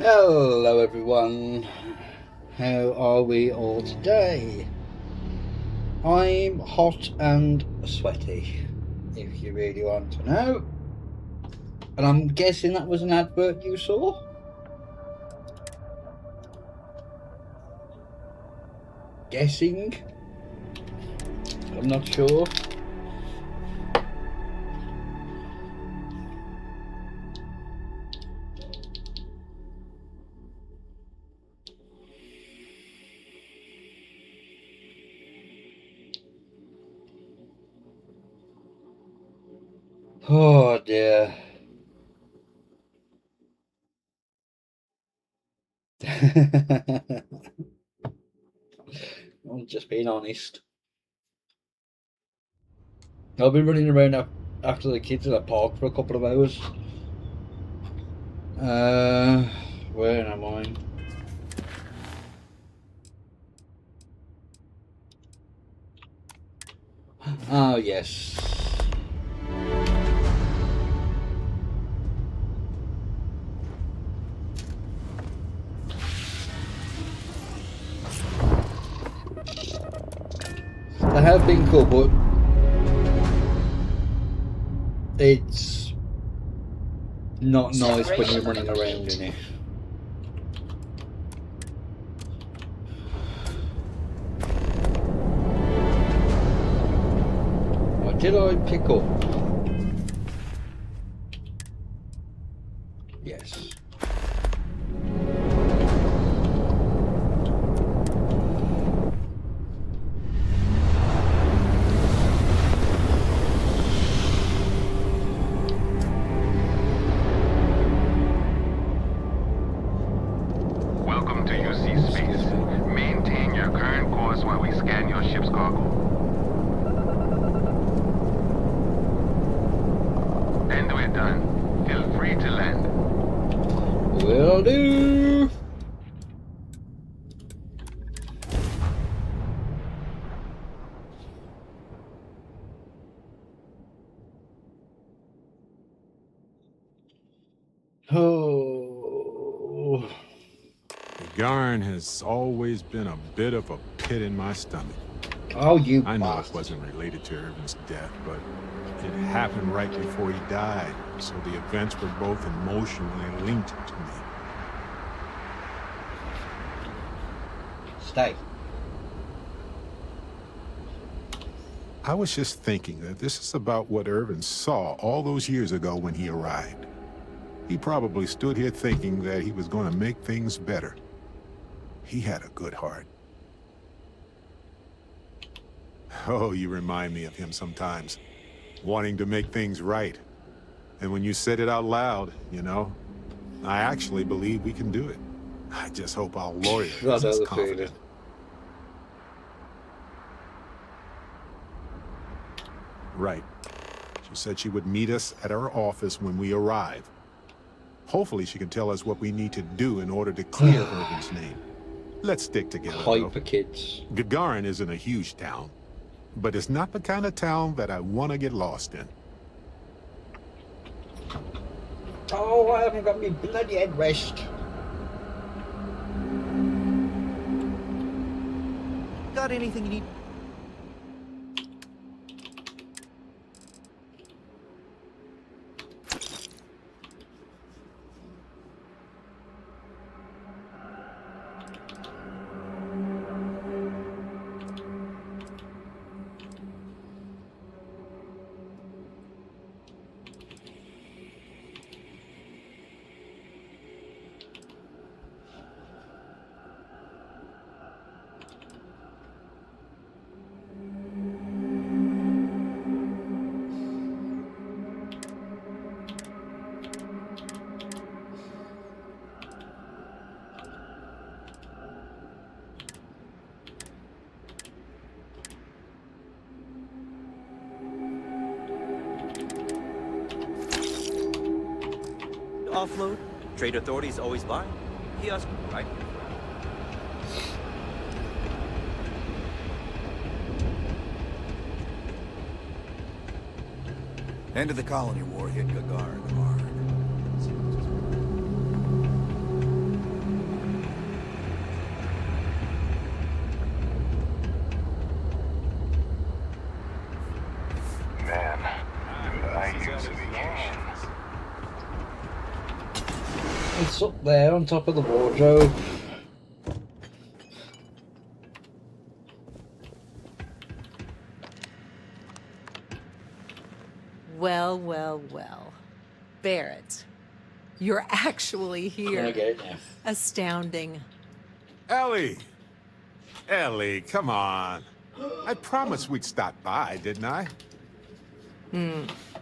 Hello everyone, how are we all today? I'm hot and sweaty, if you really want to know. And I'm guessing that was an advert you saw? Guessing? I'm not sure. Oh dear. I'm just being honest. I've been running around after the kids at the park for a couple of hours. Where am I? Oh yes. They have been cool, but it's not nice when you're running around in it. What did I pick up? Yes. Welcome to UC Space. Maintain your current course while we scan your ship's cargo. And we're done. Feel free to land. Will do. Oh. Garn has always been a bit of a pit in my stomach. Oh, you I know it bastard. wasn't related to Irvin's death, but it happened right before he died, so the events were both emotionally linked to me. Stay. I was just thinking that this is about what Irvin saw all those years ago when he arrived. He probably stood here thinking that he was going to make things better. He had a good heart. Oh, you remind me of him sometimes, wanting to make things right. And when you said it out loud, you know, I actually believe we can do it. I just hope our lawyer is as confident. Right. She said she would meet us at our office when we arrive. Hopefully she can tell us what we need to do in order to clear Irvin's name. Let's stick together, Hyper kids. Gagarin isn't a huge town, but it's not the kind of town that I want to get lost in. Oh, I haven't got me bloody headrest. Got anything you need? Offload. Trade authorities always buy. Kiosk, right? End of the colony war hit Gagarin hard. up there on top of the wardrobe. Well, well, well. Barrett, you're actually I'm gonna here. get it now. Astounding. Ellie! Ellie, come on. I promised we'd stop by, didn't I?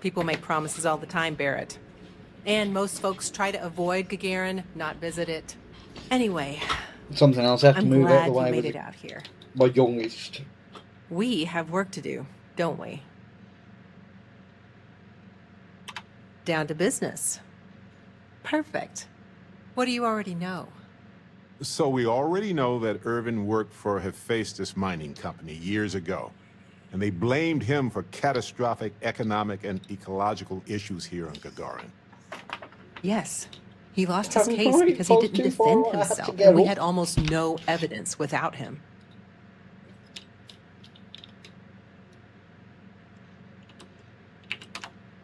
People make promises all the time, Barrett. And most folks try to avoid Gagarin, not visit it. Anyway, Something else I have to I'm move out glad the you way made with it out here. my youngest. We have work to do, don't we? Down to business. Perfect. What do you already know? So we already know that Irvin worked for Hephaestus Mining Company years ago, and they blamed him for catastrophic economic and ecological issues here on Gagarin. Yes. He lost his Haven't case quite because he gone didn't too defend far. I had to himself, get and we up. had almost no evidence without him.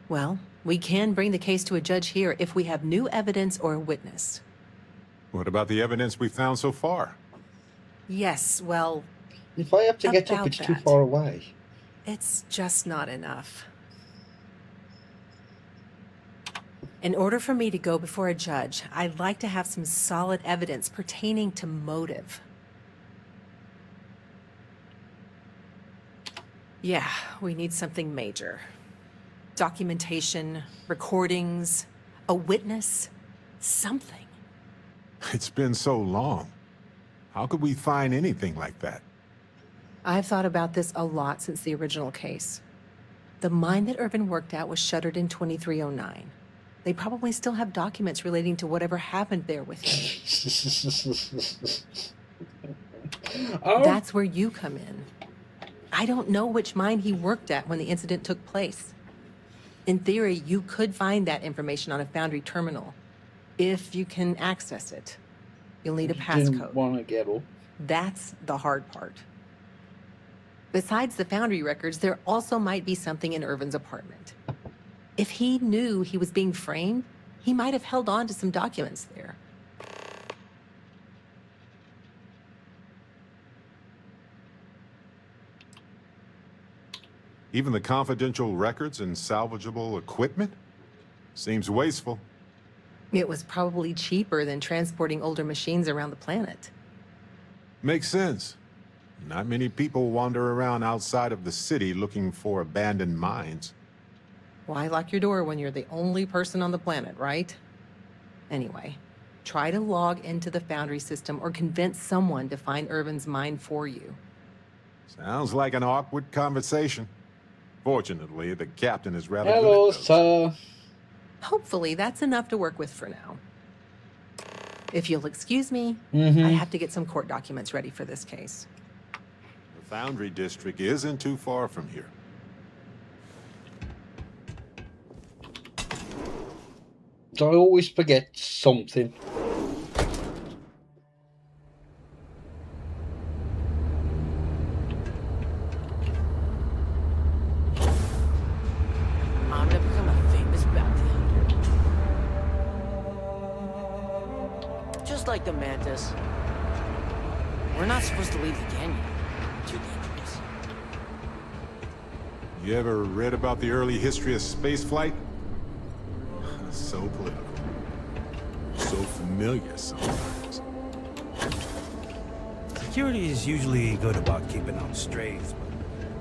Well, we can bring the case to a judge here if we have new evidence or a witness. What about the evidence we found so far? Yes, well, If I have to get up, About it's too that. far away. it's just not enough. In order for me to go before a judge, I'd like to have some solid evidence pertaining to motive. Yeah, we need something major. Documentation, recordings, a witness, something. It's been so long. How could we find anything like that? I've thought about this a lot since the original case. The mine that Irvin worked at was shuttered in 2309. They probably still have documents relating to whatever happened there with him. Oh, That's where you come in. I don't know which mine he worked at when the incident took place. In theory, you could find that information on a Foundry terminal, if you can access it. You'll need a didn't passcode. want to get up. That's the hard part. Besides the Foundry records, there also might be something in Irvin's apartment. If he knew he was being framed, he might have held on to some documents there. Even the confidential records and salvageable equipment? Seems wasteful. It was probably cheaper than transporting older machines around the planet. Makes sense. Not many people wander around outside of the city looking for abandoned mines. Why lock your door when you're the only person on the planet, right? Anyway, try to log into the Foundry system or convince someone to find Irvin's mine for you. Sounds like an awkward conversation. Fortunately, the captain is rather Hello, good at those. sir. Hopefully, that's enough to work with for now. If you'll excuse me, I Mm-hmm. have to get some court documents ready for this case. The Foundry district isn't too far from here. I always forget something. I'm gonna become a famous bounty hunter. Just like the Mantis. We're not supposed to leave the canyon. Too dangerous. You ever read about the early history of spaceflight? So political. So familiar sometimes. Security is usually good about keeping out strays,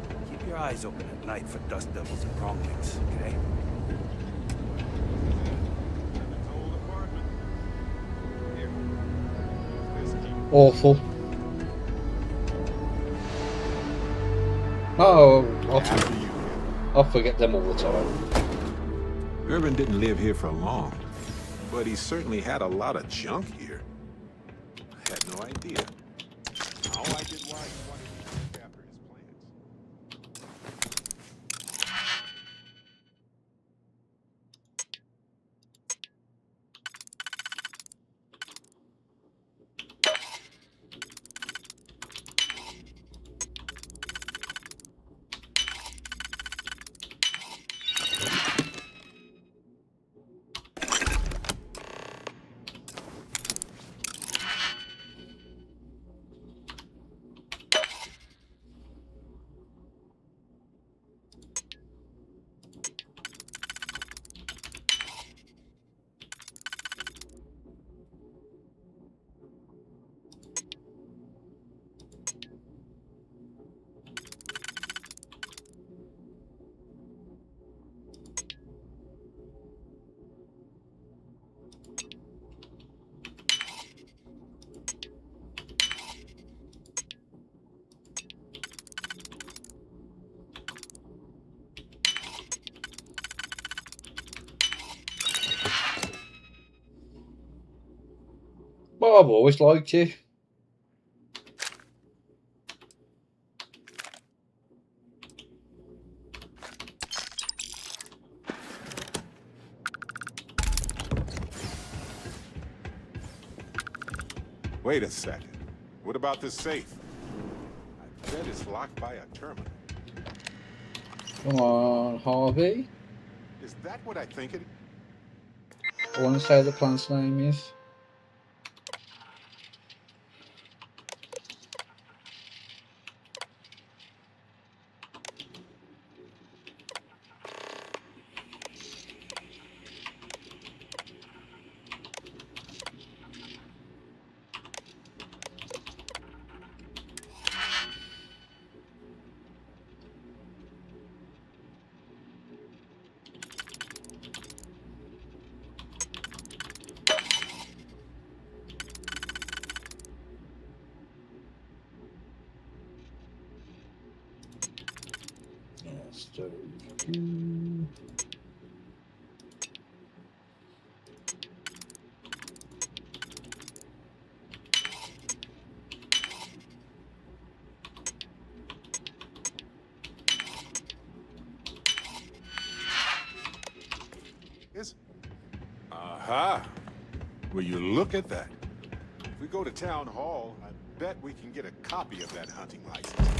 but keep your eyes open at night for dust devils and pronglings, okay? Awful. Oh, After you. I forget them all the time. Irvin didn't live here for long, but he certainly had a lot of junk here. I had no idea. All I did was wanted to look after his plans. I've always liked you. Wait a second. What about this safe? I bet it's locked by a terminal. Come on, Harvey. Is that what I think it? I want to say the plant's name is. Aha! Will you look at that? If we go to town hall, I bet we can get a copy of that hunting license.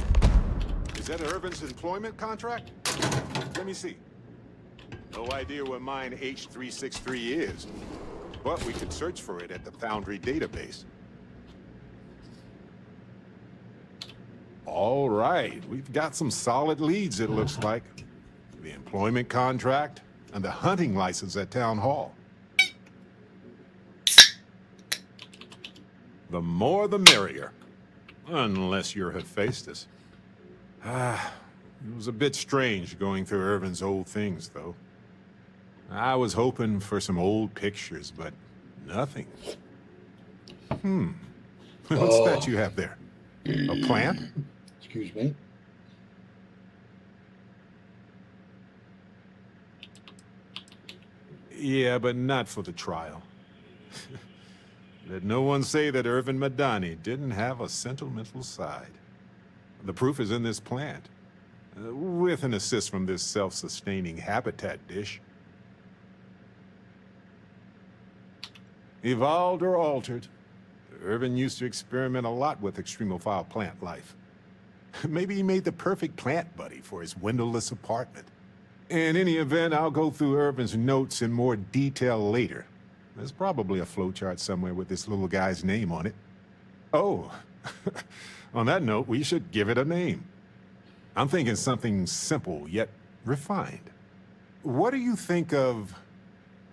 Is that Irvin's employment contract? Let me see. No idea what mine H363 is, but we could search for it at the Foundry database. All right, we've got some solid leads, it looks like. The employment contract and the hunting license at town hall. The more the merrier. Unless you're Hephaestus. It was a bit strange going through Irvin's old things, though. I was hoping for some old pictures, but nothing. What's that you have there? A plant? Excuse me. Yeah, but not for the trial. Let no one say that Irvin Madani didn't have a sentimental side. The proof is in this plant, with an assist from this self-sustaining habitat dish. Evolved or altered, Irvin used to experiment a lot with extremophile plant life. Maybe he made the perfect plant buddy for his windowless apartment. In any event, I'll go through Irvin's notes in more detail later. There's probably a flowchart somewhere with this little guy's name on it. Oh, on that note, we should give it a name. I'm thinking something simple yet refined. What do you think of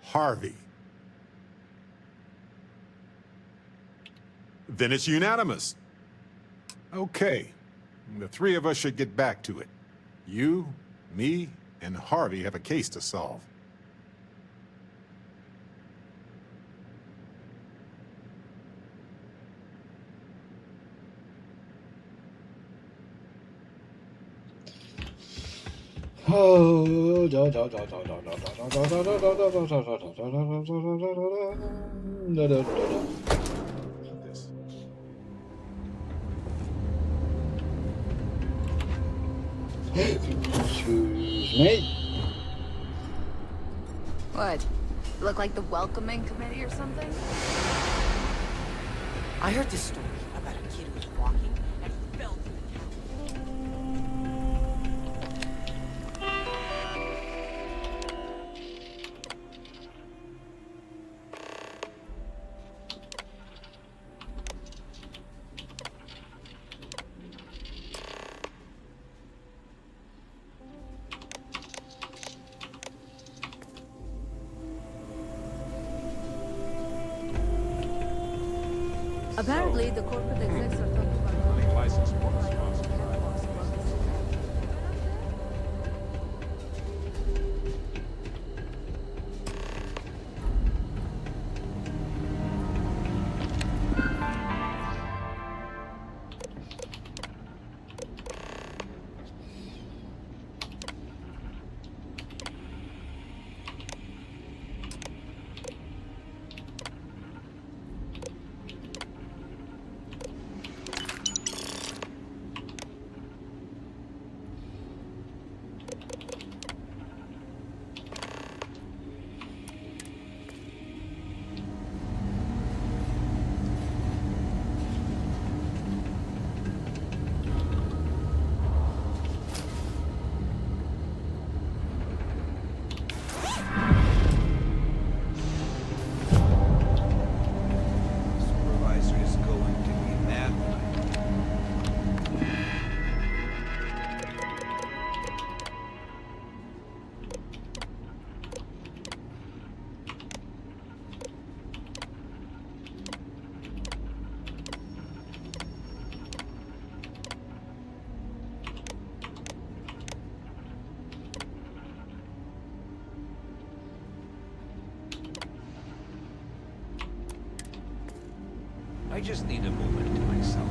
Harvey? Then it's unanimous. Okay, the three of us should get back to it. You, me, and Harvey have a case to solve. Oh, This. excuse me. What? Look like the welcoming committee or something? I heard this story about a kid who was walking and fell to the couch. Apparently, the corporate execs are talking about License was sponsored. just need a moment to myself.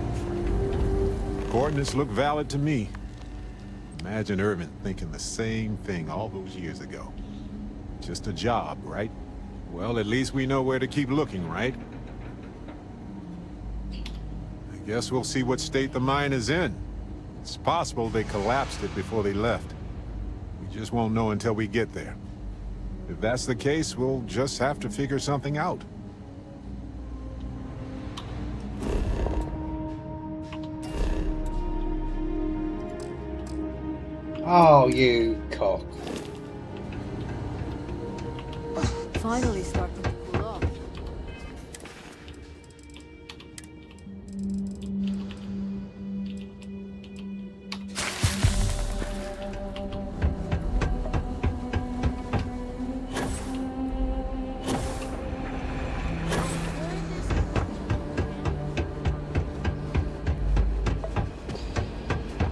Coordinates look valid to me. Imagine Irvin thinking the same thing all those years ago. Just a job, right? Well, at least we know where to keep looking, right? I guess we'll see what state the mine is in. It's possible they collapsed it before they left. We just won't know until we get there. If that's the case, we'll just have to figure something out. Oh, you cock. Finally starting to cool off.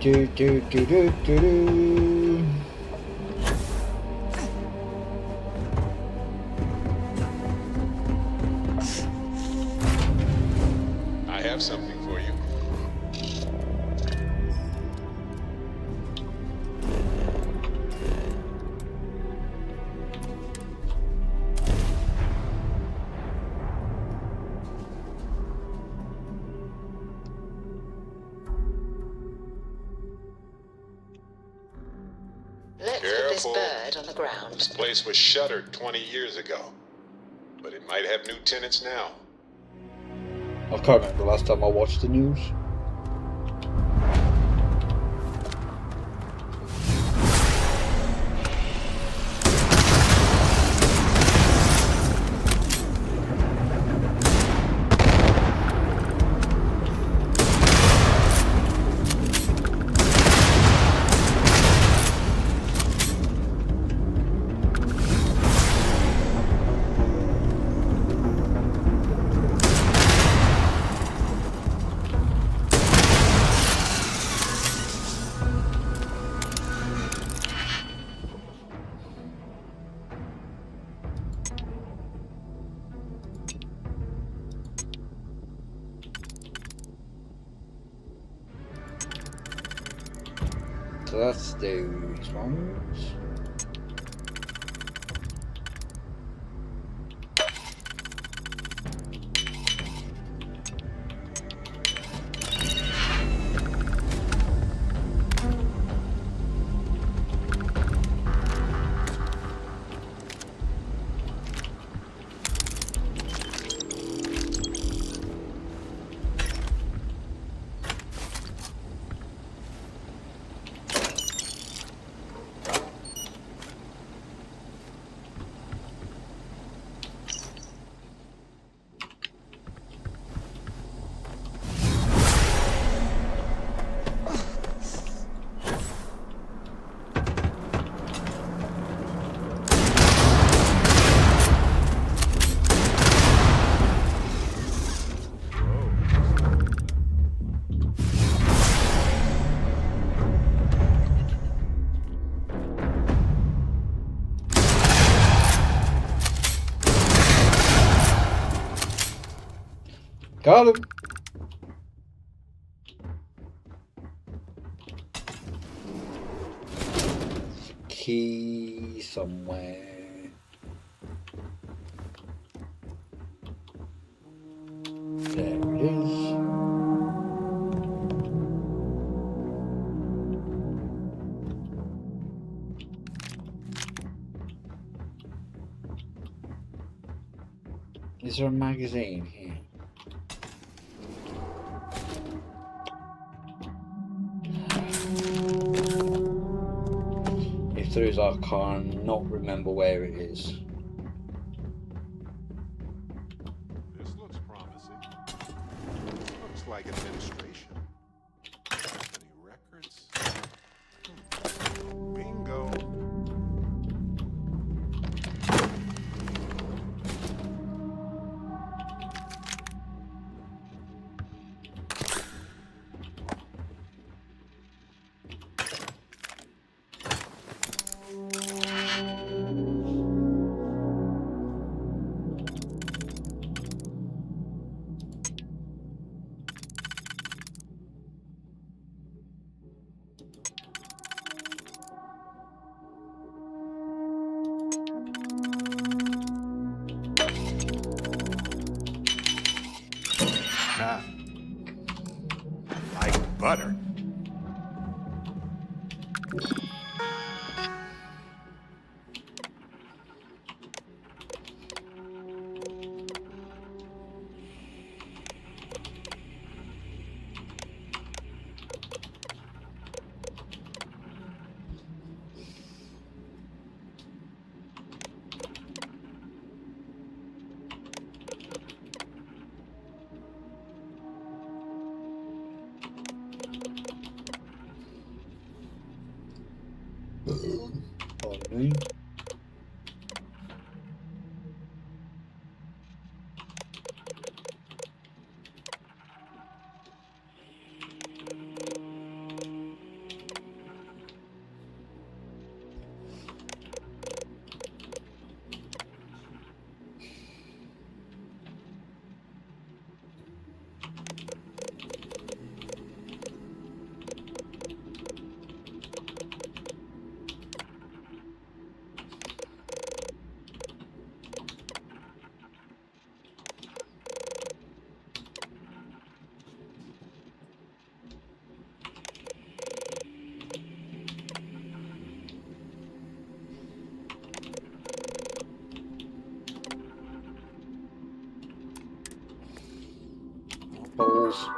Do do do do do do. I have something for you. Let's put this bird on the ground. This place was shuttered 20 years ago, but it might have new tenants now. I can't remember the last time I watched the news. So that's those ones. Got him. Key somewhere. There it is. Is there a magazine here? If there is, I cannot remember where it is. This looks promising. Looks like administration. Company records. Bingo. Pardon me. Balls.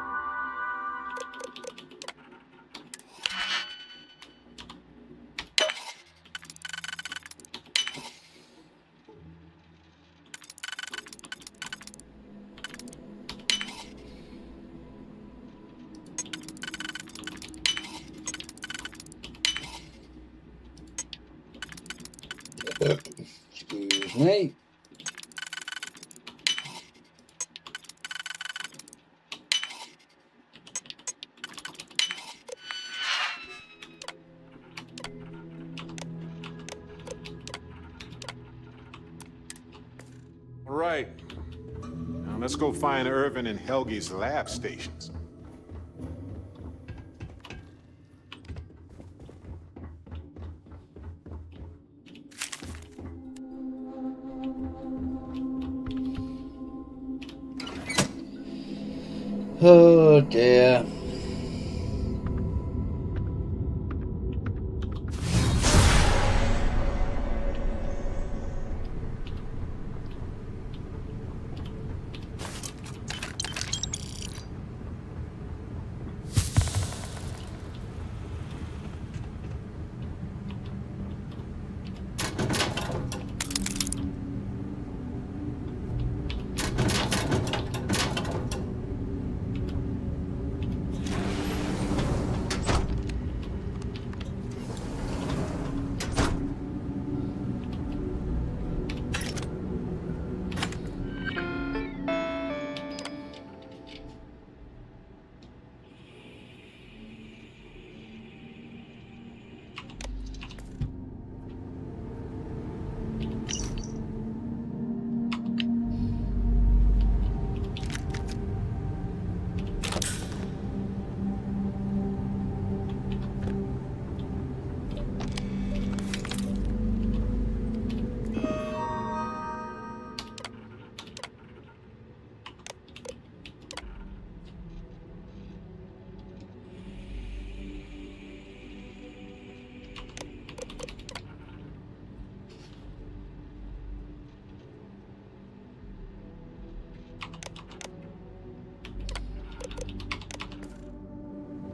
Excuse me. All right. Now let's go find Irvin and Helge's lab stations. Oh dear.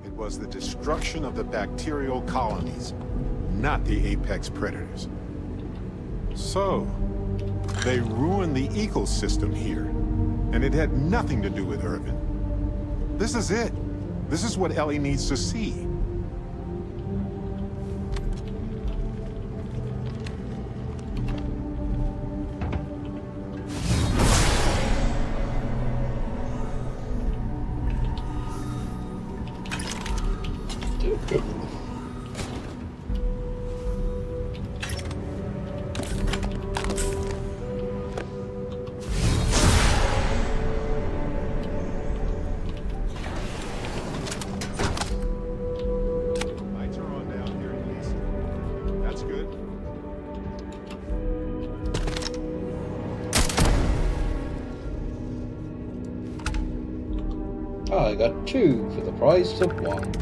It was the destruction of the bacterial colonies, not the apex predators. So, they ruined the ecosystem here, and it had nothing to do with Irvin. This is it. This is what Ellie needs to see. Lights are on down here at least. That's good. I got 2 for the price of 1.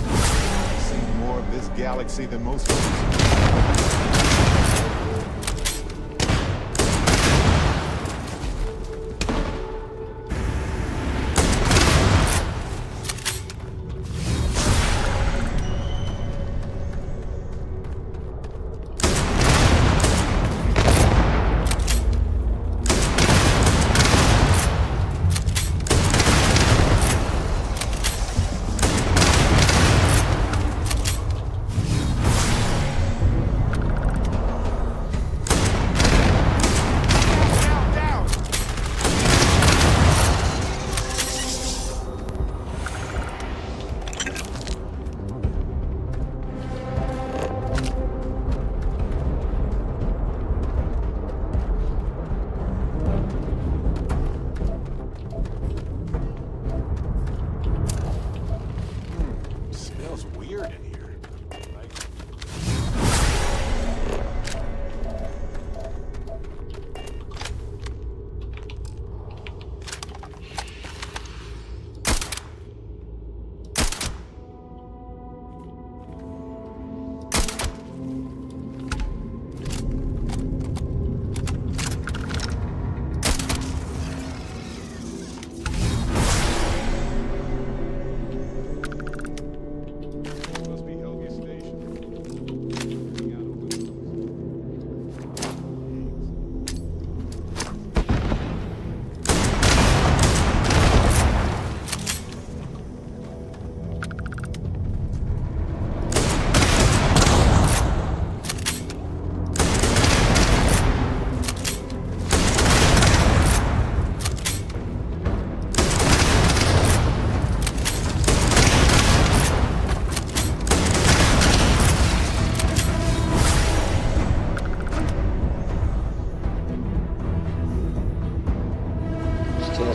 I've seen more of this galaxy than most of us.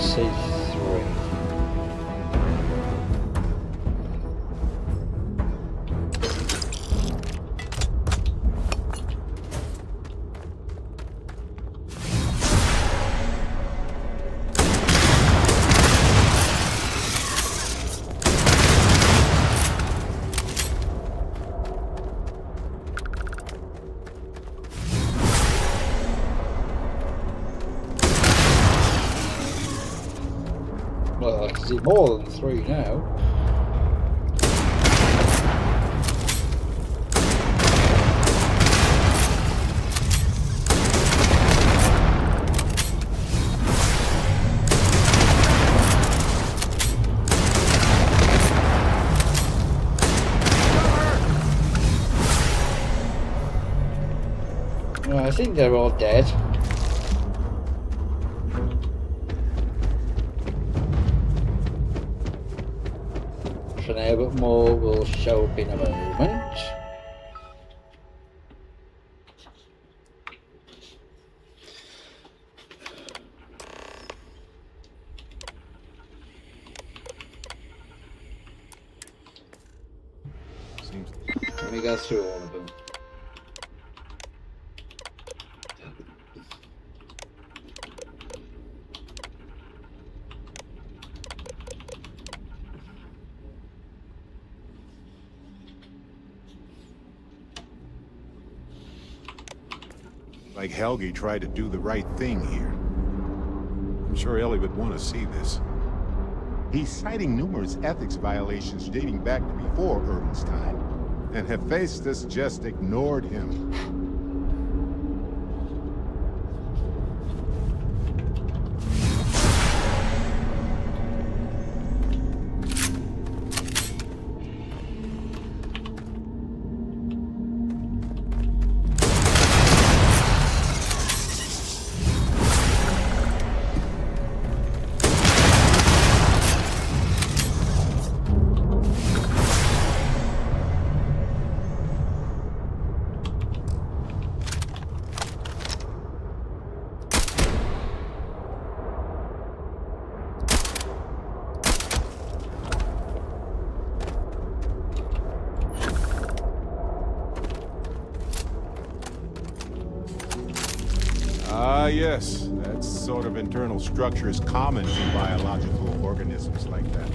see 3. Well, I can see more than 3 now. Well, I think they're all dead. For now, but more will show up in a moment. Let me go through all of them. Like Helgi tried to do the right thing here. I'm sure Ellie would want to see this. He's citing numerous ethics violations dating back to before Irvin's time, and Hephaestus just ignored him. Ah, yes. That sort of internal structure is common to biological organisms like that.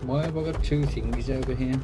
Why have I got 2 things over here?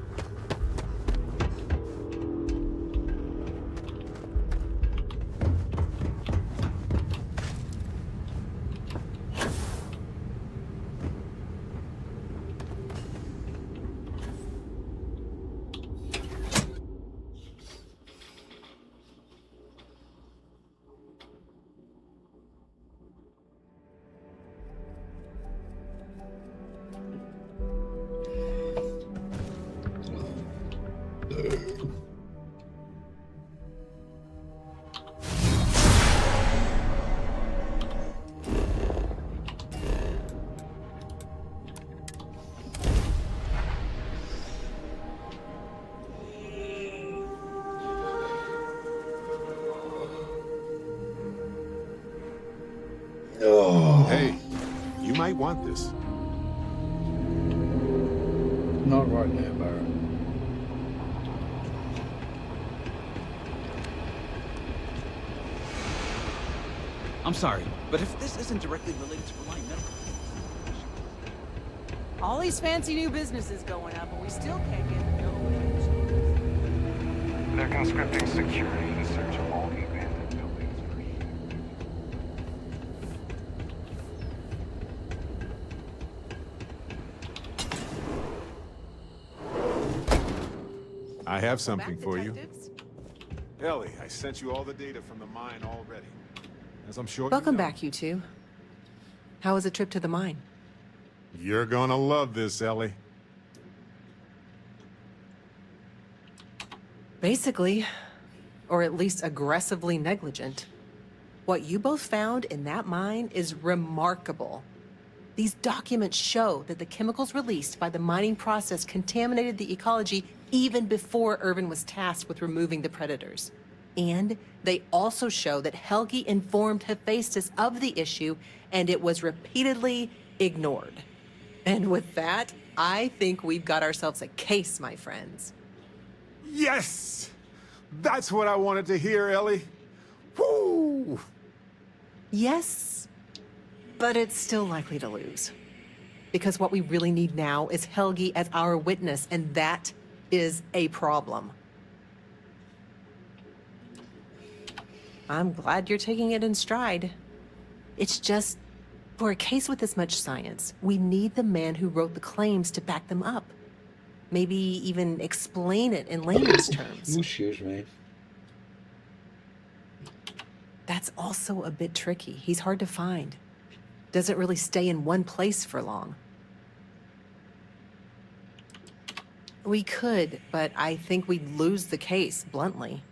Hey, you might want this. Not right now, Baron. I'm sorry, but if this isn't directly related to Reliant Medical... All these fancy new businesses going up, and we still can't get the bill. They're conscripting security in search of all the abandoned buildings. I have something Back, for you. detectives. Ellie, I sent you all the data from the mine already. As I'm sure Welcome you know. back, you two. How was the trip to the mine? You're gonna love this, Ellie. Basically, or at least aggressively negligent. What you both found in that mine is remarkable. These documents show that the chemicals released by the mining process contaminated the ecology even before Irvin was tasked with removing the predators. And they also show that Helgi informed Hephaestus of the issue, and it was repeatedly ignored. And with that, I think we've got ourselves a case, my friends. Yes! That's what I wanted to hear, Ellie. Woo! Yes, but it's still likely to lose. Because what we really need now is Helgi as our witness, and that is a problem. I'm glad you're taking it in stride. It's just, for a case with this much science, we need the man who wrote the claims to back them up. Maybe even explain it in layman's terms. Excuse me. That's also a bit tricky. He's hard to find. Doesn't really stay in one place for long. We could, but I think we'd lose the case, bluntly.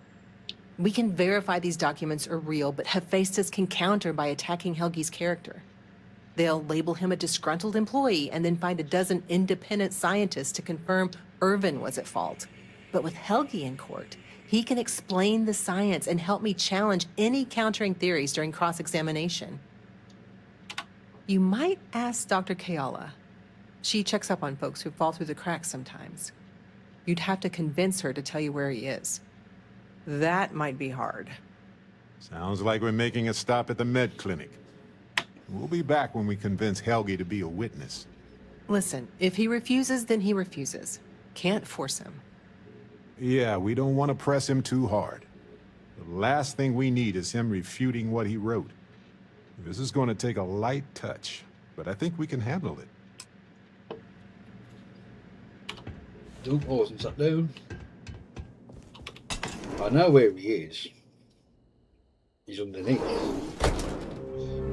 We can verify these documents are real, but Hephaestus can counter by attacking Helgi's character. They'll label him a disgruntled employee and then find a dozen independent scientists to confirm Irvin was at fault. But with Helgi in court, he can explain the science and help me challenge any countering theories during cross-examination. You might ask Dr. Kayala. She checks up on folks who fall through the cracks sometimes. You'd have to convince her to tell you where he is. That might be hard. Sounds like we're making a stop at the med clinic. We'll be back when we convince Helgi to be a witness. Listen, if he refuses, then he refuses. Can't force him. Yeah, we don't want to press him too hard. The last thing we need is him refuting what he wrote. This is going to take a light touch, but I think we can handle it. Don't wasn't sat down. I know where he is. He's underneath.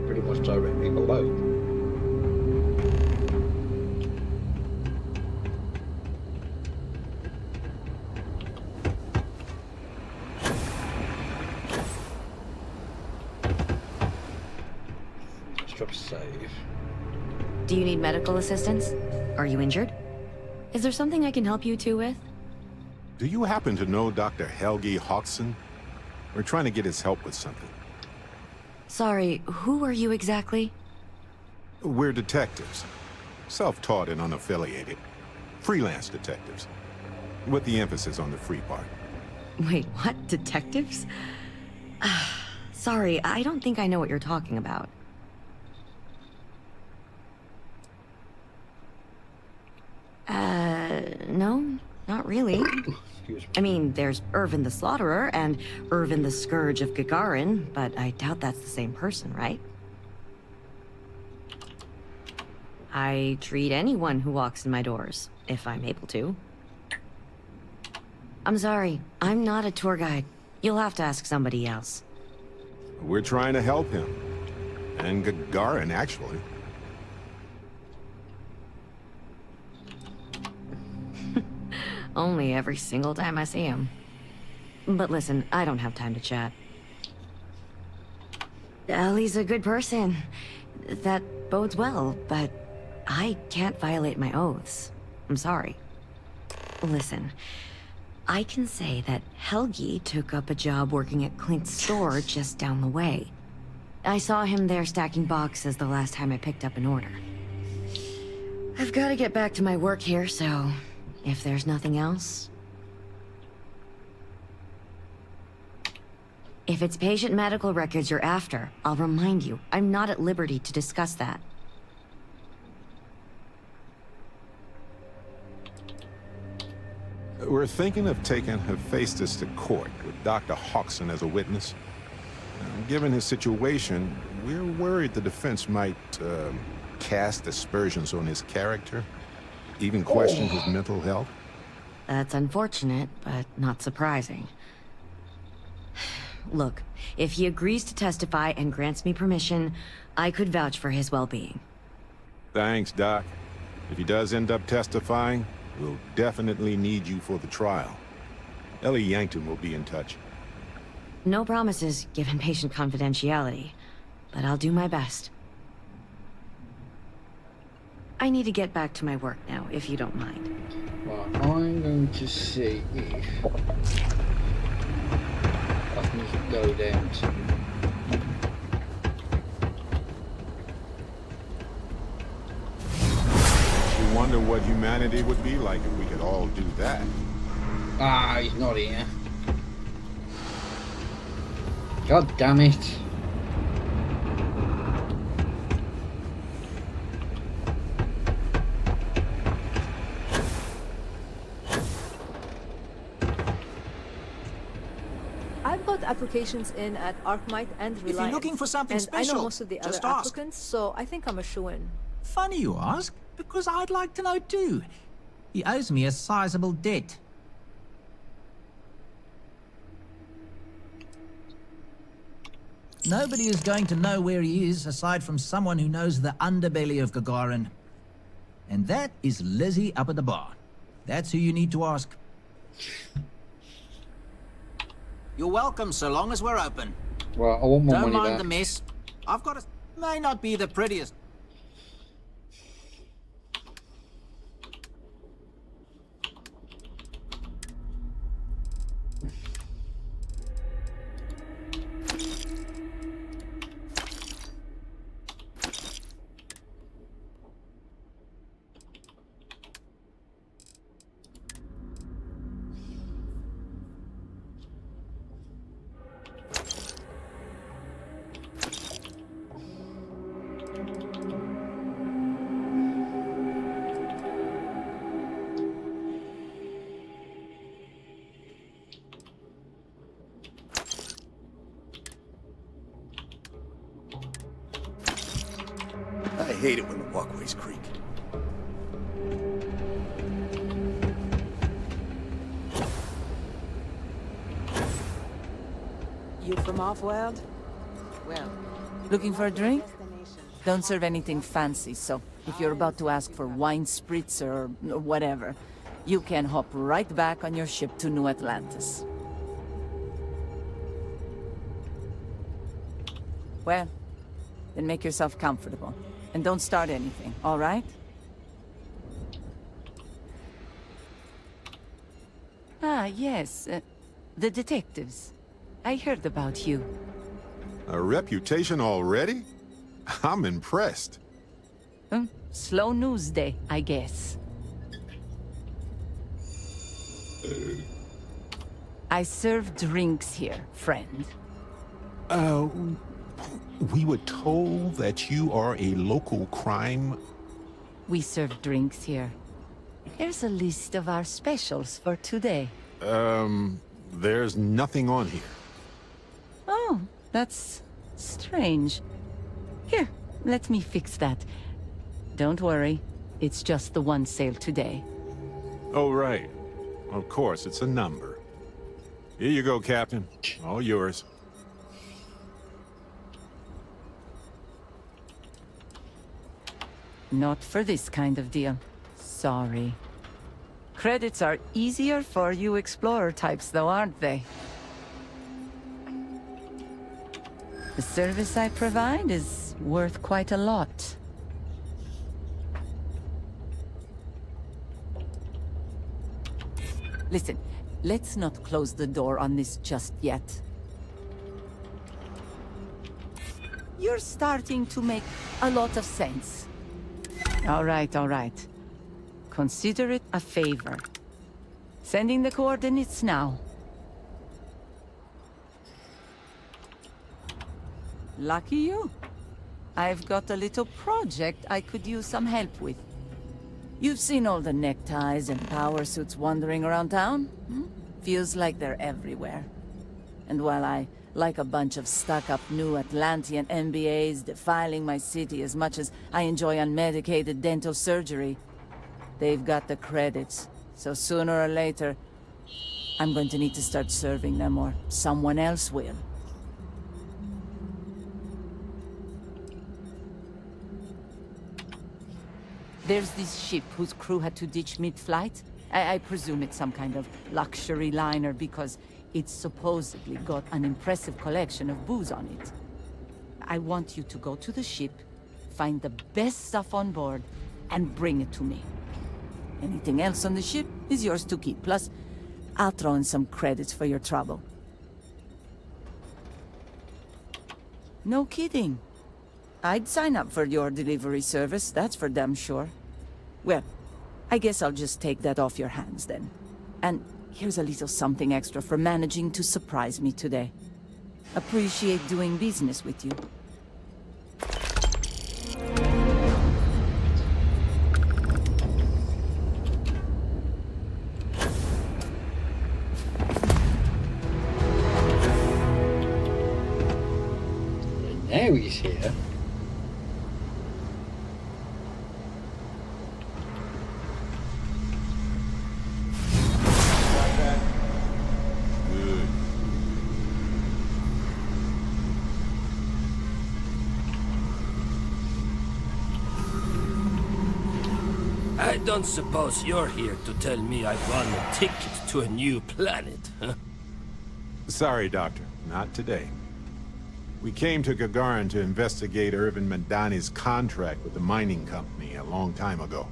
Pretty much directly below. Let's drop save. Do you need medical assistance? Are you injured? Is there something I can help you two with? Do you happen to know Dr. Helgi Hodgson? We're trying to get his help with something. Sorry, who are you exactly? We're detectives. Self-taught and unaffiliated. Freelance detectives. With the emphasis on the free part. Wait, what? Detectives? Sorry, I don't think I know what you're talking about. No, not really. I mean, there's Irvin the Slaughterer and Irvin the Scourge of Gagarin, but I doubt that's the same person, right? I treat anyone who walks in my doors, if I'm able to. I'm sorry, I'm not a tour guide. You'll have to ask somebody else. We're trying to help him. And Gagarin, actually. Only every single time I see him. But listen, I don't have time to chat. Ellie's a good person. That bodes well, but I can't violate my oaths. I'm sorry. Listen, I can say that Helgi took up a job working at Clint's store just down the way. I saw him there stacking boxes the last time I picked up an order. I've got to get back to my work here, so if there's nothing else... If it's patient medical records you're after, I'll remind you, I'm not at liberty to discuss that. We're thinking of taking Hephaestus to court with Dr. Hodgson as a witness. Given his situation, we're worried the defense might cast aspersions on his character, even question his mental health. That's unfortunate, but not surprising. Look, if he agrees to testify and grants me permission, I could vouch for his well-being. Thanks, Doc. If he does end up testifying, we'll definitely need you for the trial. Ellie Yankton will be in touch. No promises, given patient confidentiality, but I'll do my best. I need to get back to my work now, if you don't mind. Well, I'm going to see if I can just go down to... You wonder what humanity would be like if we could all do that. Ah, he's not here. God damn it. I've got applications in at Arcmite and Reliance. If you're looking for something and special, I know most of the other just ask. applicants, so I think I'm a shoo-in. Funny you ask, because I'd like to know too. He owes me a sizable debt. Nobody is going to know where he is aside from someone who knows the underbelly of Gagarin. And that is Lizzie up at the bar. That's who you need to ask. You're welcome, so long as we're open. Well, I want my Don't money mind back. the mess. I've got a... May not be the prettiest. I hate it when the walkways creak. You from off-world? Well, looking for a drink? Don't serve anything fancy, so if you're about to ask for wine spritz or whatever, you can hop right back on your ship to New Atlantis. Well, then make yourself comfortable. And don't start anything, all right? Ah, yes. The detectives. I heard about you. A reputation already? I'm impressed. Slow news day, I guess. I serve drinks here, friend. We were told that you are a local crime... We serve drinks here. Here's a list of our specials for today. There's nothing on here. Oh, that's strange. Here, let me fix that. Don't worry, it's just the one sale today. Oh, right. Of course, it's a number. Here you go, Captain. All yours. Not for this kind of deal. Sorry. Credits are easier for you explorer types, though, aren't they? The service I provide is worth quite a lot. Listen, let's not close the door on this just yet. You're starting to make a lot of sense. All right, all right. Consider it a favor. Sending the coordinates now. Lucky you. I've got a little project I could use some help with. You've seen all the neckties and power suits wandering around town? Feels like they're everywhere. And while I like a bunch of stuck-up new Atlantean MBAs defiling my city as much as I enjoy unmedicated dental surgery, they've got the credits. So sooner or later, I'm going to need to start serving them, or someone else will. There's this ship whose crew had to ditch mid-flight. I presume it's some kind of luxury liner because it's supposedly got an impressive collection of booze on it. I want you to go to the ship, find the best stuff on board, and bring it to me. Anything else on the ship is yours to keep. Plus, I'll throw in some credits for your trouble. No kidding. I'd sign up for your delivery service, that's for damn sure. Well, I guess I'll just take that off your hands then. And here's a little something extra for managing to surprise me today. Appreciate doing business with you. Now he's here. Good. I don't suppose you're here to tell me I've won a ticket to a new planet, huh? Sorry, Doctor. Not today. We came to Gagarin to investigate Irvin Madani's contract with the mining company a long time ago.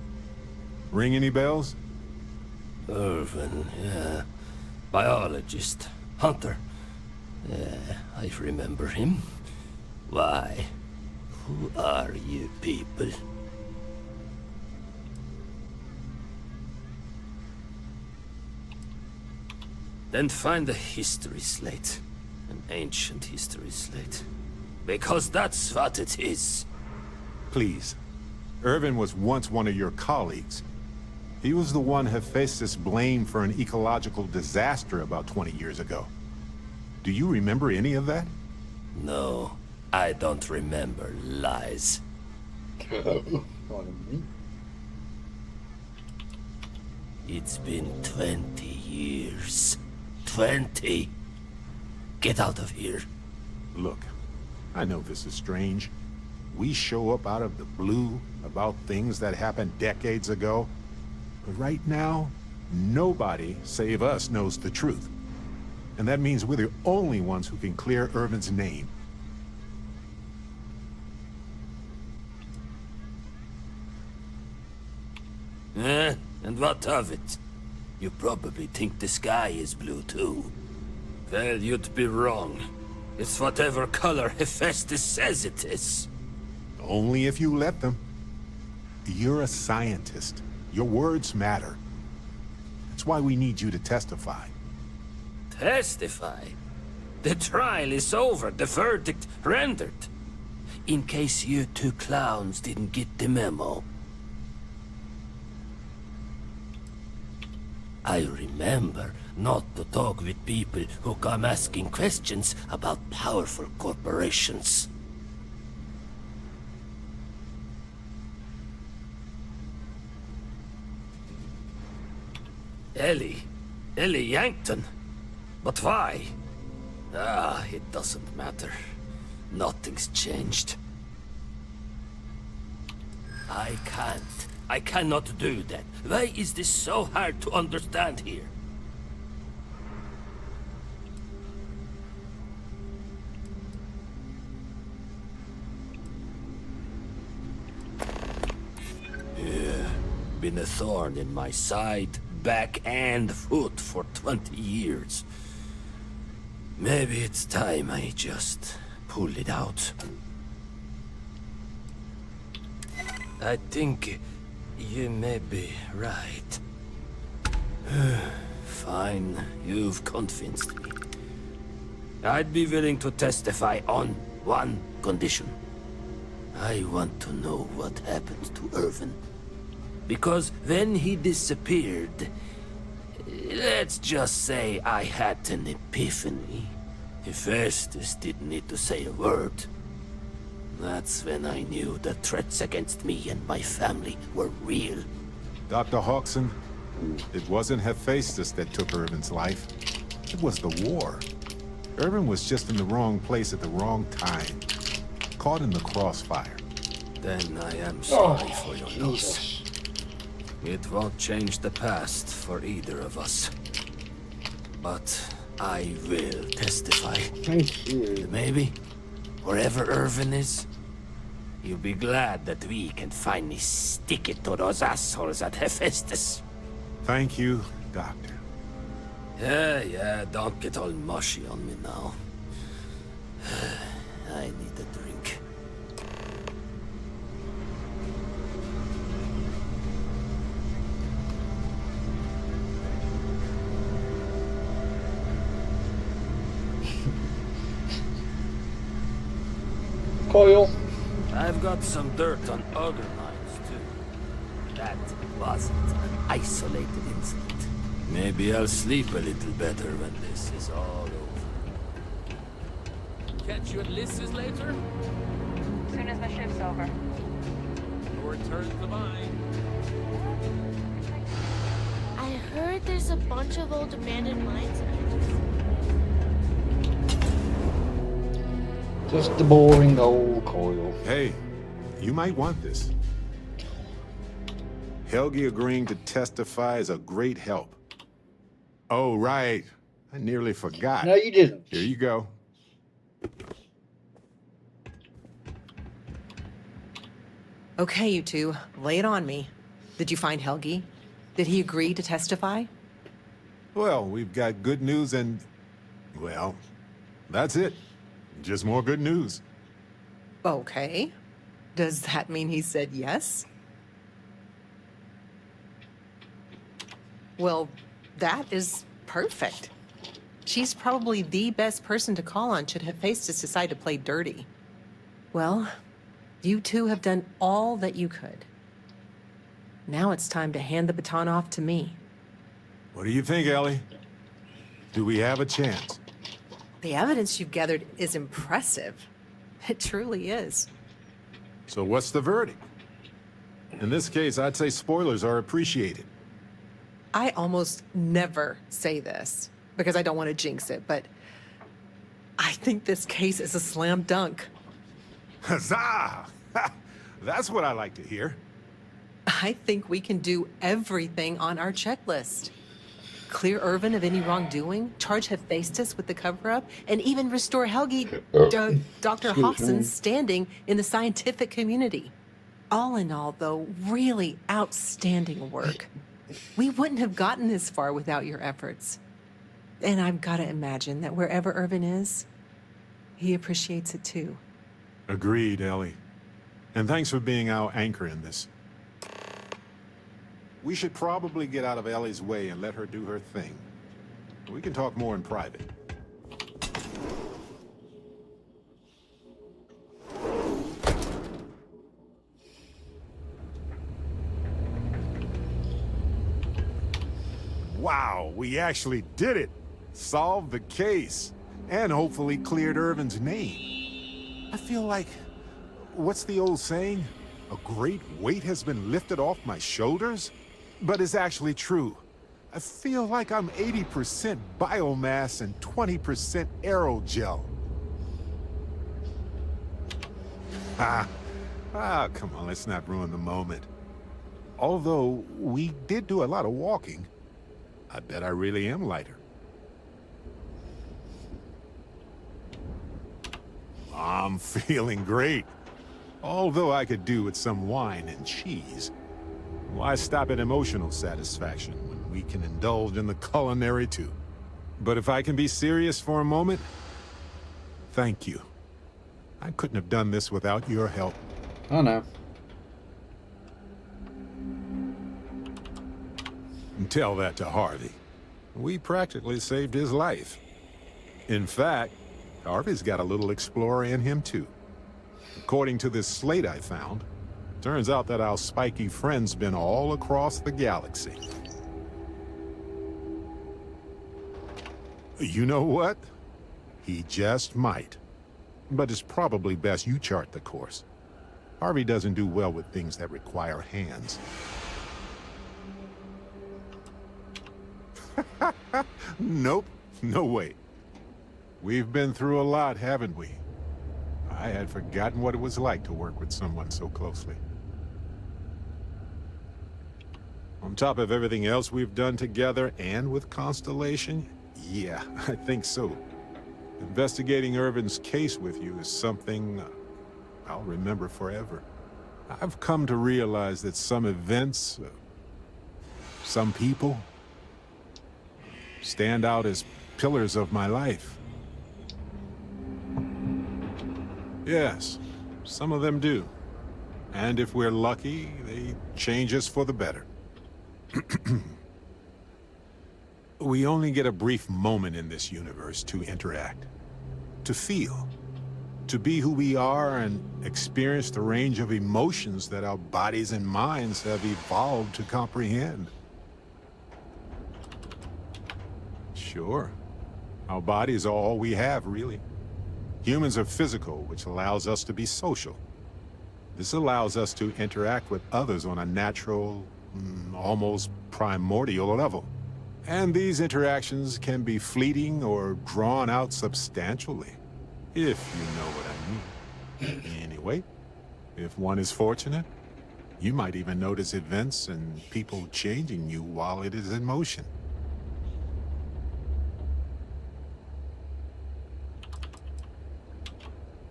Ring any bells? Irvin, yeah. Biologist. Hunter. Yeah, I remember him. Why? Who are you people? Then find a history slate. An ancient history slate. Because that's what it is. Please. Irvin was once one of your colleagues. He was the one Hephaestus blamed for an ecological disaster about 20 years ago. Do you remember any of that? No, I don't remember lies. It's been 20 years. 20! Get out of here. Look, I know this is strange. We show up out of the blue about things that happened decades ago. But right now, nobody save us knows the truth. And that means we're the only ones who can clear Irvin's name. And what of it? You probably think the sky is blue too. Well, you'd be wrong. It's whatever color Hephaestus says it is. Only if you let them. You're a scientist. Your words matter. That's why we need you to testify. Testify? The trial is over, the verdict rendered. In case you two clowns didn't get the memo. I remember not to talk with people who come asking questions about powerful corporations. Ellie Yankton? But why? It doesn't matter. Nothing's changed. I cannot do that. Why is this so hard to understand here? Yeah, been a thorn in my side, back and foot for 20 years. Maybe it's time I just pull it out. I think you may be right. Fine, you've convinced me. I'd be willing to testify on one condition. I want to know what happened to Irvin. Because when he disappeared, let's just say I had an epiphany. Hephaestus didn't need to say a word. That's when I knew the threats against me and my family were real. Dr. Hawkson, it wasn't Hephaestus that took Irvin's life. It was the war. Irvin was just in the wrong place at the wrong time. Caught in the crossfire. Then I am sorry for your loss. It won't change the past for either of us. But I will testify. Thank you. Maybe, wherever Irvin is, You'll be glad that we can finally stick it to those assholes at Hephaestus. Thank you, Doctor. Yeah, don't get all mushy on me now. I need a drink. Coil. I've got some dirt on other mines, too. That wasn't an isolated incident. Maybe I'll sleep a little better when this is all over. Catch you at Lys's later? Soon as the shift's over. Or return to the mine. I heard there's a bunch of old abandoned mines. Just the boring old Coil. Hey, you might want this. Helgi agreeing to testify is a great help. Oh, right. I nearly forgot. No, you didn't. Here you go. Okay, you two, lay it on me. Did you find Helgi? Did he agree to testify? Well, we've got good news and... well, that's it. Just more good news. Okay. Does that mean he said yes? Well, that is perfect. She's probably the best person to call on should Hephaestus decide to play dirty. Well, you two have done all that you could. Now it's time to hand the baton off to me. What do you think, Ellie? Do we have a chance? The evidence you've gathered is impressive. It truly is. So what's the verdict? In this case, I'd say spoilers are appreciated. I almost never say this because I don't want to jinx it, but I think this case is a slam dunk. Huzzah! That's what I like to hear. I think we can do everything on our checklist. Clear Irvin of any wrongdoing, charge Hephaestus with the cover-up, and even restore Helgi, Dr. Hoffson's standing in the scientific community. All in all, though, really outstanding work. We wouldn't have gotten this far without your efforts. And I've got to imagine that wherever Irvin is, he appreciates it too. Agreed, Ellie. And thanks for being our anchor in this. We should probably get out of Ellie's way and let her do her thing. We can talk more in private. Wow, we actually did it! Solved the case. And hopefully cleared Irvin's name. I feel like... what's the old saying? A great weight has been lifted off my shoulders? But it's actually true. I feel like I'm 80% biomass and 20% aerogel. Come on, let's not ruin the moment. Although, we did do a lot of walking. I bet I really am lighter. I'm feeling great. Although I could do with some wine and cheese. Why stop at emotional satisfaction when we can indulge in the culinary too? But if I can be serious for a moment, thank you. I couldn't have done this without your help. I know. And tell that to Harvey. We practically saved his life. In fact, Harvey's got a little explorer in him too. According to this slate I found, turns out that our spiky friend's been all across the galaxy. You know what? He just might. But it's probably best you chart the course. Harvey doesn't do well with things that require hands. Nope, no way. We've been through a lot, haven't we? I had forgotten what it was like to work with someone so closely. On top of everything else we've done together and with Constellation, yeah, I think so. Investigating Irvin's case with you is something I'll remember forever. I've come to realize that some events, some people, stand out as pillars of my life. Yes, some of them do. And if we're lucky, they change us for the better. We only get a brief moment in this universe to interact, to feel, to be who we are and experience the range of emotions that our bodies and minds have evolved to comprehend. Sure, our bodies are all we have, really. Humans are physical, which allows us to be social. This allows us to interact with others on a natural, almost primordial level. And these interactions can be fleeting or drawn out substantially, if you know what I mean. Anyway, if one is fortunate, you might even notice events and people changing you while it is in motion.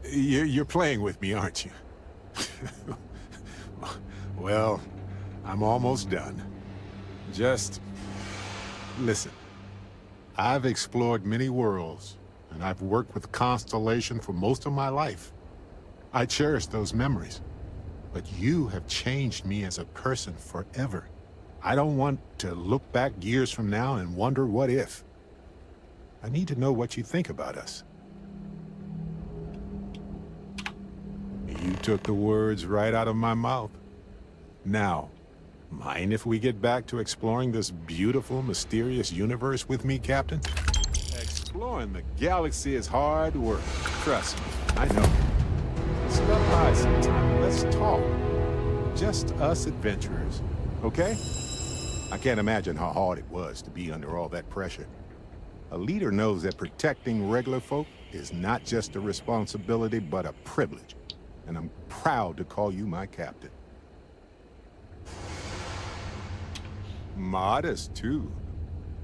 You're playing with me, aren't you? Well, I'm almost done. Just listen. I've explored many worlds, and I've worked with Constellation for most of my life. I cherish those memories. But you have changed me as a person forever. I don't want to look back years from now and wonder what if. I need to know what you think about us. You took the words right out of my mouth. Now, mind if we get back to exploring this beautiful, mysterious universe with me, Captain? Exploring the galaxy is hard work. Trust me, I know. Stop by sometime. Let's talk. Just us adventurers, okay? I can't imagine how hard it was to be under all that pressure. A leader knows that protecting regular folk is not just a responsibility, but a privilege. And I'm proud to call you my captain. Modest, too.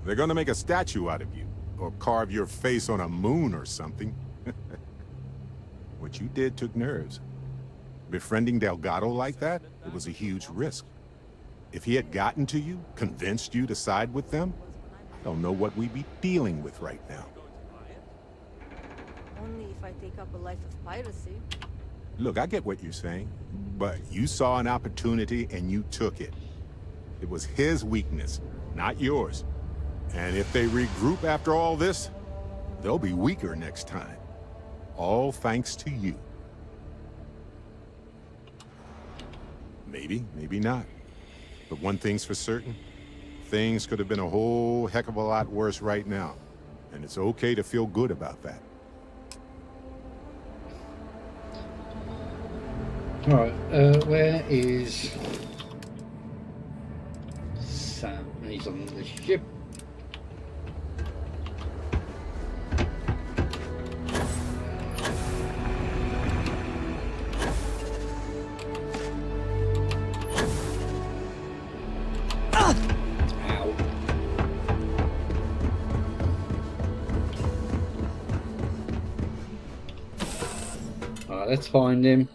They're gonna make a statue out of you, or carve your face on a moon or something. What you did took nerves. Befriending Delgado like that, it was a huge risk. If he had gotten to you, convinced you to side with them, I don't know what we'd be dealing with right now. Only if I take up a life of piracy. Look, I get what you're saying, but you saw an opportunity and you took it. It was his weakness, not yours. And if they regroup after all this, they'll be weaker next time. All thanks to you. Maybe, maybe not. But one thing's for certain, things could have been a whole heck of a lot worse right now. And it's okay to feel good about that. Right, where is Sam? He's on the ship. Ow. Alright, let's find him.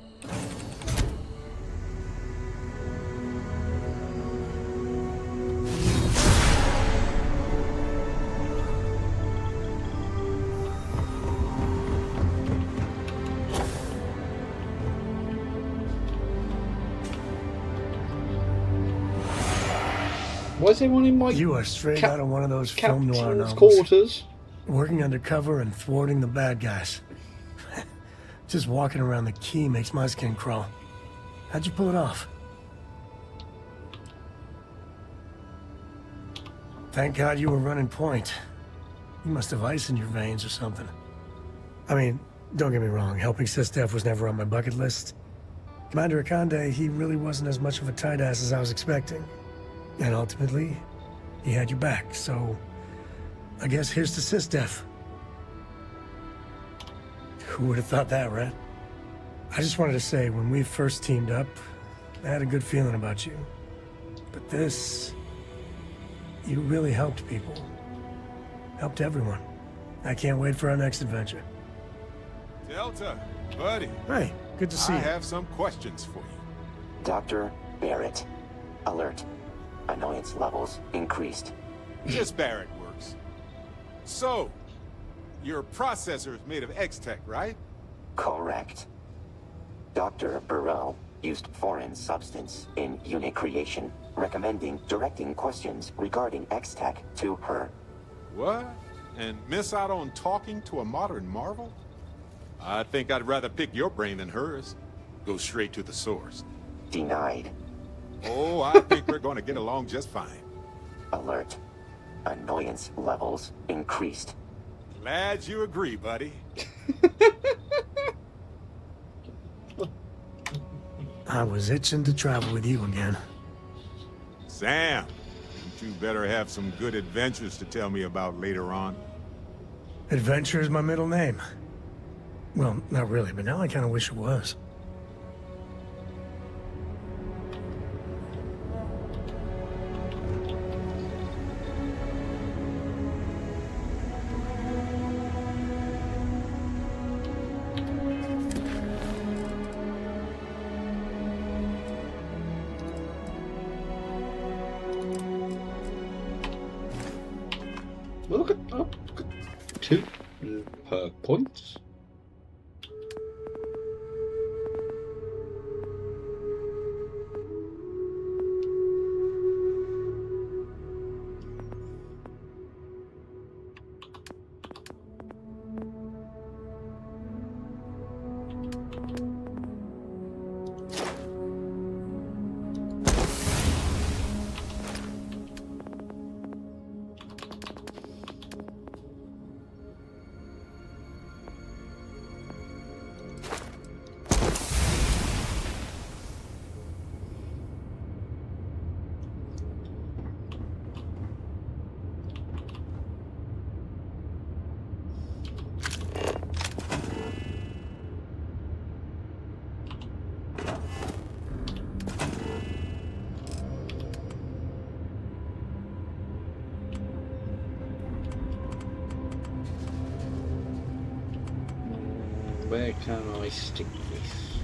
Why is everyone in my... You are straight out of one of those film noir novels. Quarters. Working undercover and thwarting the bad guys. Just walking around the key makes my skin crawl. How'd you pull it off? Thank God you were running point. You must have ice in your veins or something. I mean, don't get me wrong, helping Sistef was never on my bucket list. Commander Akande, he really wasn't as much of a tight ass as I was expecting. And ultimately, he had your back, so I guess here's to Sistef. Who would have thought that, right? I just wanted to say, when we first teamed up, I had a good feeling about you. But this, you really helped people. Helped everyone. I can't wait for our next adventure. Delta, buddy. Hey, Good to see I you. have some questions for you. Dr. Barrett. Alert. Annoyance levels increased. Just Barrett works. So, your processor is made of X-Tech, right? Correct. Dr. Burrell used foreign substance in unit creation, recommending directing questions regarding X-Tech to her. What? And miss out on talking to a modern marvel? I think I'd rather pick your brain than hers. Go straight to the source. Denied. Oh, I think we're going to get along just fine. Alert. Annoyance levels increased. Glad you agree, buddy. I was itching to travel with you again. Sam, you better have some good adventures to tell me about later on. Adventure is my middle name. Well, not really, but now I kind of wish it was. Well, look at 2 perk points. Where can I stick this?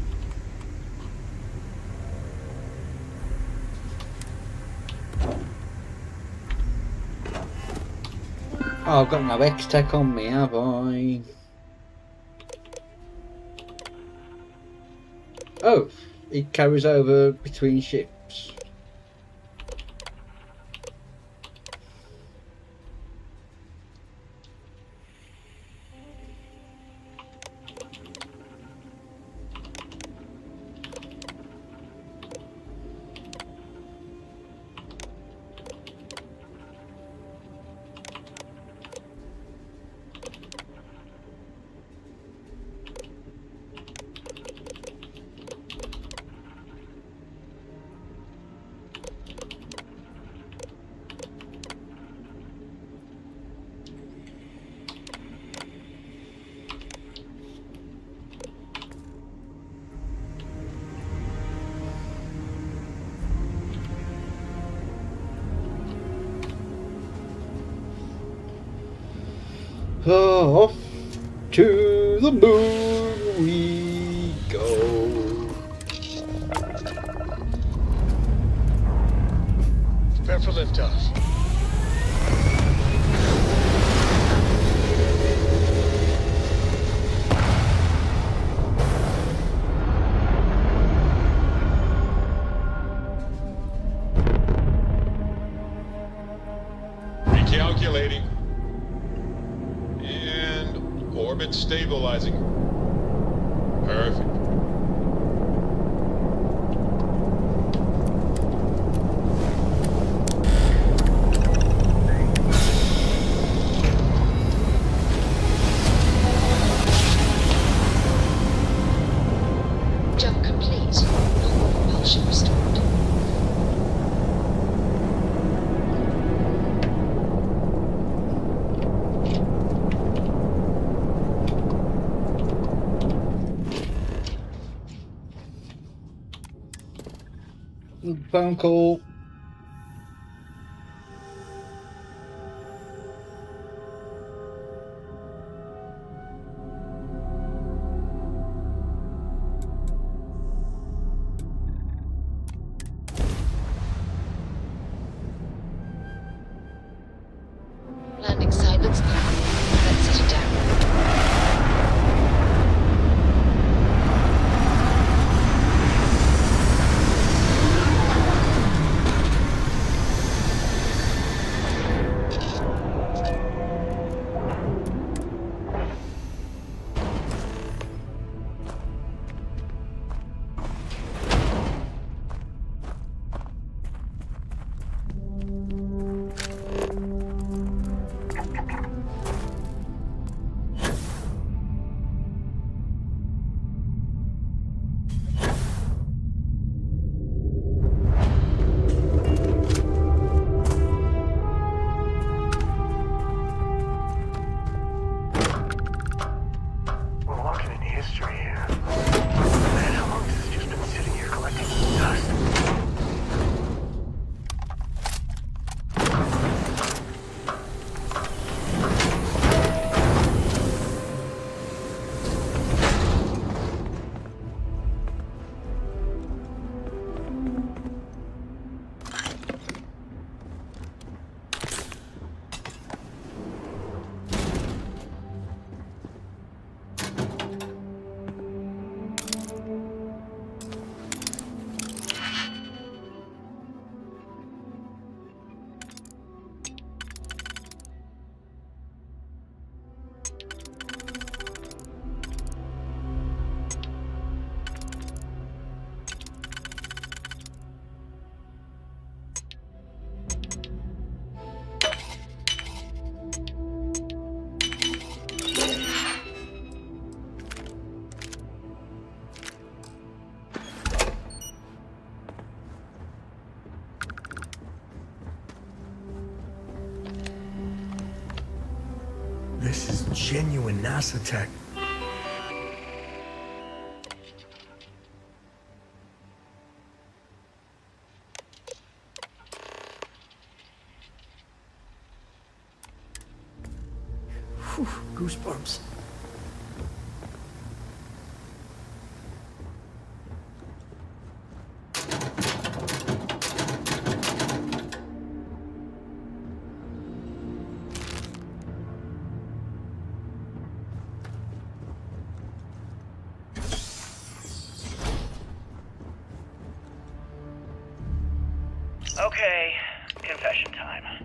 Oh, I've got no X-Tech on me, have I? Oh, it carries over between ships. Off to the moon we go. Prepare for liftoff. Recalculating. Orbit stabilizing. Perfect. Jump complete. Normal propulsion restored. Phone call. This is genuine NASA tech. Whew, goosebumps. Okay, confession time.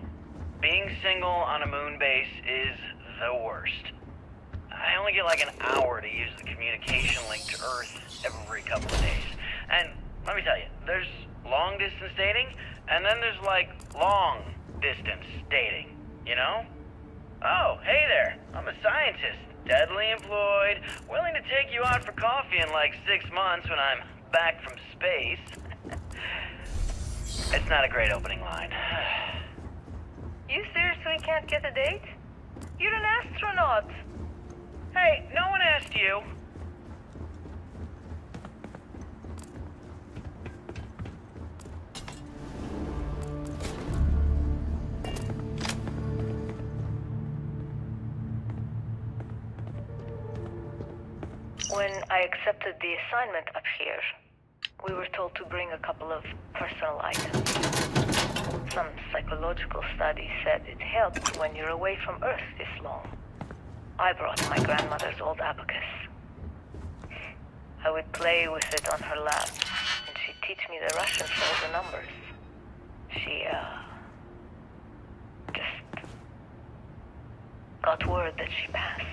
Being single on a moon base is the worst. I only get like an hour to use the communication link to Earth every couple of days. And let me tell you, there's long distance dating, and then there's like long distance dating, you know? Oh, hey there, I'm a scientist, deadly employed, willing to take you out for coffee in like 6 months when I'm back from space. It's not a great opening line. You seriously can't get a date? You're an astronaut. Hey, no one asked you. When I accepted the assignment up here, we were told to bring a couple of personal items. Some psychological study said it helped when you're away from Earth this long. I brought my grandmother's old abacus. I would play with it on her lap, and she'd teach me the Russian for all the numbers. She, just got word that she passed.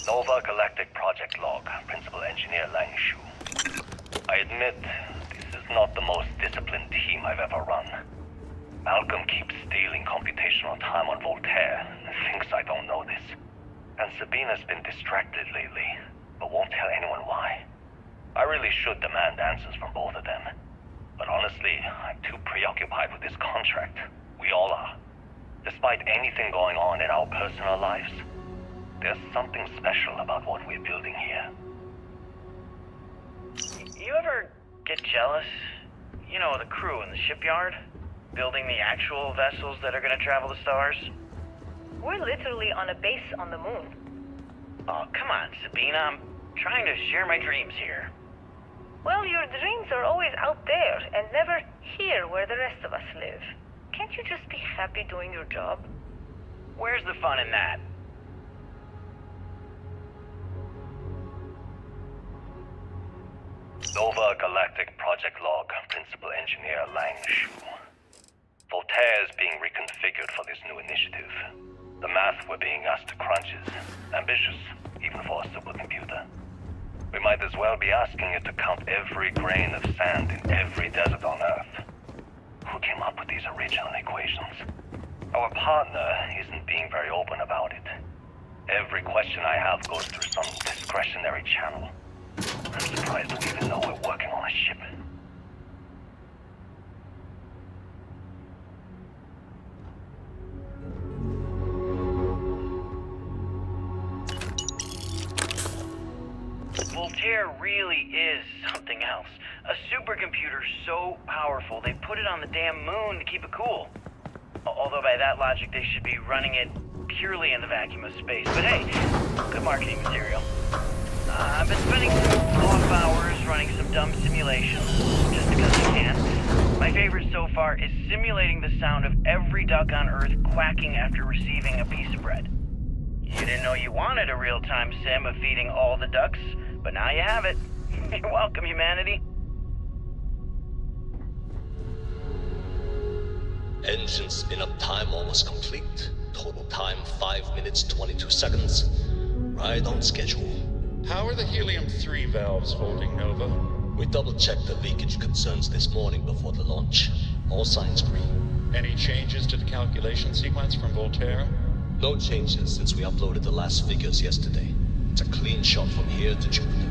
Nova Galactic Project Log, Principal Engineer Lang Shu. I admit, this is not the most disciplined team I've ever run. Malcolm keeps stealing computational time on Voltaire and thinks I don't know this. And Sabina's been distracted lately, but won't tell anyone why. I really should demand answers from both of them. But honestly, I'm too preoccupied with this contract. We all are. Despite anything going on in our personal lives, there's something special about what we're building here. You ever get jealous? You know, the crew in the shipyard? Building the actual vessels that are gonna travel the stars? We're literally on a base on the moon. Oh, come on, Sabina. I'm trying to share my dreams here. Well, your dreams are always out there and never here where the rest of us live. Can't you just be happy doing your job? Where's the fun in that? Nova Galactic Project Log, Principal Engineer Lang Shu. Voltaire is being reconfigured for this new initiative. The math we're being asked to crunch is ambitious, even for a supercomputer. We might as well be asking it to count every grain of sand in every desert on Earth. Who came up with these original equations? Our partner isn't being very open about it. Every question I have goes through some discretionary channel. I'm surprised we even know we're working on a ship. Voltaire really is something else. A supercomputer so powerful they put it on the damn moon to keep it cool. Although by that logic they should be running it purely in the vacuum of space. But hey, good marketing material. I've been spending some off hours running some dumb simulations, just because I can. My favorite so far is simulating the sound of every duck on Earth quacking after receiving a piece of bread. You didn't know you wanted a real-time sim of feeding all the ducks, but now you have it. You're welcome, humanity. Engine spin-up time almost complete. Total time 5 minutes 22 seconds. Right on schedule. How are the helium-3 valves holding, Nova? We double-checked the leakage concerns this morning before the launch. All signs green. Any changes to the calculation sequence from Voltaire? No changes since we uploaded the last figures yesterday. It's a clean shot from here to Jupiter.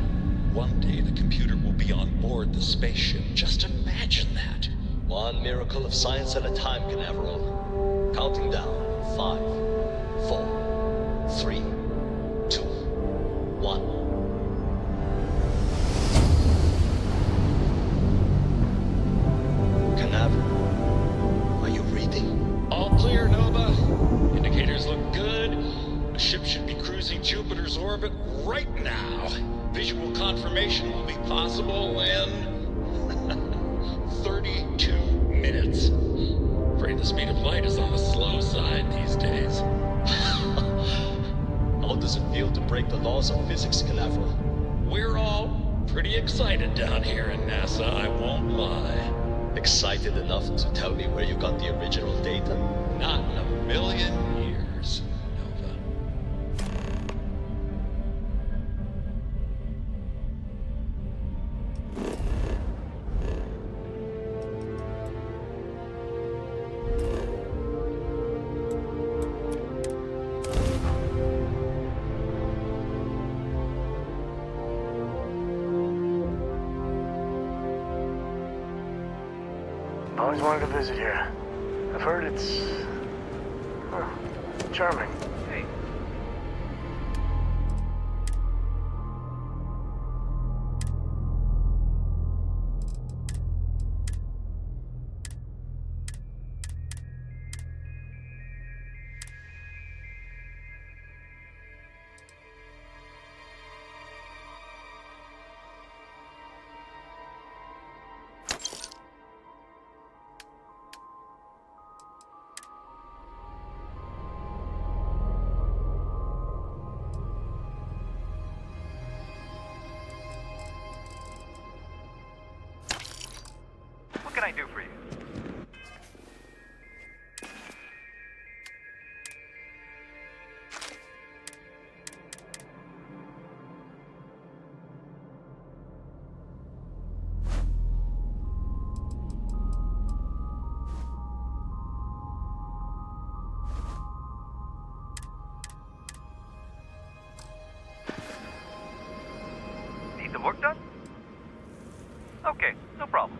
One day the computer will be on board the spaceship. Just imagine that. One miracle of science at a time, Canaveral. Counting down. 5, 4, 3, 2, 1. Canaveral, are you reading? All clear, Nova. Indicators look good. The ship should be cruising Jupiter's orbit right now. Visual confirmation will be possible in 32 minutes. Afraid the speed of light is on the slow side these days. How does it feel to break the laws of physics, Canaveral? We're all pretty excited down here in NASA, I won't lie. Excited enough to tell me where you got the original data? Not in a million years, Nova. Always wanted to visit here. I've heard it's... well, charming. Hey. What can I do for you? Need the work done? Okay, no problem.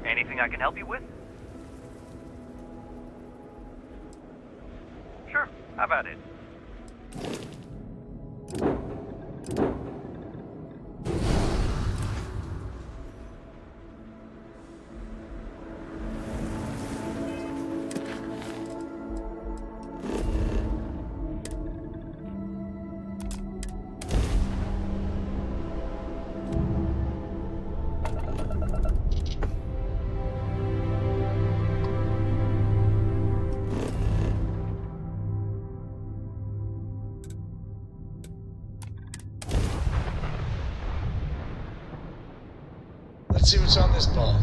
Anything I can help you with? Sure, how about it? Let's see what's on this ball.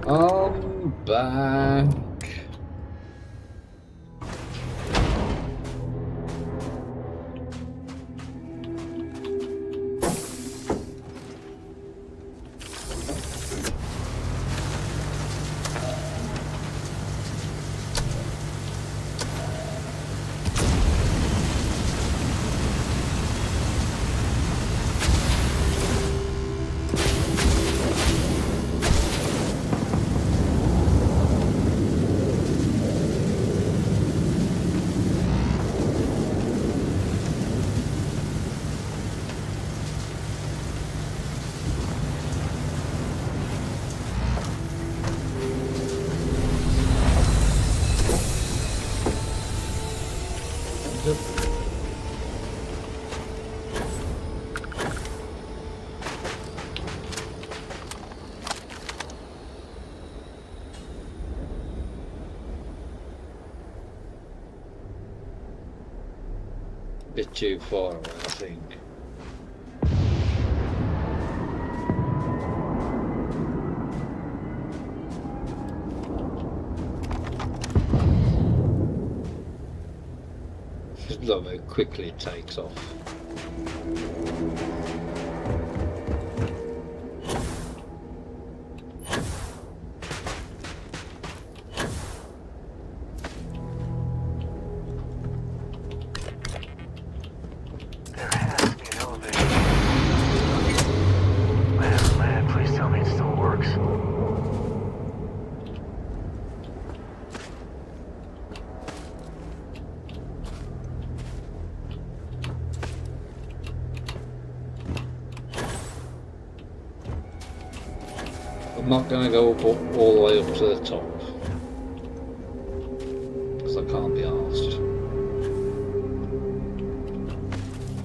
I'm back. bit too far away, I think. Just love how quickly it takes off. I'm not going to go up all the way up to the top because I can't be arsed.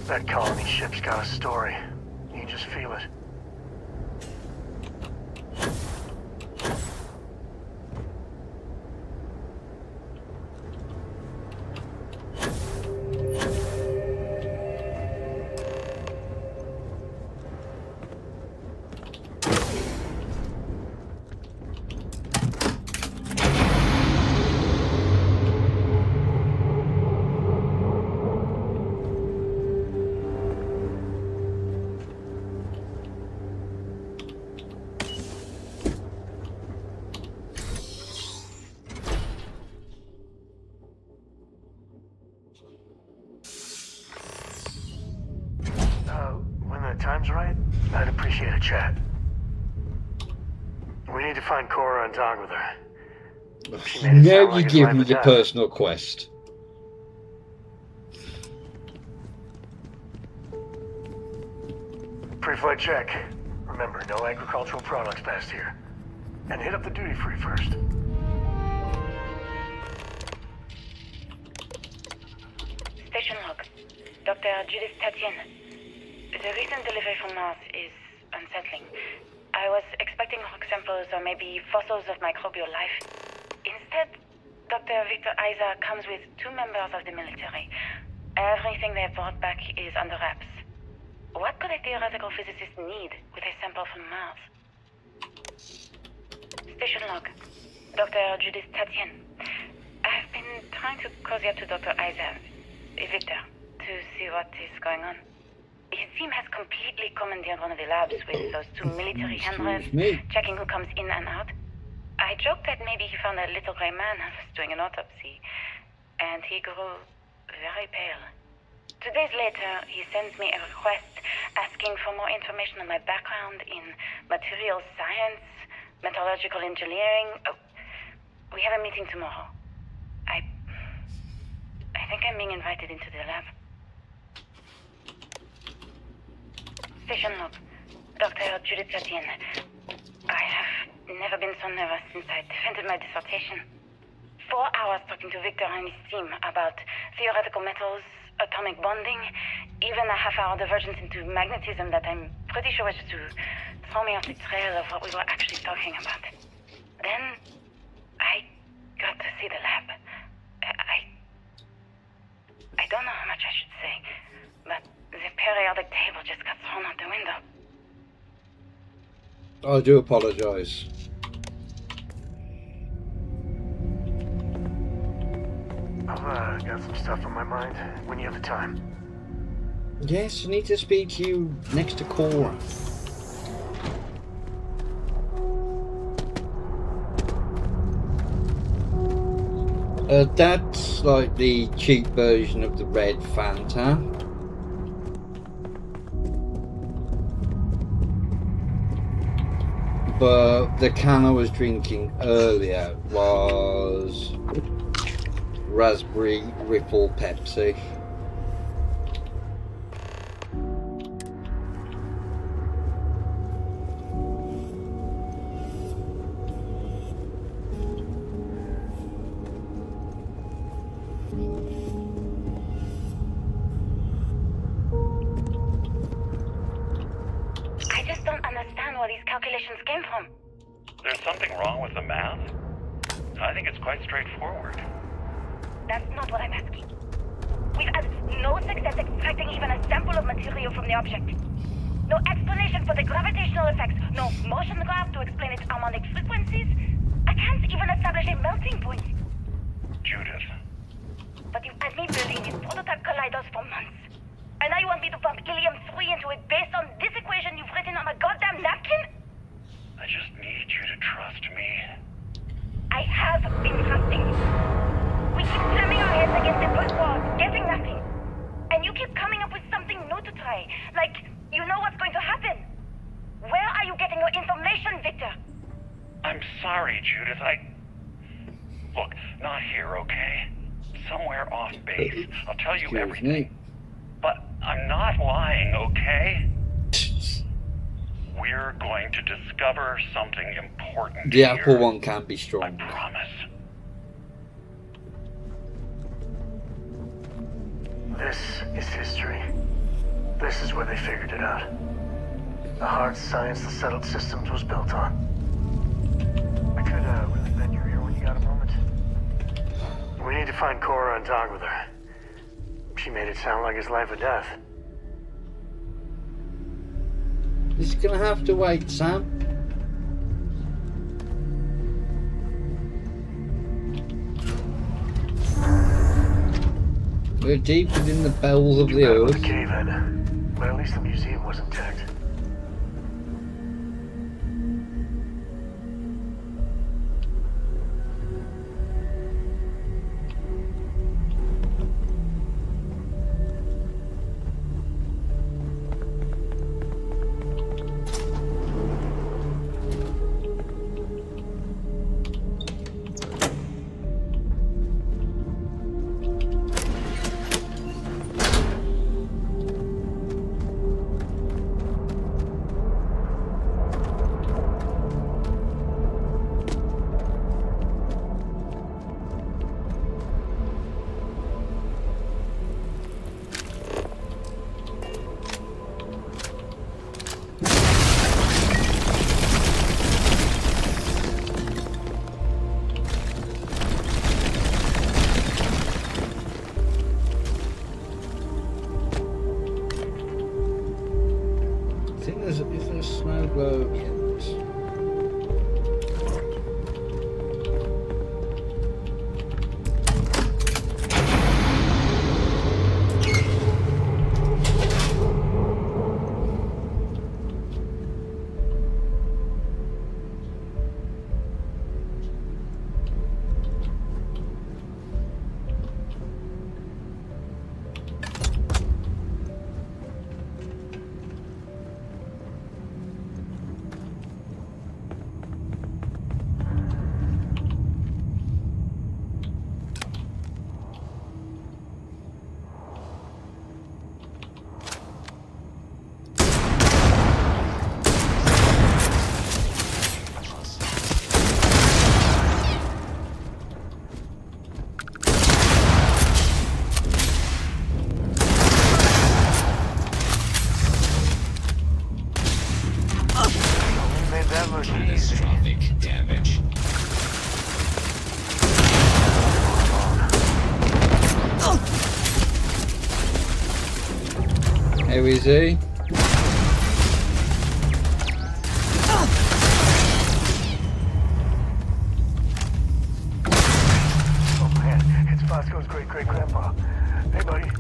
That colony ship's got a story. You can just feel it. When the time's right, I'd appreciate a chat. We need to find Cora and talk with her. Now you give me your personal quest. Pre-flight check. Remember, no agricultural products past here. And hit up the duty-free first. Station log. Dr. Judith Tatien. The recent delivery from Mars is unsettling. I was expecting rock samples or maybe fossils of microbial life. Instead, Dr. Victor Isa comes with 2 members of the military. Everything they brought back is under wraps. What could a theoretical physicist need with a sample from Mars? Station log. Dr. Judith Tatien. I've been trying to cozy up to Dr. Isa, Victor, to see what is going on. His team has completely commandeered one of the labs with those 2 military handlers, checking who comes in and out. I joked that maybe he found a little gray man and was doing an autopsy, and he grew very pale. 2 days later, he sends me a request asking for more information on my background in material science, metallurgical engineering. Oh, we have a meeting tomorrow. I think I'm being invited into the lab. Station log. Dr. Judith Tatien. I have never been so nervous since I defended my dissertation. 4 hours talking to Victor and his team about theoretical metals, atomic bonding, even a half-hour divergence into magnetism that I'm pretty sure was to throw me off the trail of what we were actually talking about. Then, I got to see the lab. I don't know how much I should say, but the periodic table just got thrown out the window. I do apologise. I've got some stuff on my mind when you have the time. Yes, I need to speak to you next to Cora. That's like the cheap version of the red Fanta. But the can I was drinking earlier was Raspberry Ripple Pepsi. I just don't understand where these calculations came from. There's something wrong with the math? I think it's quite straightforward. That's not what I'm asking. We've had no success extracting even a sample of material from the object. No explanation for the gravitational effects, no motion graph to explain its harmonic frequencies. I can't even establish a melting point. Judith. But you've had me building these prototype colliders for months. And now you want me to pump helium-3 into it based on this equation you've written on a goddamn napkin? I just need you to trust me. I have been trusting you. We keep slamming our heads against a brick wall, getting nothing. And you keep coming up with something new to try. Like, you know what's going to happen. Where are you getting your information, Victor? I'm sorry, Judith. Look, not here, okay? Somewhere off base. I'll tell you everything. But I'm not lying, okay? We're going to discover something important The Apple one can be strong. I promise. This is history. This is where they figured it out. The hard science the settled systems was built on. I could really bend your ear when you got a moment. We need to find Cora and talk with her. She made it sound like it's life or death. He's gonna have to wait, Sam. We're deep within the bowels of the earth. The cave in, but at least the museum was intact. Catastrophic damage. How is he? Oh man, it's Fosco's great-great-grandpa. Hey, buddy.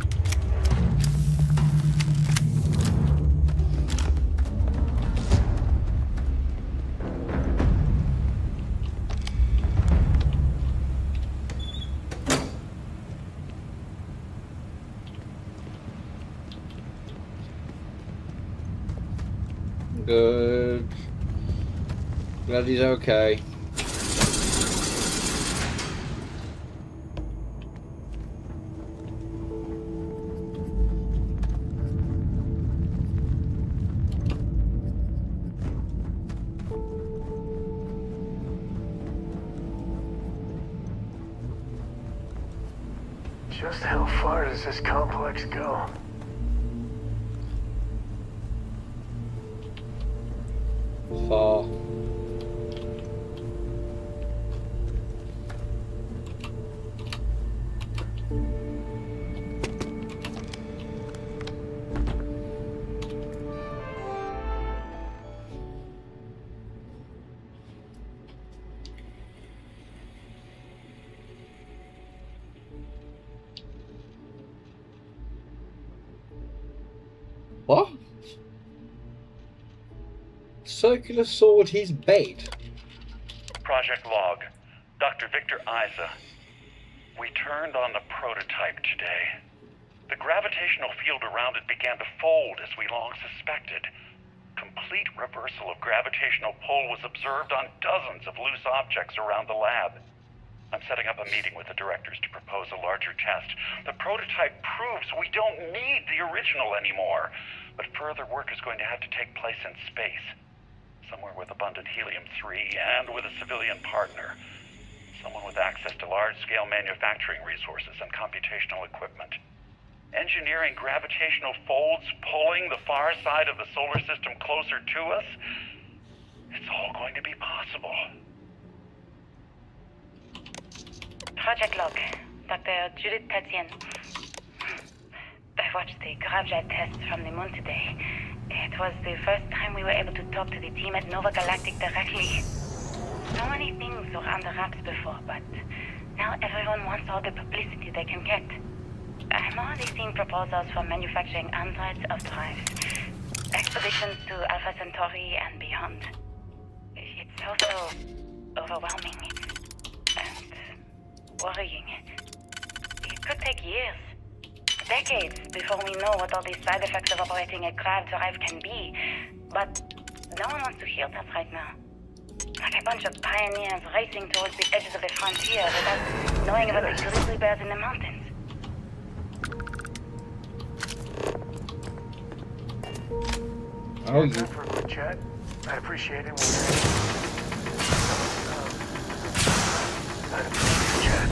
Good. Glad he's okay. Just how far does this complex go? Far. circular sword his bait? Project Log. Dr. Victor Isa. We turned on the prototype today. The gravitational field around it began to fold as we long suspected. Complete reversal of gravitational pull was observed on dozens of loose objects around the lab. I'm setting up a meeting with the directors to propose a larger test. The prototype proves we don't need the original anymore, but further work is going to have to take place in space. Somewhere with abundant helium-3 and with a civilian partner. Someone with access to large-scale manufacturing resources and computational equipment. Engineering gravitational folds pulling the far side of the solar system closer to us? It's all going to be possible. Project Log, Dr. Judith Tatian. I watched the gravjet test from the moon today. It was the first time we were able to talk to the team at Nova Galactic directly. So many things were under wraps before, but now everyone wants all the publicity they can get. I'm already seeing proposals for manufacturing hundreds of drives. Expeditions to Alpha Centauri and beyond. It's also overwhelming and worrying. It could take years, decades, before we know what all the side effects of operating a grav drive can be. But no one wants to hear that right now. Like a bunch of pioneers racing towards the edges of the frontier without knowing about the grizzly bears in the mountains. Oh, you. For a quick chat. I'd appreciate it. I'd appreciate a chat.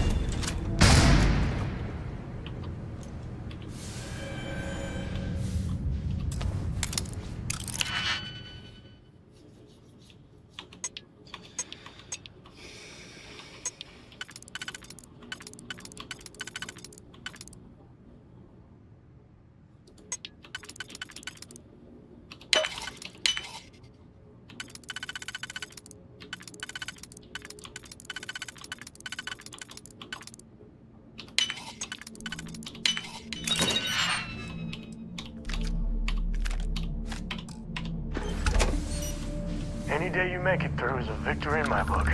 Any day you make it through is a victory in my book.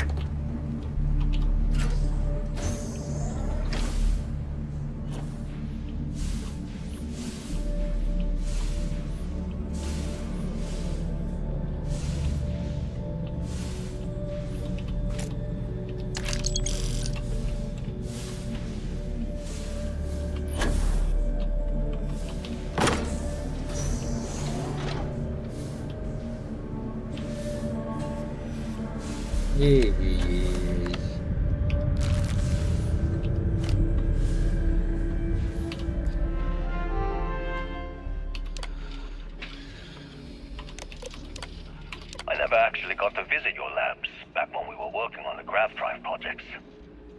Here he is. I never actually got to visit your labs back when we were working on the grav drive projects.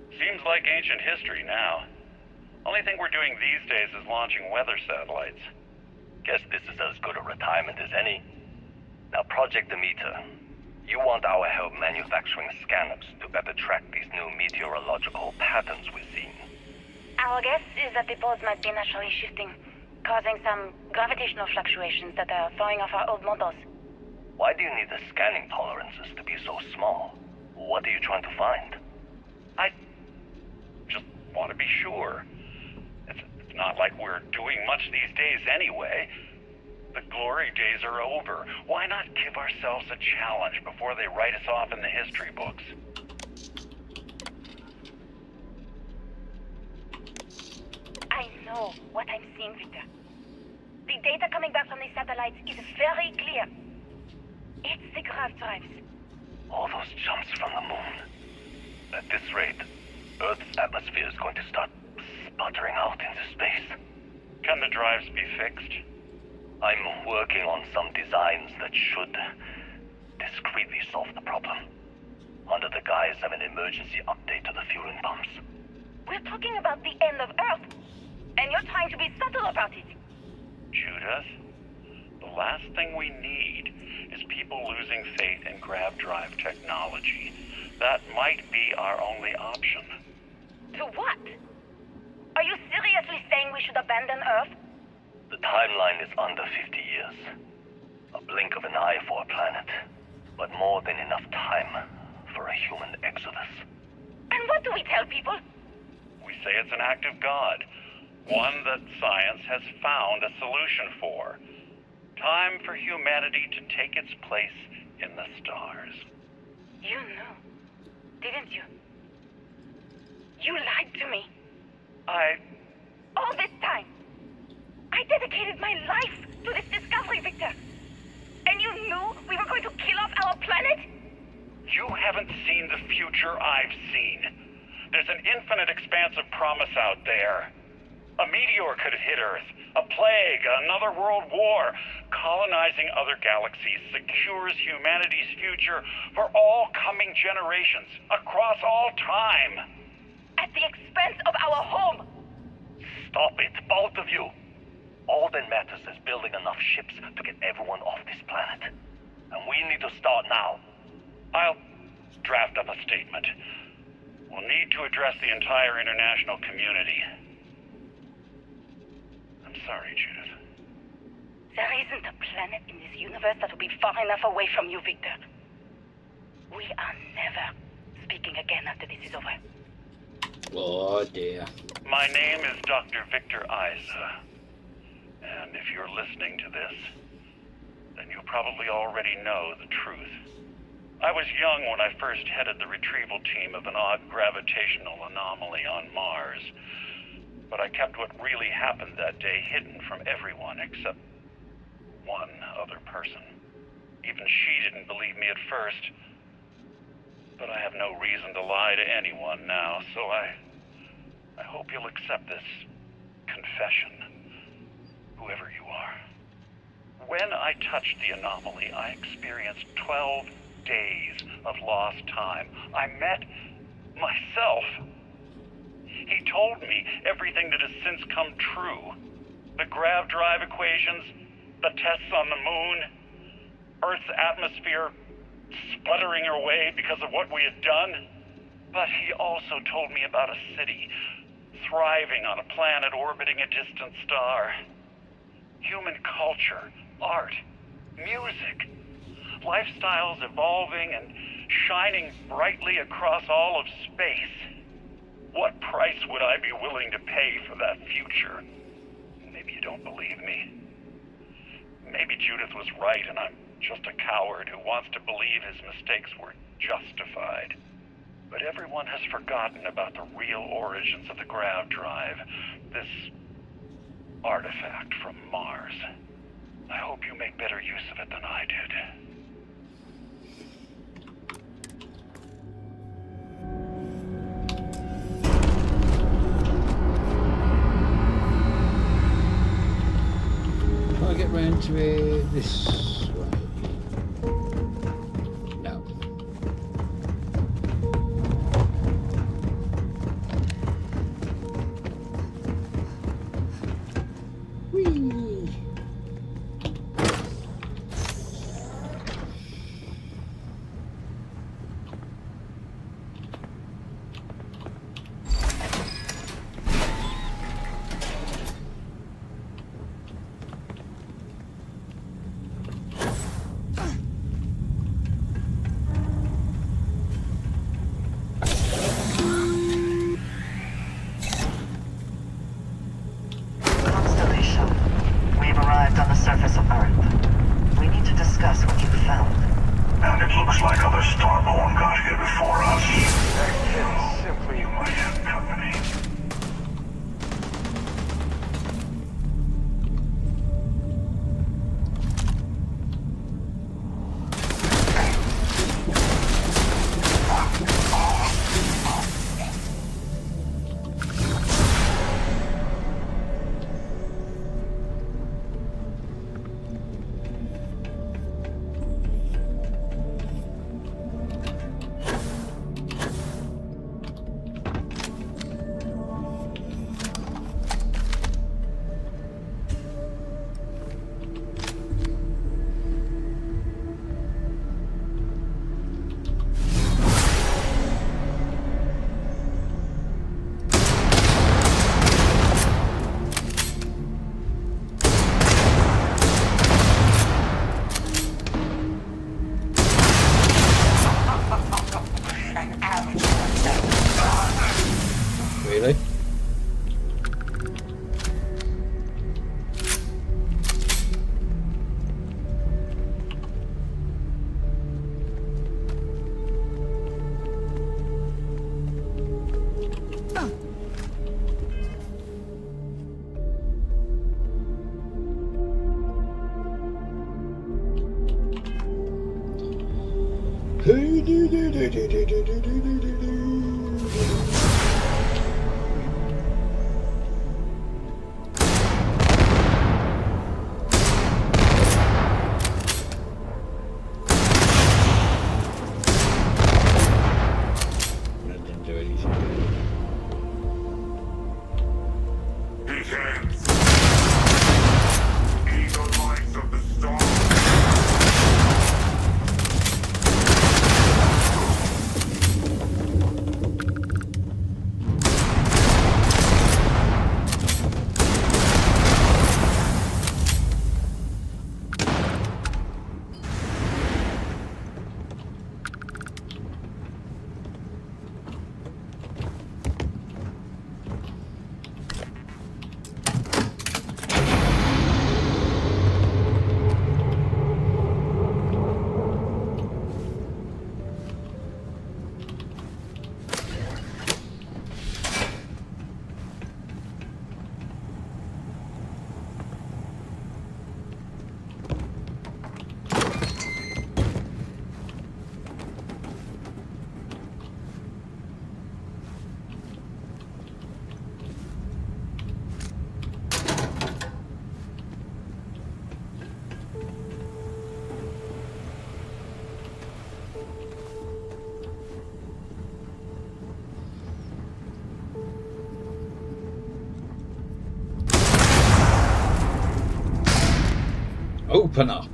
Seems like ancient history now. Only thing we're doing these days is launching weather satellites. Guess this is as good a retirement as any. Now, Project Demeter. You want our help manufacturing scanners to better track these new meteorological patterns we're seeing. Our guess is that the poles might be naturally shifting, causing some gravitational fluctuations that are throwing off our old models. Why do you need the scanning tolerances to be so small? What are you trying to find? I just want to be sure. It's not like we're doing much these days anyway. The glory days are over. Why not give ourselves a challenge before they write us off in the history books? I know what I'm seeing, Victor. The data coming back from the satellites is very clear. It's the grav drives. All those jumps from the moon. At this rate, Earth's atmosphere is going to start sputtering out into space. Can the drives be fixed? I'm working on some designs that should discreetly solve the problem, under the guise of an emergency update to the fueling pumps. We're talking about the end of Earth, and you're trying to be subtle about it. Judith, the last thing we need is people losing faith in grav drive technology. That might be our only option. To what? Are you seriously saying we should abandon Earth? The timeline is under 50 years. A blink of an eye for a planet. more than enough time for a human exodus. And what do we tell people? We say it's an act of God, one that science has found a solution for. Time for humanity to take its place in the stars. You knew, didn't you? You lied to me. All this time, I dedicated my life to this discovery, Victor. And you knew we were going to kill off our planet? You haven't seen the future I've seen. There's an infinite expanse of promise out there. A meteor could hit Earth, a plague, another world war. Colonizing other galaxies secures humanity's future for all coming generations, across all time. At the expense of our home. Stop it, both of you. All that matters is building enough ships to get everyone off this planet. And we need to start now. I'll draft up a statement. We'll need to address the entire international community. I'm sorry, Judith. There isn't a planet in this universe that will be far enough away from you, Victor. We are never speaking again after this is over. Oh dear. My name is Dr. Victor Isa. And if you're listening to this, then you probably already know the truth. I was young when I first headed the retrieval team of an odd gravitational anomaly on Mars. But I kept what really happened that day hidden from everyone except one other person. Even she didn't believe me at first. But I have no reason to lie to anyone now, so I hope you'll accept this confession, whoever you are. When I touched the anomaly, I experienced 12 days of lost time. I met myself. He told me everything that has since come true. The grav drive equations, the tests on the moon, Earth's atmosphere sputtering away because of what we had done. But he also told me about a city thriving on a planet orbiting a distant star. Human culture, art, music, lifestyles evolving and shining brightly across all of space. What price would I be willing to pay for that future? Maybe you don't believe me. Maybe Judith was right and I'm just a coward who wants to believe his mistakes were justified. But everyone has forgotten about the real origins of the grav drive, this artifact from Mars. I hope you make better use of it than I did. Can I get round to it this way? No. Whee! Constellation, we've arrived on the surface of Earth. We need to discuss what you found. And it looks like other Starborn got here before us. That kid simply might have company. Didn't do anything. Eagle lights of the storm. Open up.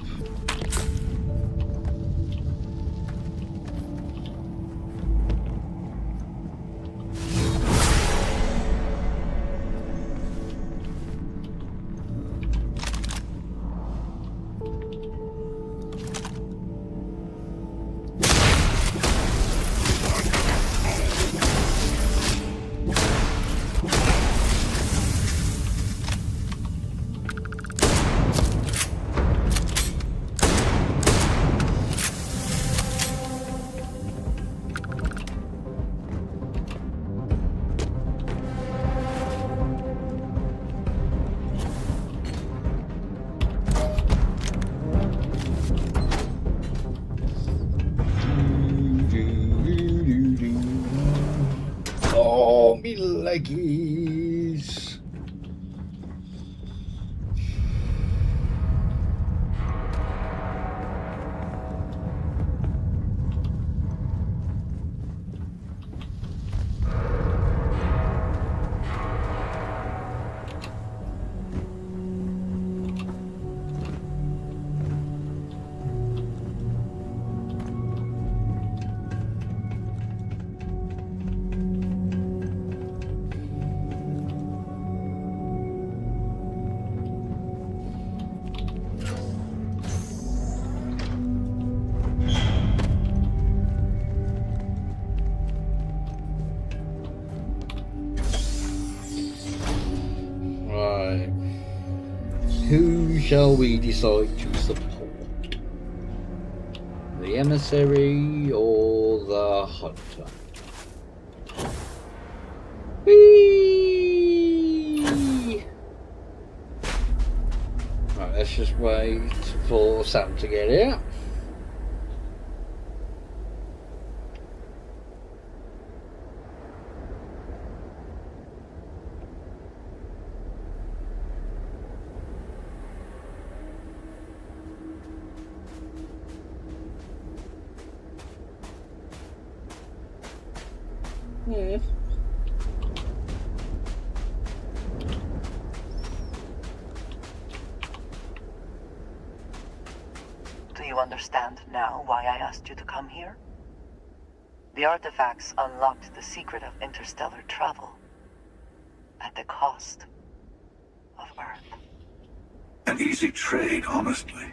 Oh, me leggies. Right. Who shall we decide to support? The emissary or the hunter? Whee! Right, let's just wait for Sam to get here. Yeah. Do you understand now why I asked you to come here? The artifacts unlocked the secret of interstellar travel at the cost of Earth. An easy trade, honestly.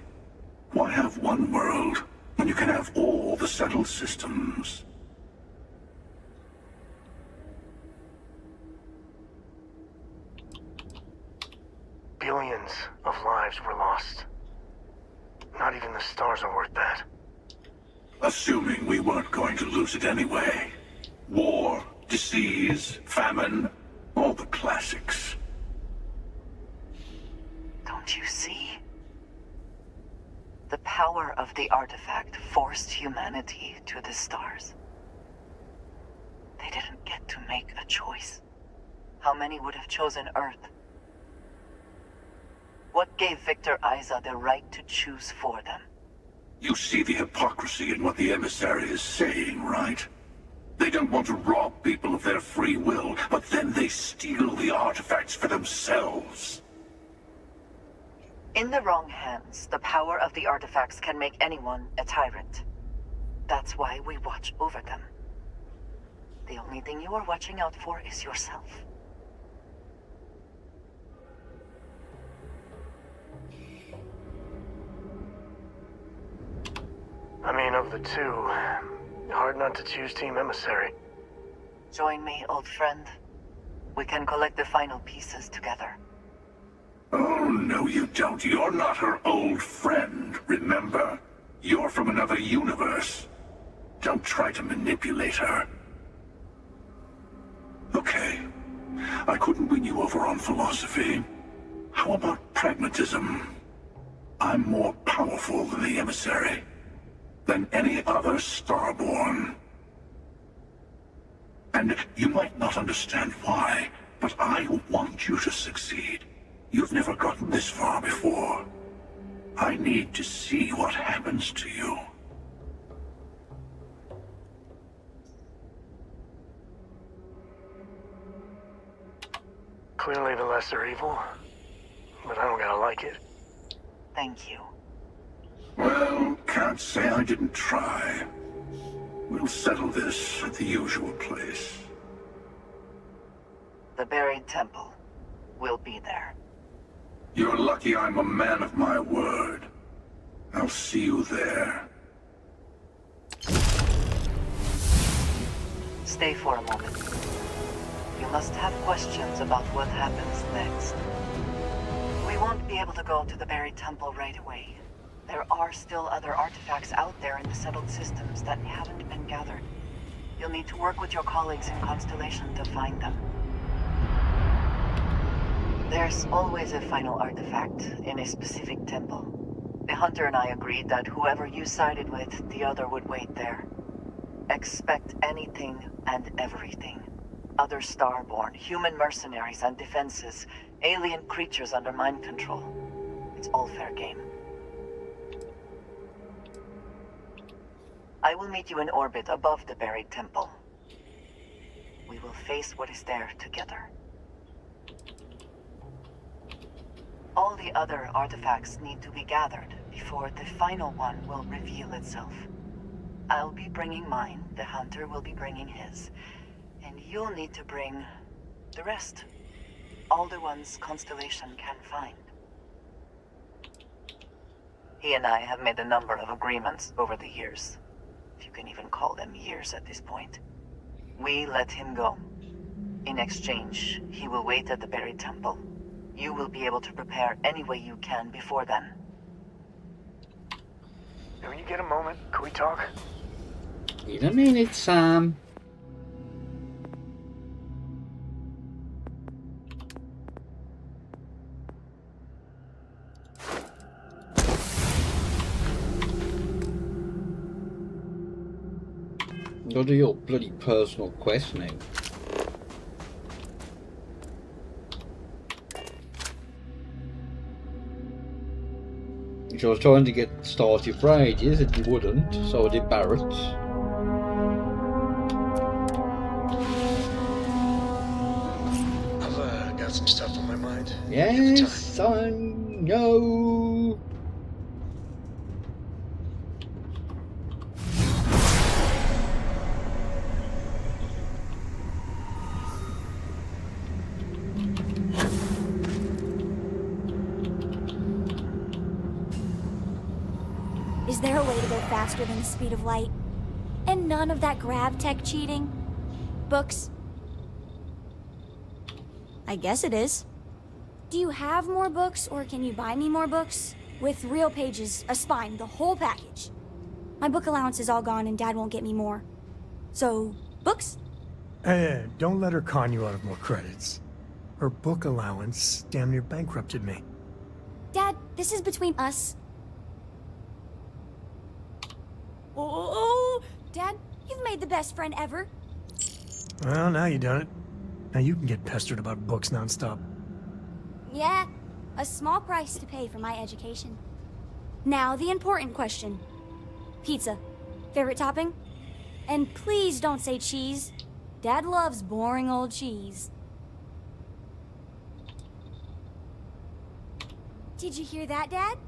Why have one world when you can have all the settled systems? Billions of lives were lost. Not even the stars are worth that. Assuming we weren't going to lose it anyway. War, disease, famine, all the classics. Don't you see? The power of the artifact forced humanity to the stars. They didn't get to make a choice. How many would have chosen Earth? What gave Victor Isa the right to choose for them? You see the hypocrisy in what the emissary is saying, right? They don't want to rob people of their free will, but then they steal the artifacts for themselves. In the wrong hands, the power of the artifacts can make anyone a tyrant. That's why we watch over them. The only thing you are watching out for is yourself. I mean, of the two, hard not to choose Team Emissary. Join me, old friend. We can collect the final pieces together. Oh, no you don't. You're not her old friend, remember? You're from another universe. Don't try to manipulate her. Okay. I couldn't win you over on philosophy. How about pragmatism? I'm more powerful than the emissary. Than any other Starborn. And you might not understand why, but I want you to succeed. You've never gotten this far before. I need to see what happens to you. Clearly the lesser evil, but I don't gotta like it. Thank you. Well, can't say I didn't try. We'll settle this at the usual place. The buried temple. We'll be there. You're lucky I'm a man of my word. I'll see you there. Stay for a moment. You must have questions about what happens next. We won't be able to go to the buried temple right away. There are still other artifacts out there in the settled systems that haven't been gathered. You'll need to work with your colleagues in Constellation to find them. There's always a final artifact in a specific temple. The Hunter and I agreed that whoever you sided with, the other would wait there. Expect anything and everything. Other Starborn, human mercenaries and defenses, alien creatures under mind control. It's all fair game. I will meet you in orbit above the buried temple. We will face what is there together. All the other artifacts need to be gathered before the final one will reveal itself. I'll be bringing mine, the Hunter will be bringing his, and you'll need to bring the rest. All the ones Constellation can find. He and I have made a number of agreements over the years. If you can even call them years at this point. We let him go. In exchange, he will wait at the buried temple. You will be able to prepare any way you can before then. When you get a moment, can we talk? In a minute, Sam. Go do your bloody personal questioning. Which I was trying to get started for ages and you wouldn't, so I did Barrett. I've got some stuff on my mind. Yes, I know. Is there a way to go faster than the speed of light? And none of that grav tech cheating? Books? I guess it is. Do you have more books, or can you buy me more books? With real pages, a spine, the whole package. My book allowance is all gone and Dad won't get me more. So, books? Hey, don't let her con you out of more credits. Her book allowance damn near bankrupted me. Dad, this is between us. Oh, Dad, you've made the best friend ever. Well, now you done it. Now you can get pestered about books nonstop. Yeah, a small price to pay for my education. Now the important question. Pizza. Favorite topping? And please don't say cheese. Dad loves boring old cheese. Did you hear that, Dad?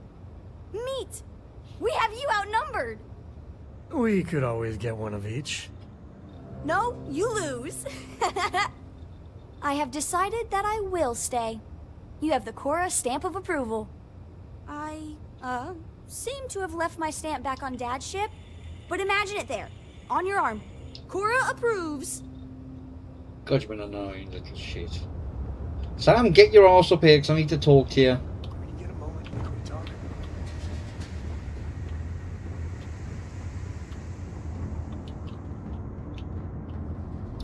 Meat! We have you outnumbered! We could always get one of each. No, you lose. I have decided that I will stay. You have the Cora stamp of approval. I, seem to have left my stamp back on Dad's ship, but imagine it there, on your arm. Cora approves. God, you're an annoying little shit. Sam, get your arse up here, because I need to talk to you.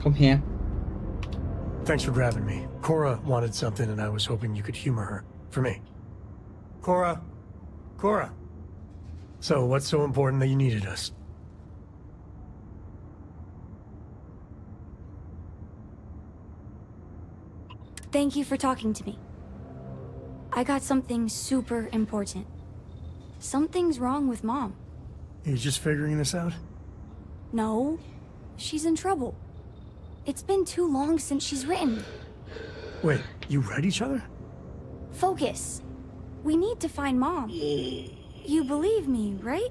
Come here. Thanks for grabbing me. Cora wanted something, and I was hoping you could humor her. For me. Cora! Cora! So, what's so important that you needed us? Thank you for talking to me. I got something super important. Something's wrong with Mom. You just figuring this out? No, she's in trouble. It's been too long since she's written. Wait, you read each other? Focus. We need to find Mom. You believe me, right?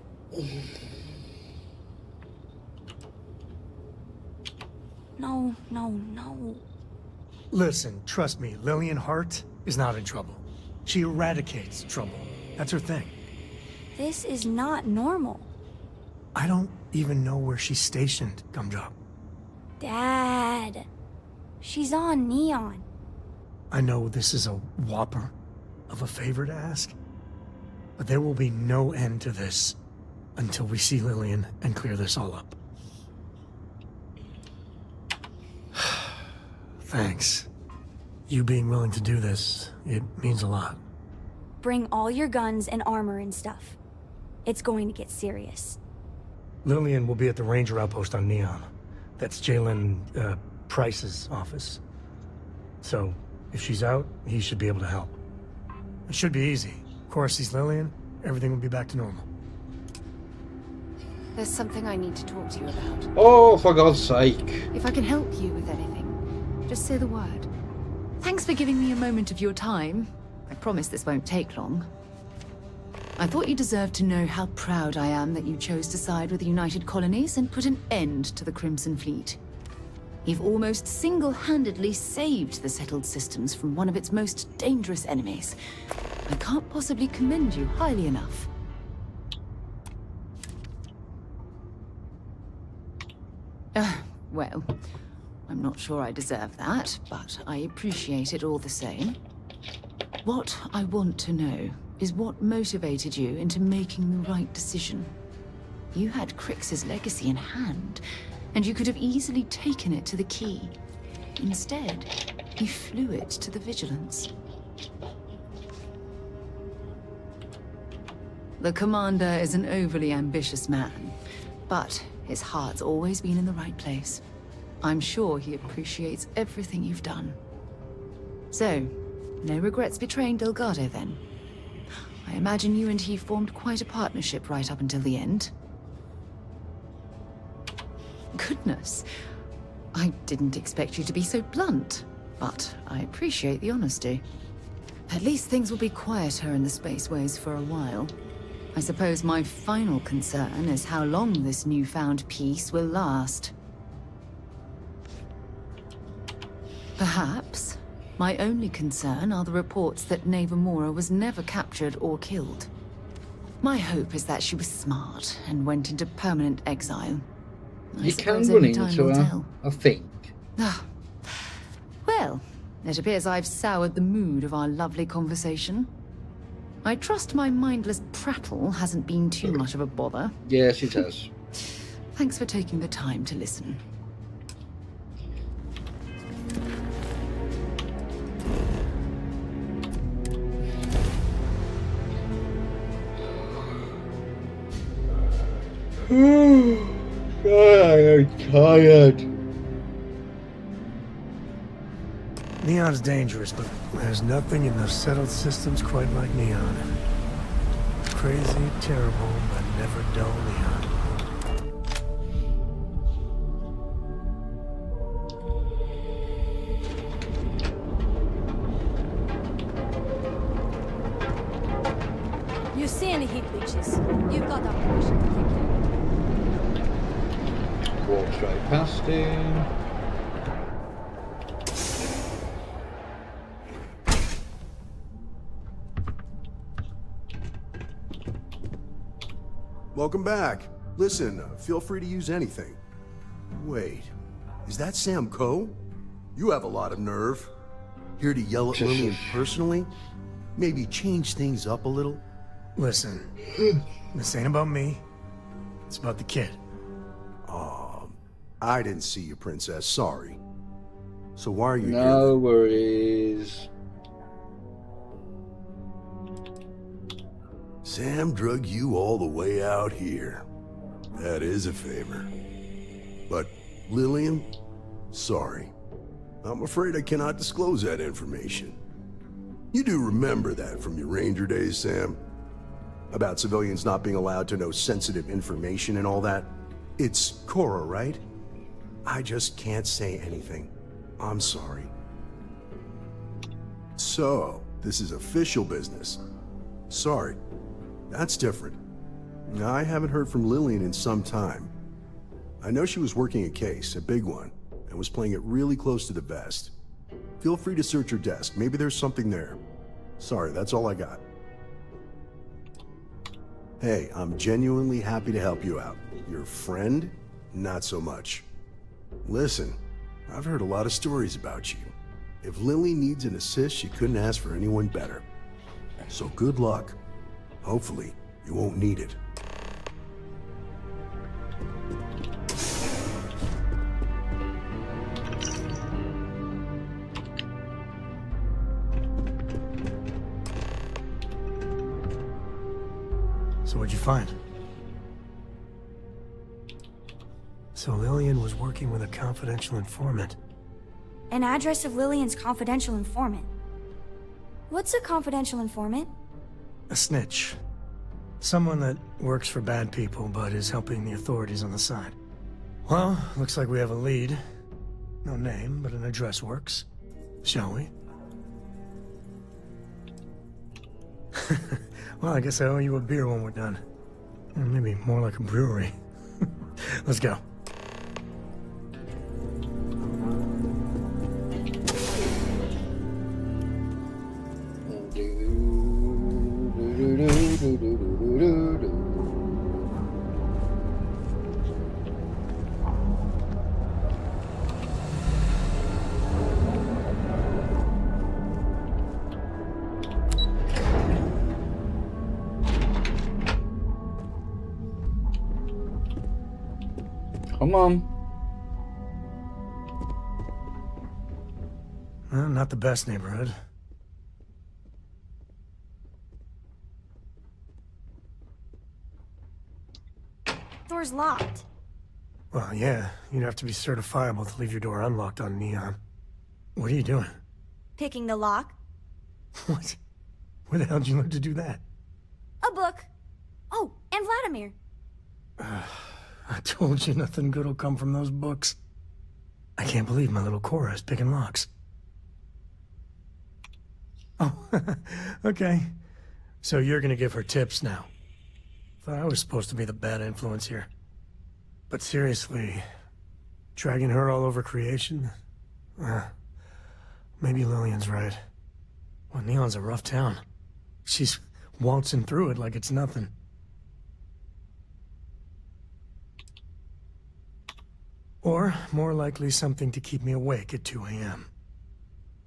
No. Listen, trust me, Lillian Hart is not in trouble. She eradicates trouble. That's her thing. This is not normal. I don't even know where she's stationed, Gumdrop. Dad. She's on Neon. I know this is a whopper of a favor to ask, but there will be no end to this until we see Lillian and clear this all up. Thanks. You being willing to do this, it means a lot. Bring all your guns and armor and stuff. It's going to get serious. Lillian will be at the Ranger outpost on Neon. That's Jalen, Price's office. So, if she's out, he should be able to help. It should be easy. Of course, he's Lillian, everything will be back to normal. There's something I need to talk to you about. Oh, for God's sake. If I can help you with anything, just say the word. Thanks for giving me a moment of your time. I promise this won't take long. I thought you deserved to know how proud I am that you chose to side with the United Colonies and put an end to the Crimson Fleet. You've almost single-handedly saved the settled systems from one of its most dangerous enemies. I can't possibly commend you highly enough. Well, I'm not sure I deserve that, but I appreciate it all the same. What I want to know is what motivated you into making the right decision. You had Crix's legacy in hand, and you could have easily taken it to the Key. Instead, you flew it to the Vigilance. The Commander is an overly ambitious man, but his heart's always been in the right place. I'm sure he appreciates everything you've done. So, no regrets betraying Delgado, then? I imagine you and he formed quite a partnership right up until the end. Goodness. I didn't expect you to be so blunt, but I appreciate the honesty. At least things will be quieter in the spaceways for a while. I suppose my final concern is how long this newfound peace will last. Perhaps my only concern are the reports that Navamora was never captured or killed. My hope is that she was smart and went into permanent exile. You can run into her, I think. Well, it appears I've soured the mood of our lovely conversation. I trust my mindless prattle hasn't been too much of a bother. Yes, it has. Thanks for taking the time to listen. I'm tired. Neon's dangerous, but there's nothing in the settled systems quite like Neon. Crazy, terrible, but never dull Neon. You see any heat leeches? You've got our permission to take care. Walk straight past him. Welcome back. Listen, feel free to use anything. Wait, is that Sam Coe? You have a lot of nerve. Here to yell at Lillian personally? Maybe change things up a little? Listen, this ain't about me. It's about the kid. I didn't see you, Princess. Sorry. So why are you here? No worries. Sam drug you all the way out here. That is a favor. But, Lillian, sorry. I'm afraid I cannot disclose that information. You do remember that from your Ranger days, Sam? About civilians not being allowed to know sensitive information and all that? It's Cora, right? I just can't say anything. I'm sorry. So, this is official business. Sorry. That's different. I haven't heard from Lillian in some time. I know she was working a case, a big one, and was playing it really close to the vest. Feel free to search her desk. Maybe there's something there. Sorry, that's all I got. Hey, I'm genuinely happy to help you out. Your friend? Not so much. Listen, I've heard a lot of stories about you. If Lily needs an assist, she couldn't ask for anyone better. So good luck. Hopefully, you won't need it. So what'd you find? So Lillian was working with a confidential informant. An address of Lillian's confidential informant. What's a confidential informant? A snitch. Someone that works for bad people, but is helping the authorities on the side. Well, looks like we have a lead. No name, but an address works. Shall we? Well, I guess I owe you a beer when we're done. Or maybe more like a brewery. Let's go. Come on. Well, not the best neighborhood. Door's locked. Well, yeah, you'd have to be certifiable to leave your door unlocked on Neon. What are you doing? Picking the lock. What? Where the hell did you learn to do that? A book. Oh, and Vladimir. I told you nothing good will come from those books. I can't believe my little Cora is picking locks. Oh, okay. So you're gonna give her tips now. Thought I was supposed to be the bad influence here. But seriously, dragging her all over creation? Maybe Lillian's right. Well, Neon's a rough town. She's waltzing through it like it's nothing. Or, more likely, something to keep me awake at 2 a.m.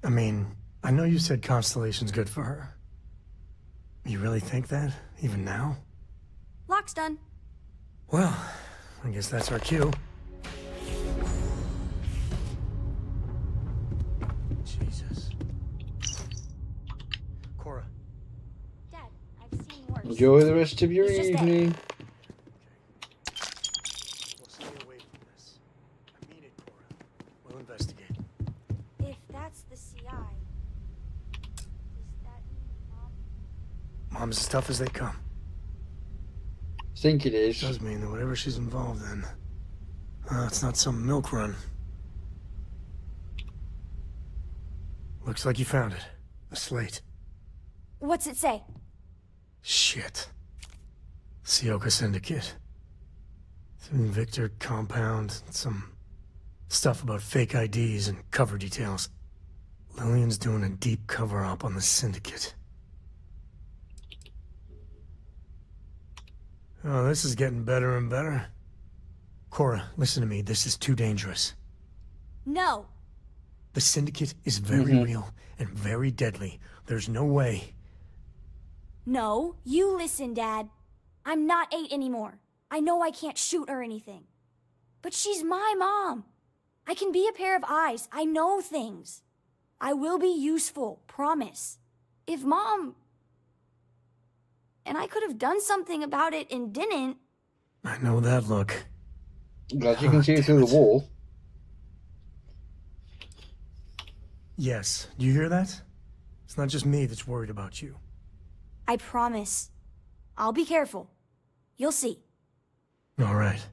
I mean, I know you said Constellation's good for her. You really think that, even now? Lock's done. Well, I guess that's our cue. Jesus. Cora. Dad, I've seen worse. Enjoy the rest of your He's just dead. evening. eye. Does that mean Mom? Mom's as tough as they come. I think it is. Does mean that whatever she's involved in, it's not some milk run. Looks like you found it. A slate. What's it say? Shit. Sioka Syndicate. Victor compound, some stuff about fake IDs and cover details. Lillian's doing a deep cover-up on the Syndicate. Oh, this is getting better and better. Cora, listen to me. This is too dangerous. No. The Syndicate is very real and very deadly. There's no way. No, you listen, Dad. I'm not 8 anymore. I know I can't shoot or anything. But she's my mom. I can be a pair of eyes. I know things. I will be useful, promise. If Mom... And I could have done something about it and didn't. I know that look. Glad you can see through the wall. Yes, do you hear that? It's not just me that's worried about you. I promise. I'll be careful. You'll see. All right.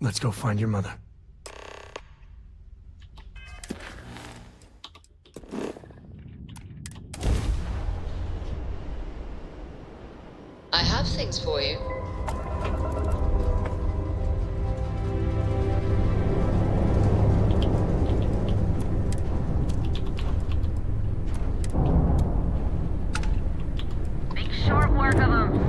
Let's go find your mother. I have things for you. Make short work of them.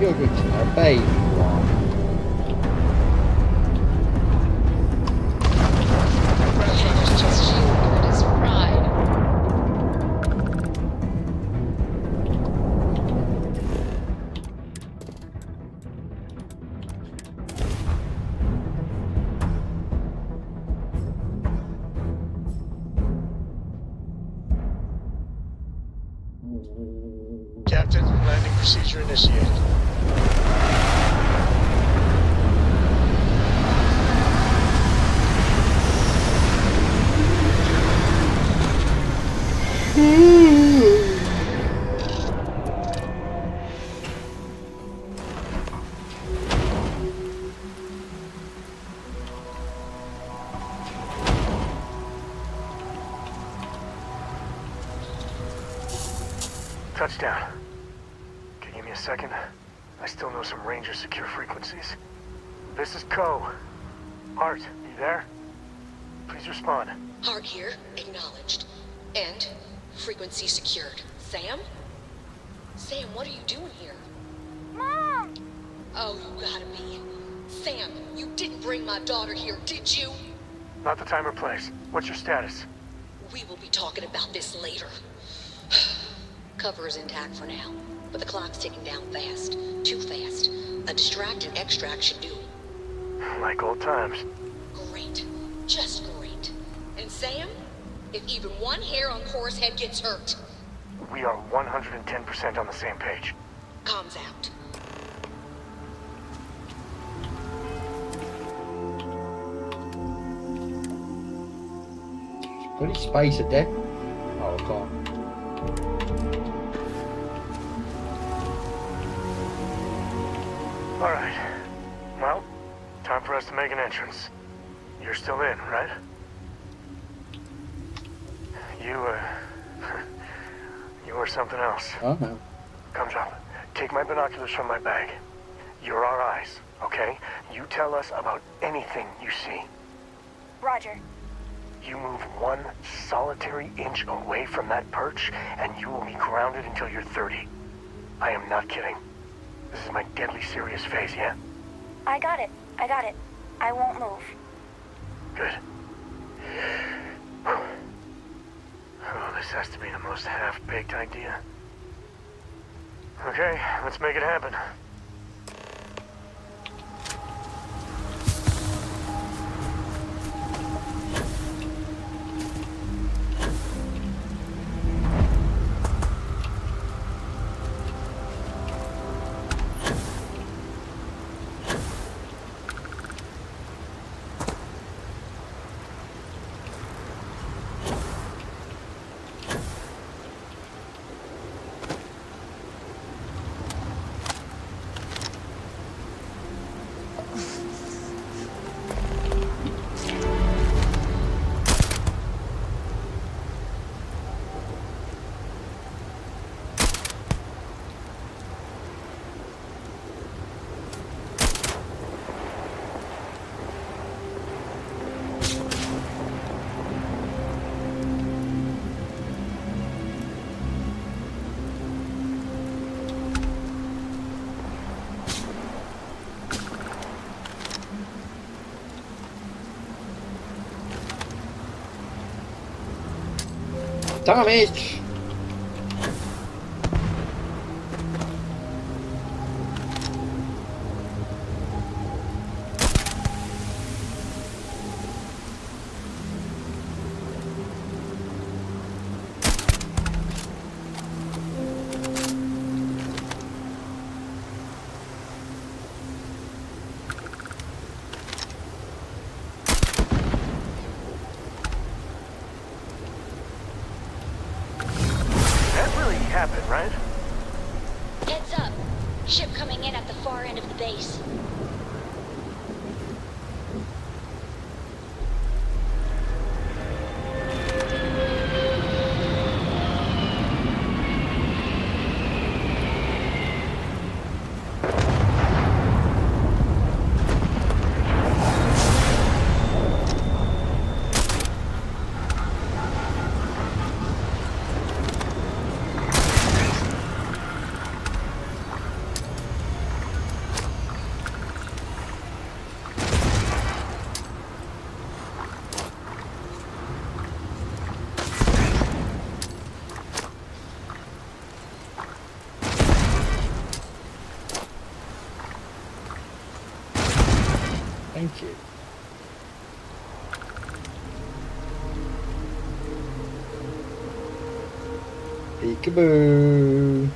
You're going to obey me, It's just you, Curtis. Ride. Captain, landing procedure initiated. Touchdown. Can you give me a second? I still know some Ranger secure frequencies. This is Co. Hart, you there? Please respond. Hart here, acknowledged. And frequency secured. Sam? Sam, what are you doing here? Mom! Oh, you gotta be. Sam, you didn't bring my daughter here, did you? Not the time or place. What's your status? We will be talking about this later. Cover is intact for now, but the clock's ticking down fast. Too fast. A distract and extract should do. Like old times. Great. Just great. And Sam, if even one hair on Cora's head gets hurt... We are 110% on the same page. Comms out. Pretty space a deck. Oh, I can't. All right. Well, time for us to make an entrance. You're still in, right? You are something else. Oh, no. Come, John. Take my binoculars from my bag. You're our eyes, okay? You tell us about anything you see. Roger. You move one solitary inch away from that perch, and you will be grounded until you're 30. I am not kidding. This is my deadly serious phase, yeah? I got it. I got it. I won't move. Good. Oh, this has to be the most half-baked idea. Okay, let's make it happen. Damage! Happened, right? Heads up. Ship coming in at the far end of the base. Thank you. Peekaboo.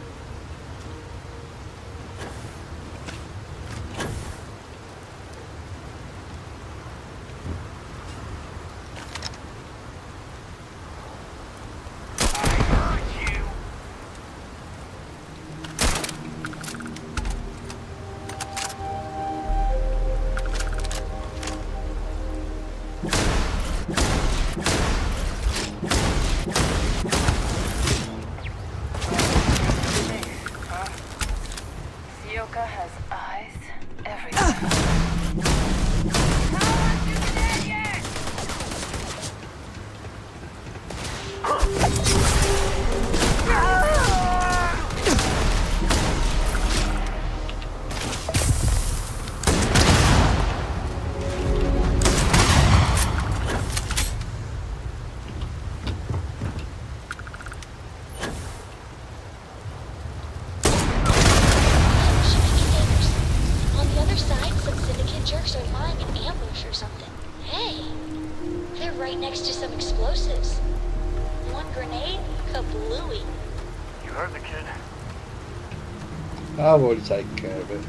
Has eyes everywhere. Jerks are lying in ambush or something. Hey, they're right next to some explosives. One grenade, kablooey. You heard the kid. I've already taken care of it.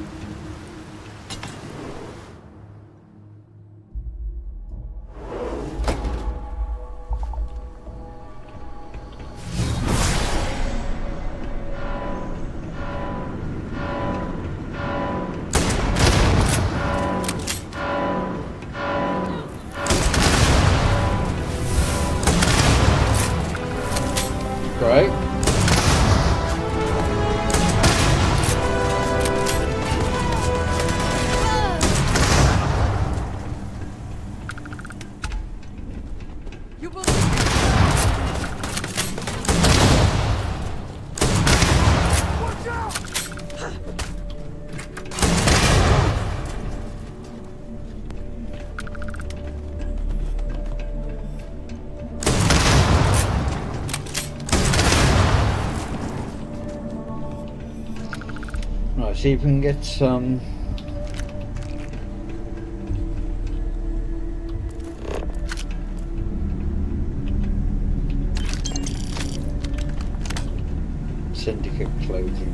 Right. You will. Watch out! Right, see if we can get some syndicate clothing.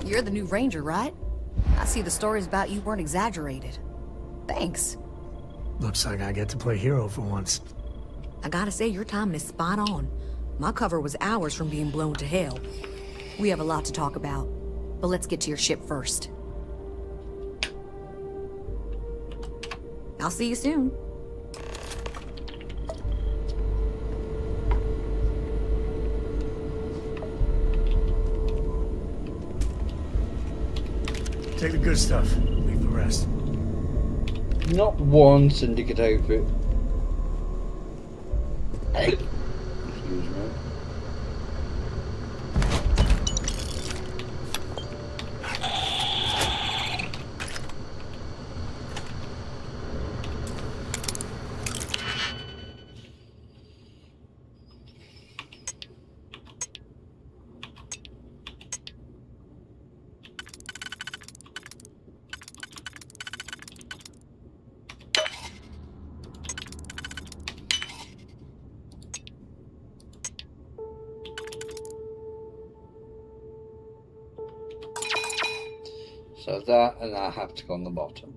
You're the new ranger, right? I see the stories about you weren't exaggerated. Thanks. Looks like I get to play hero for once. I gotta say, your timing is spot on. My cover was hours from being blown to hell. We have a lot to talk about, but let's get to your ship first. I'll see you soon. Take the good stuff, leave the rest. Not one syndicate outfit. Excuse me. So that and that have to go on the bottom.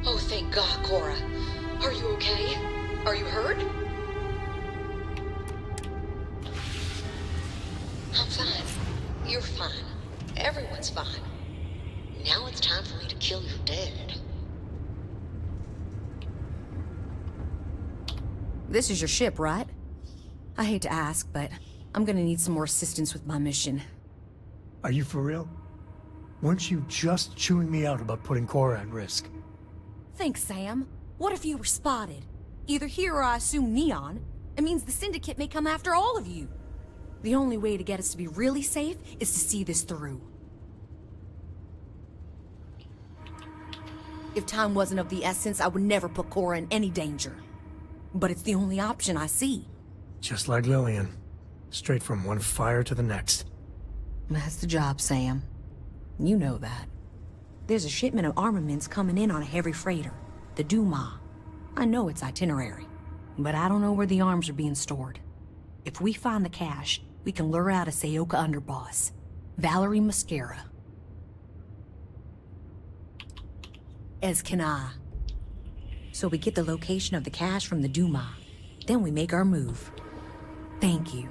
Oh, thank God, Cora. Are you okay? Are you hurt? I'm fine. You're fine. Everyone's fine. Now it's time for me to kill your dad. This is your ship, right? I hate to ask, but I'm gonna need some more assistance with my mission. Are you for real? Weren't you just chewing me out about putting Cora at risk? Thanks, Sam. What if you were spotted? Either here or I assume Neon. It means the Syndicate may come after all of you. The only way to get us to be really safe is to see this through. If time wasn't of the essence, I would never put Cora in any danger. But it's the only option I see. Just like Lillian. Straight from one fire to the next. That's the job, Sam. You know that. There's a shipment of armaments coming in on a heavy freighter, the Duma. I know its itinerary, but I don't know where the arms are being stored. If we find the cache, we can lure out a Sayoka underboss, Valerie Mascara. As can I. So we get the location of the cache from the Duma. Then we make our move. Thank you.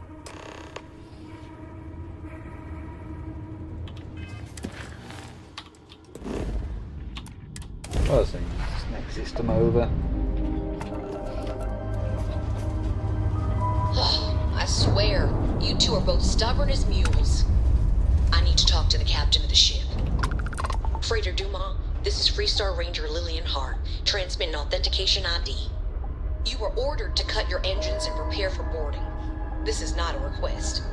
Well, I think next system over. Oh, I swear, you two are both stubborn as mules. I need to talk to the captain of the ship. Freighter Duma, this is Freestar Ranger Lillian Hart, transmitting authentication ID. You were ordered to cut your engines and prepare for boarding. This is not a request.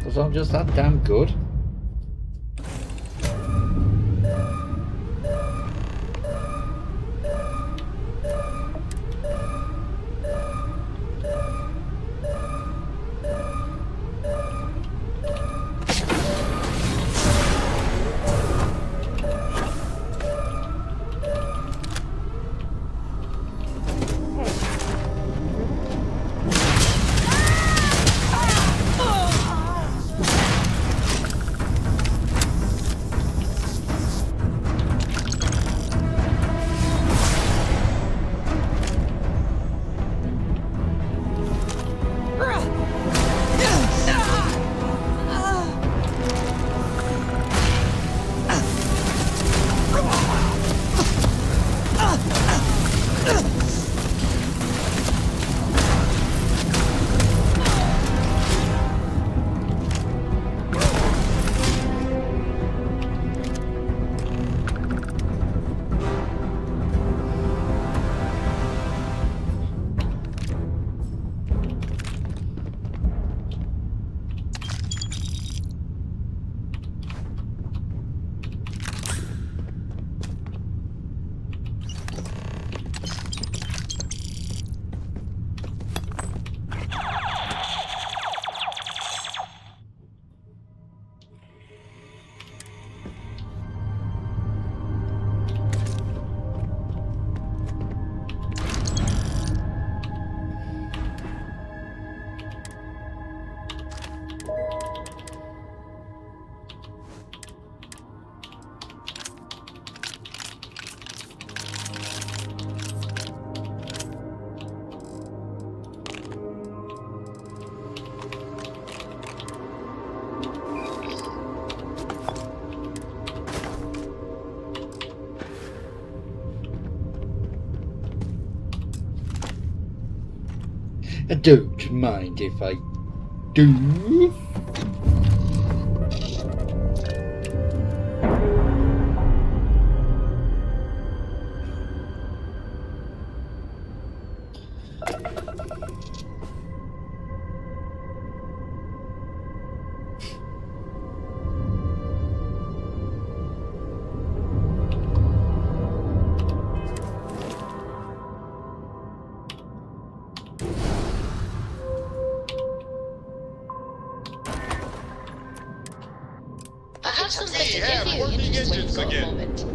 Was I just that damn good? I don't mind if I do. I have something to give you. You just wait for a moment.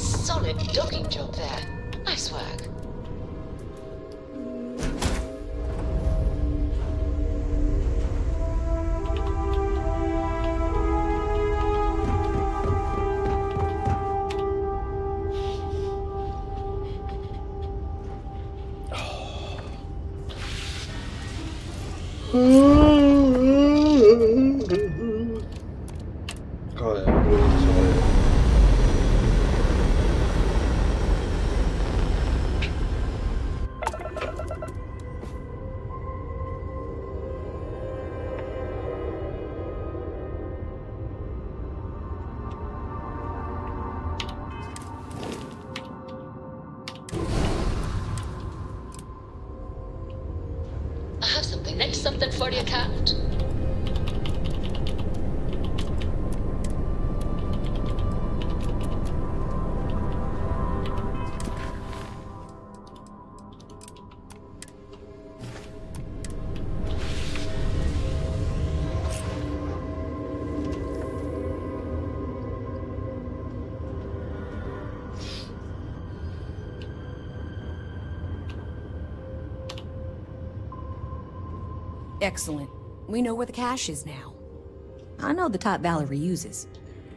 Solid docking job there. Nice work. God, I'm really tired. I have something. Next, something for the account. Excellent. We know where the cache is now. I know the type Valerie uses.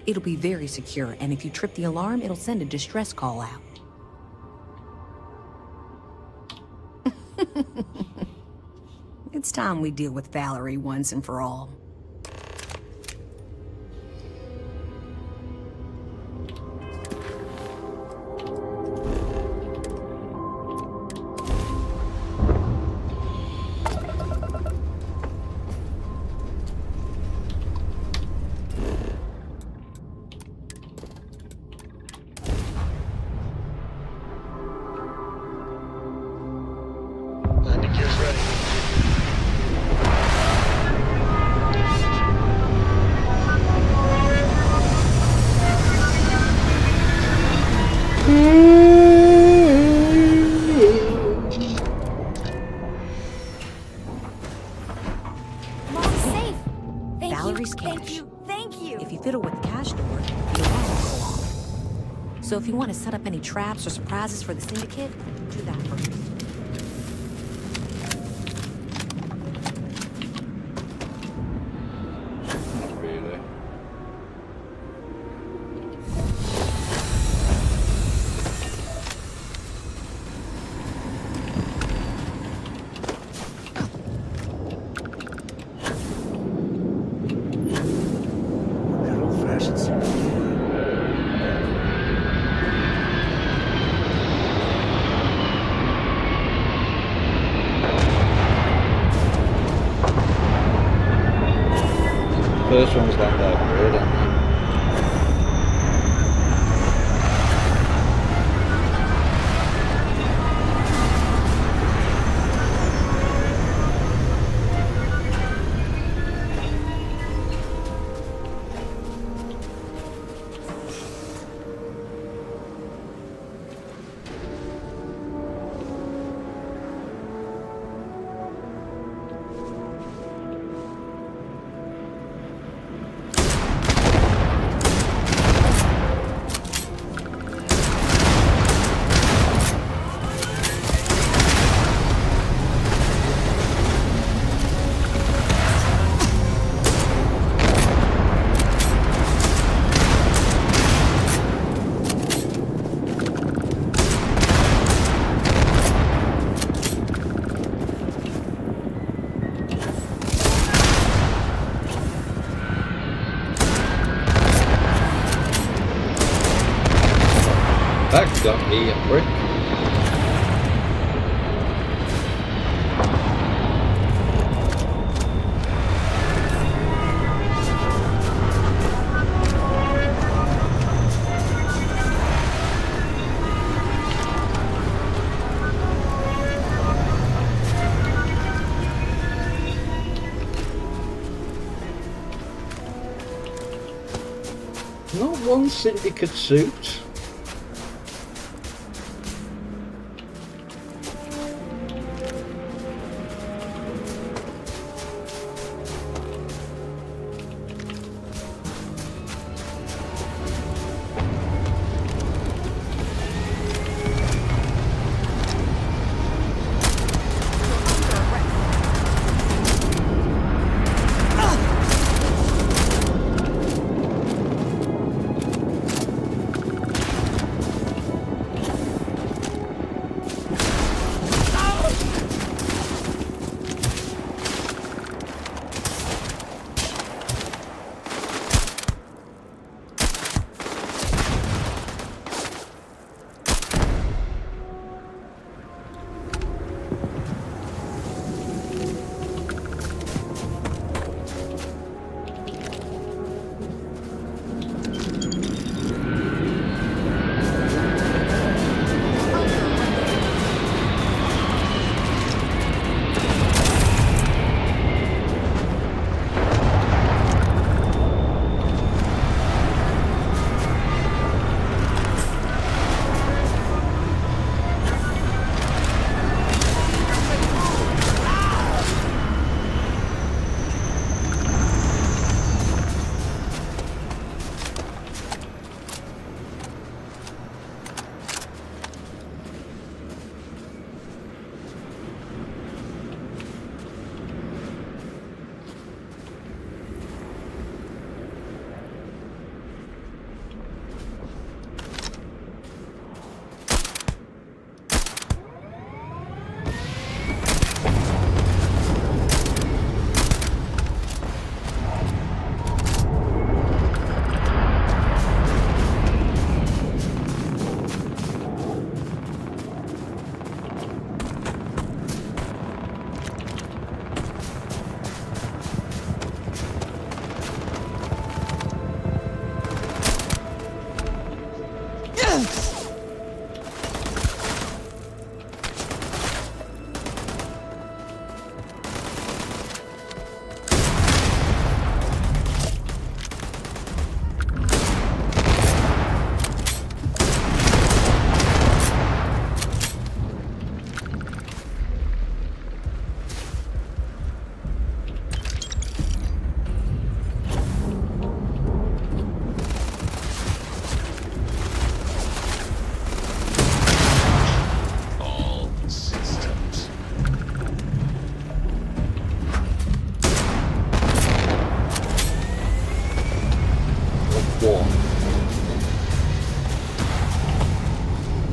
It'll be very secure, and if you trip the alarm, it'll send a distress call out. It's time we deal with Valerie once and for all. Landing gear's ready. Mom's safe. Thank Valerie's you. cache. Thank you. Thank you. If you fiddle with the cache door, the alarm will go off. So if you want to set up any traps or surprises for the Syndicate, do that first. Not really. That old-fashioned secret. First one's that dark red, isn't it? got me a brick. Not one syndicate suit.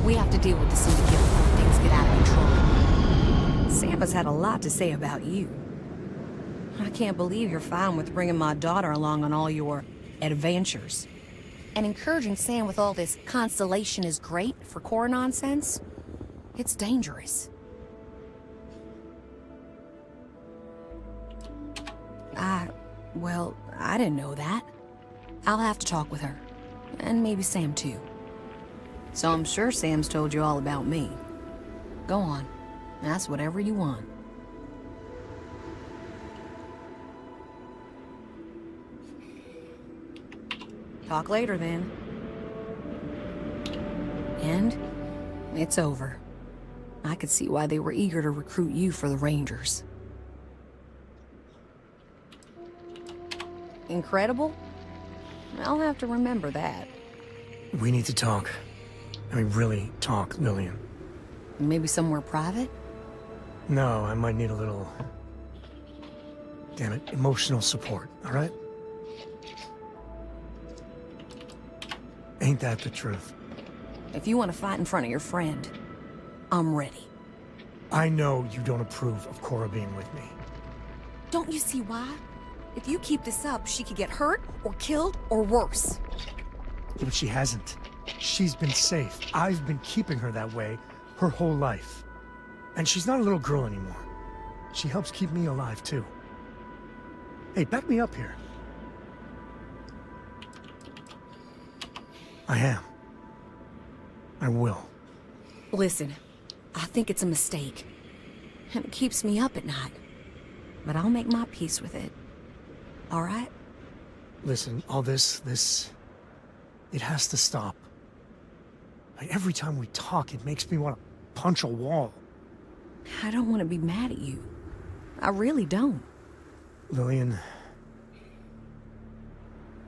We have to deal with the syndicate before things get out of control. Sam has had a lot to say about you. I can't believe you're fine with bringing my daughter along on all your adventures. And encouraging Sam with all this constellation is great for core nonsense. It's dangerous. Well, I didn't know that. I'll have to talk with her. And maybe Sam too. So I'm sure Sam's told you all about me. Go on. Ask whatever you want. Talk later, then. And it's over. I could see why they were eager to recruit you for the Rangers. Incredible? I'll have to remember that. We need to talk. I mean, really talk, Lillian. Maybe somewhere private? No, I might need a little... damn it, emotional support, all right? Ain't that the truth? If you want to fight in front of your friend, I'm ready. I know you don't approve of Cora being with me. Don't you see why? If you keep this up, she could get hurt, or killed, or worse. Yeah, but she hasn't. She's been safe. I've been keeping her that way her whole life. And she's not a little girl anymore. She helps keep me alive, too. Hey, back me up here. I am. I will. Listen, I think it's a mistake. And it keeps me up at night. But I'll make my peace with it. All right? Listen, all this, it has to stop. Like, every time we talk, it makes me want to punch a wall. I don't want to be mad at you. I really don't. Lillian,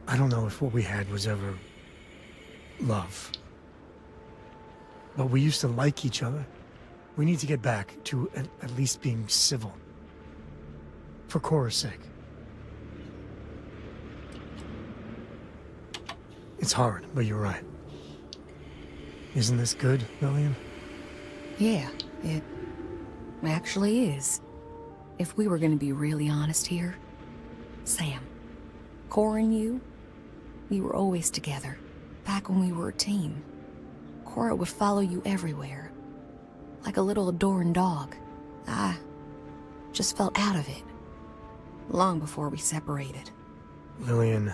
I don't know if what we had was ever love. But we used to like each other. We need to get back to at least being civil. For Cora's sake. It's hard, but you're right. Isn't this good, Lillian? Yeah, it actually is. If we were gonna be really honest here, Sam, Cora and you were always together, back when we were a team. Cora would follow you everywhere, like a little adoring dog. I just felt out of it, long before we separated. Lillian,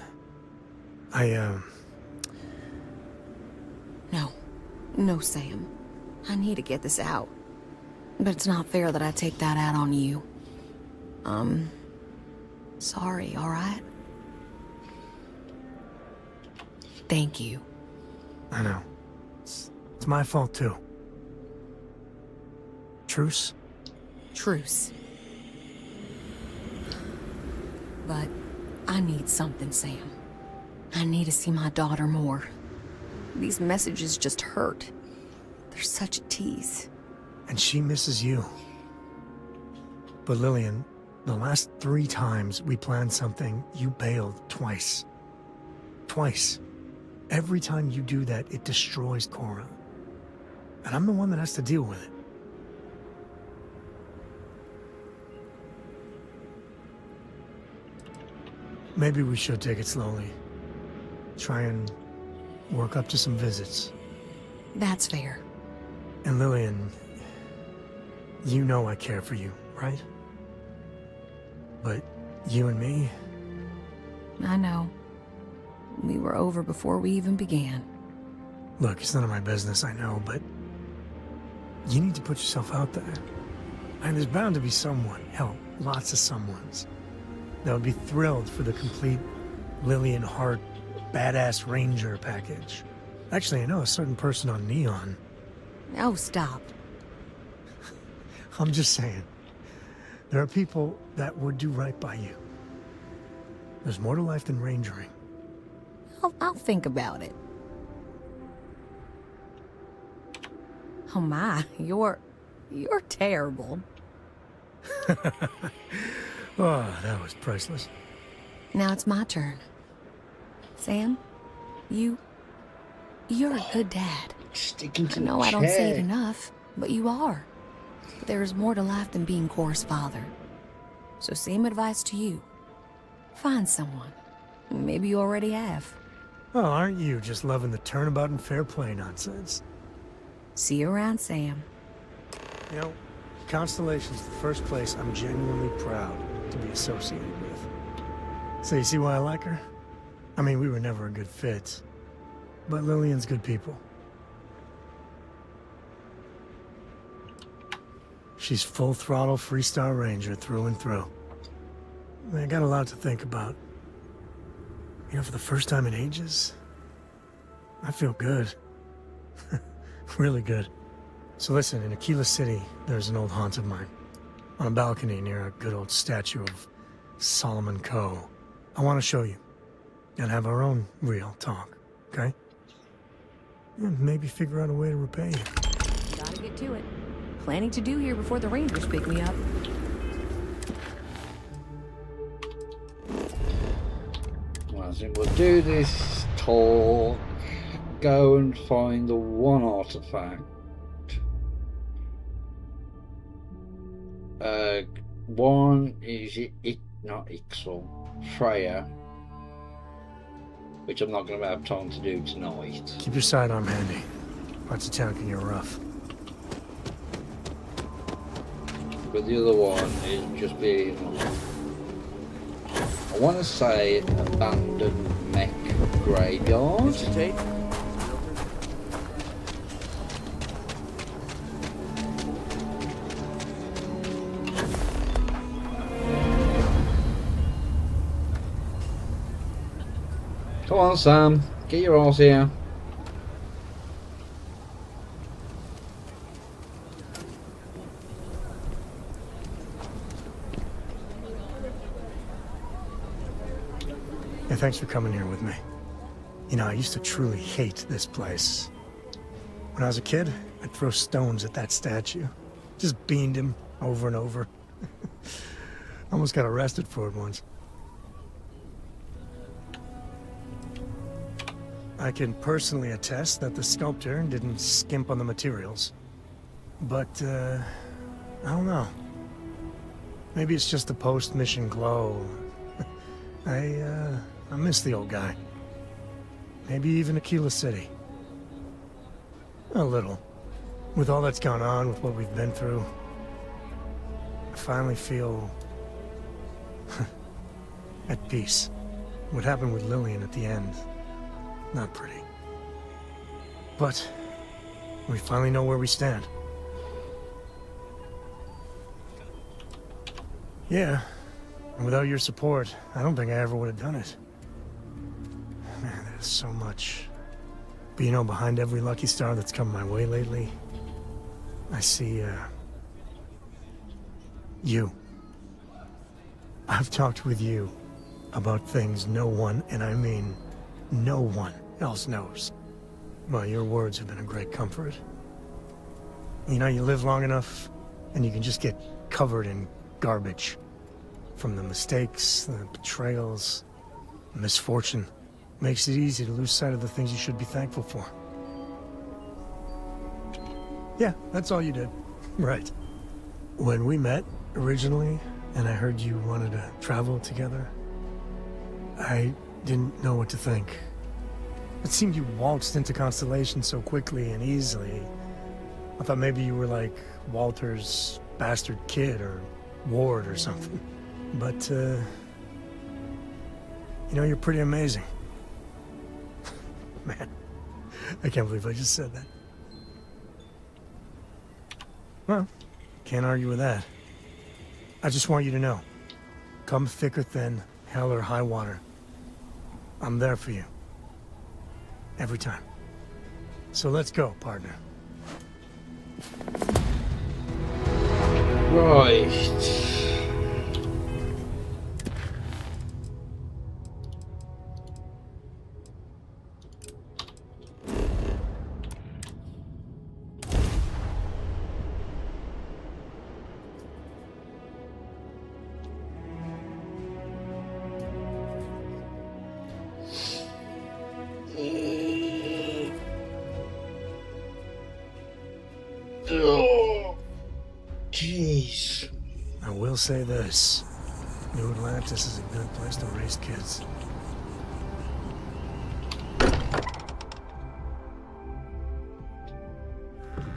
No, Sam. I need to get this out. But it's not fair that I take that out on you. Sorry, alright? Thank you. I know. It's my fault, too. Truce? Truce. But I need something, Sam. I need to see my daughter more. These messages just hurt. They're such a tease. And she misses you. But Lillian, the last 3 times we planned something, you bailed twice. Twice. Every time you do that, it destroys Cora. And I'm the one that has to deal with it. Maybe we should take it slowly. Try and work up to some visits. That's fair. And Lillian, you know I care for you, right? But you and me? I know. We were over before we even began. Look, it's none of my business, I know, but you need to put yourself out there. And there's bound to be someone, hell, lots of someones, that would be thrilled for the complete Lillian Hart badass ranger package. Actually, I know a certain person on Neon. Oh, stop. I'm just saying. There are people that would do right by you. There's more to life than rangering. I'll think about it. Oh my, you're terrible. Oh, that was priceless. Now it's my turn. Sam, you're a good dad. Sticking to I know the I don't say it chair. enough, but you are. There is more to life than being Cora's father. So same advice to you. Find someone. Maybe you already have. Oh, aren't you just loving the turnabout and fair play nonsense? See you around, Sam. You know, Constellation's the first place I'm genuinely proud to be associated with. So you see why I like her? I mean, we were never a good fit. But Lillian's good people. She's full throttle Freestar Ranger through and through. I got a lot to think about. You know, for the first time in ages, I feel good. Really good. So listen, in Aquila City, there's an old haunt of mine. On a balcony near a good old statue of Solomon Coe. I want to show you. And have our own real talk, okay? And maybe figure out a way to repay you. Gotta get to it. Planning to do here before the Rangers pick me up. Well, I think we'll do this talk, go and find the one artifact. One is not Ixel, Freya. which I'm not going to have time to do tonight. Keep your sidearm handy. Parts of town can get rough. But the other one is just being, I want to say, abandoned mech graveyard. Come on, Sam, get your arse here. Yeah, thanks for coming here with me. You know, I used to truly hate this place. When I was a kid, I'd throw stones at that statue. Just beamed him over and over. Almost got arrested for it once. I can personally attest that the sculptor didn't skimp on the materials. But, I don't know. Maybe it's just the post-mission glow. I miss the old guy. Maybe even Aquila City. A little. With all that's gone on, with what we've been through, I finally feel at peace. What happened with Lillian at the end, not pretty. But we finally know where we stand. Yeah, and without your support, I don't think I ever would have done it. Man, there's so much. But you know, behind every lucky star that's come my way lately, I see, you. I've talked with you about things no one, and I mean no one, else knows. Well, your words have been a great comfort. You know, you live long enough, and you can just get covered in garbage. From the mistakes, the betrayals, the misfortune. Makes it easy to lose sight of the things you should be thankful for. Yeah, that's all you did. Right. When we met, originally, and I heard you wanted to travel together, I didn't know what to think. It seemed you waltzed into Constellation so quickly and easily. I thought maybe you were like Walter's bastard kid or Ward or something. But, you know, you're pretty amazing. Man, I can't believe I just said that. Well, can't argue with that. I just want you to know, come thick or thin, hell or high water, I'm there for you. Every time. So let's go, partner. Right. Jeez. I will say this. New Atlantis is a good place to raise kids.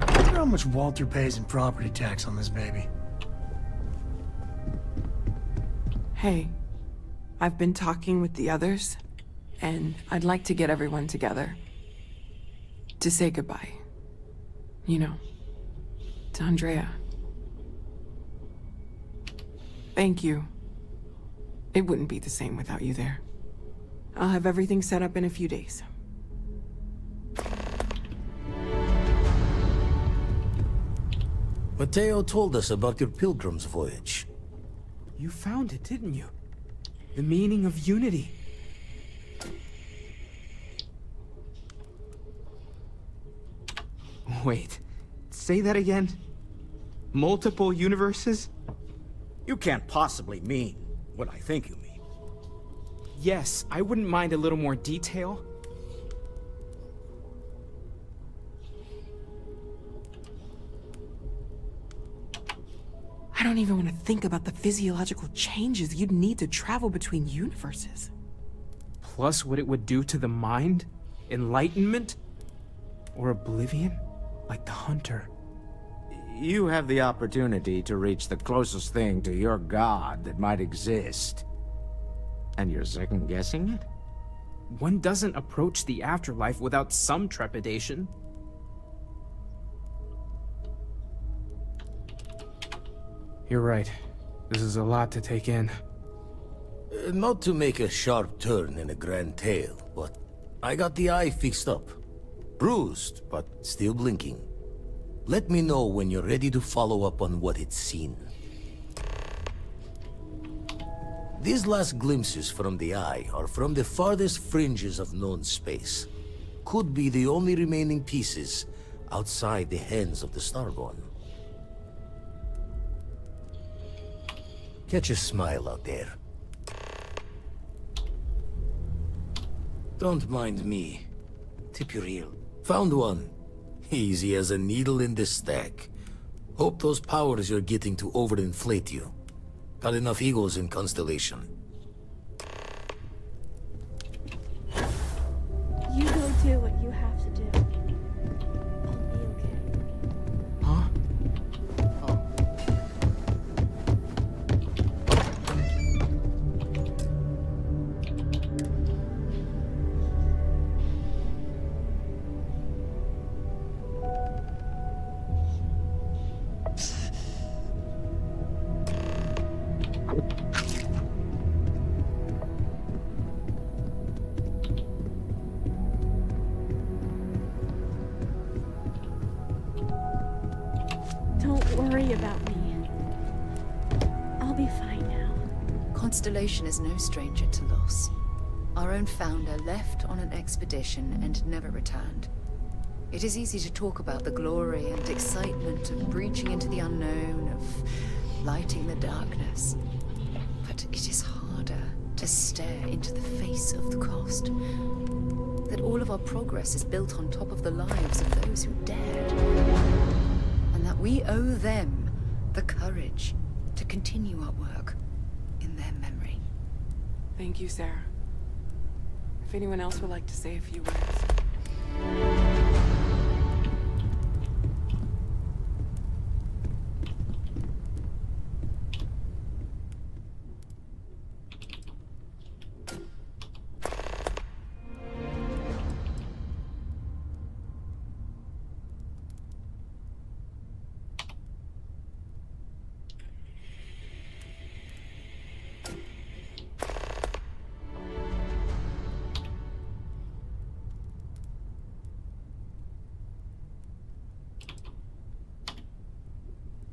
I wonder how much Walter pays in property tax on this baby. Hey, I've been talking with the others, and I'd like to get everyone together. To say goodbye. You know, to Andrea. Thank you. It wouldn't be the same without you there. I'll have everything set up in a few days. Mateo told us about your pilgrim's voyage. You found it, didn't you? The meaning of unity. Wait, say that again? Multiple universes? You can't possibly mean what I think you mean. Yes, I wouldn't mind a little more detail. I don't even want to think about the physiological changes you'd need to travel between universes. plus what it would do to the mind? Enlightenment? Or oblivion? Like the Hunter? You have the opportunity to reach the closest thing to your god that might exist. And you're second-guessing it? One doesn't approach the afterlife without some trepidation. You're right. This is a lot to take in. Not to make a sharp turn in a grand tale, but I got the eye fixed up. Bruised, but still blinking. Let me know when you're ready to follow up on what it's seen. These last glimpses from the eye are from the farthest fringes of known space. Could be the only remaining pieces outside the hands of the Starborn. Catch a smile out there. Don't mind me. Tip your heel. Found one. Easy as a needle in the stack. Hope those powers you're getting to overinflate you. Got enough egos in Constellation. You go do what you have to do. I'll be okay. Huh? Oh. Don't worry about me. I'll be fine now. Constellation is no stranger to loss. Our own founder left on an expedition and never returned. It is easy to talk about the glory and excitement of breaching into the unknown, of lighting the darkness. But it is harder to stare into the face of the cost. That all of our progress is built on top of the lives of those who dared. And that we owe them the courage to continue our work in their memory. Thank you, Sarah. If anyone else would like to say a few words.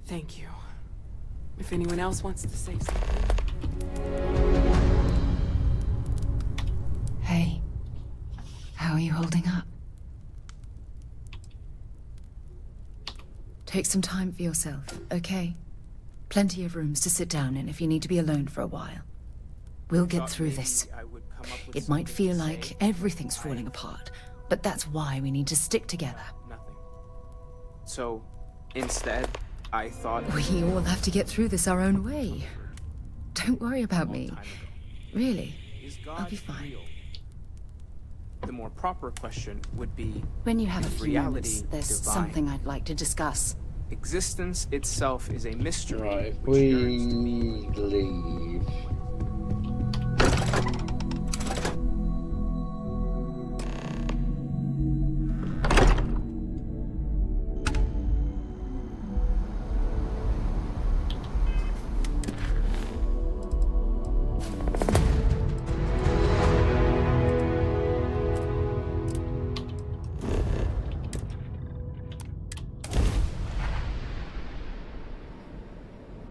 Thank you. If anyone else wants to say something. Hey, how are you holding up? Take some time for yourself, okay? Plenty of rooms to sit down in if you need to be alone for a while. We'll get through this. It might feel like everything's falling apart, but that's why we need to stick together. Nothing. So, instead, I thought... We all have to get through this our own way. Don't worry about me. Really, I'll be fine. The more proper question would be... When you have a is few reality moments, there's divine? something I'd like to discuss. Existence itself is a mystery. Right, which we yearns to be... leave.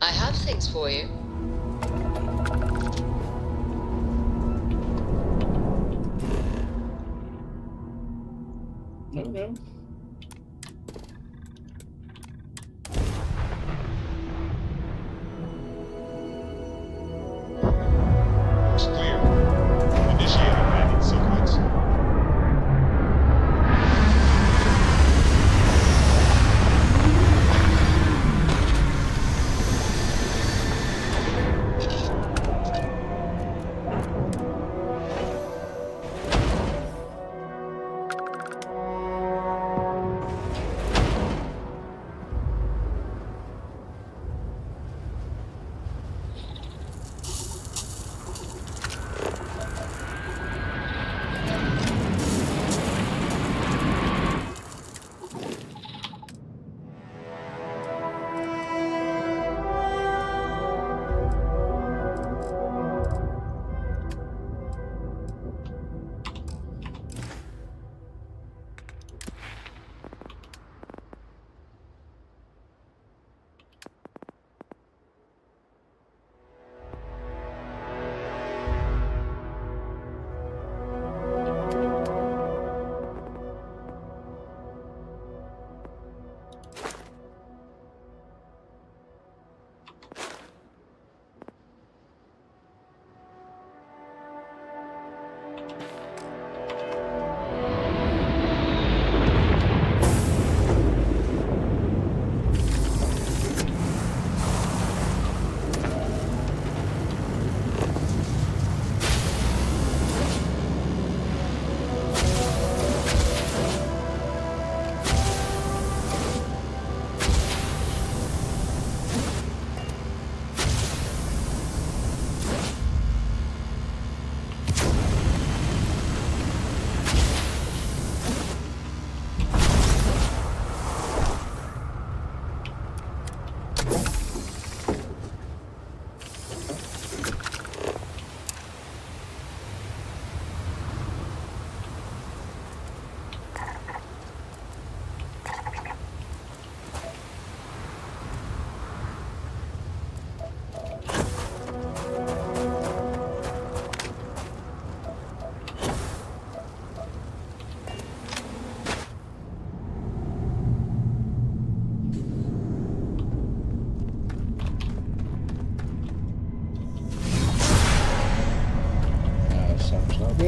I have things for you. No. Looks clear. Initiating landing sequence.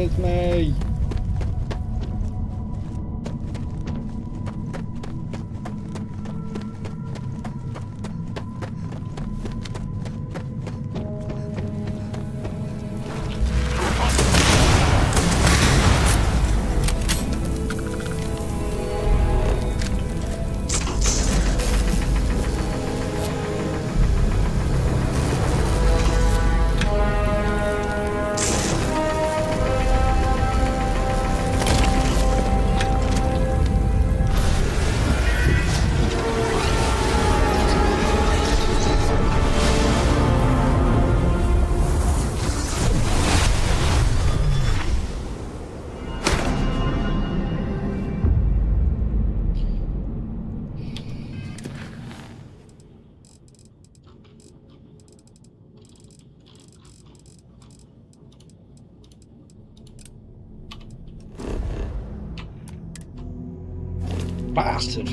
with me. Bastard.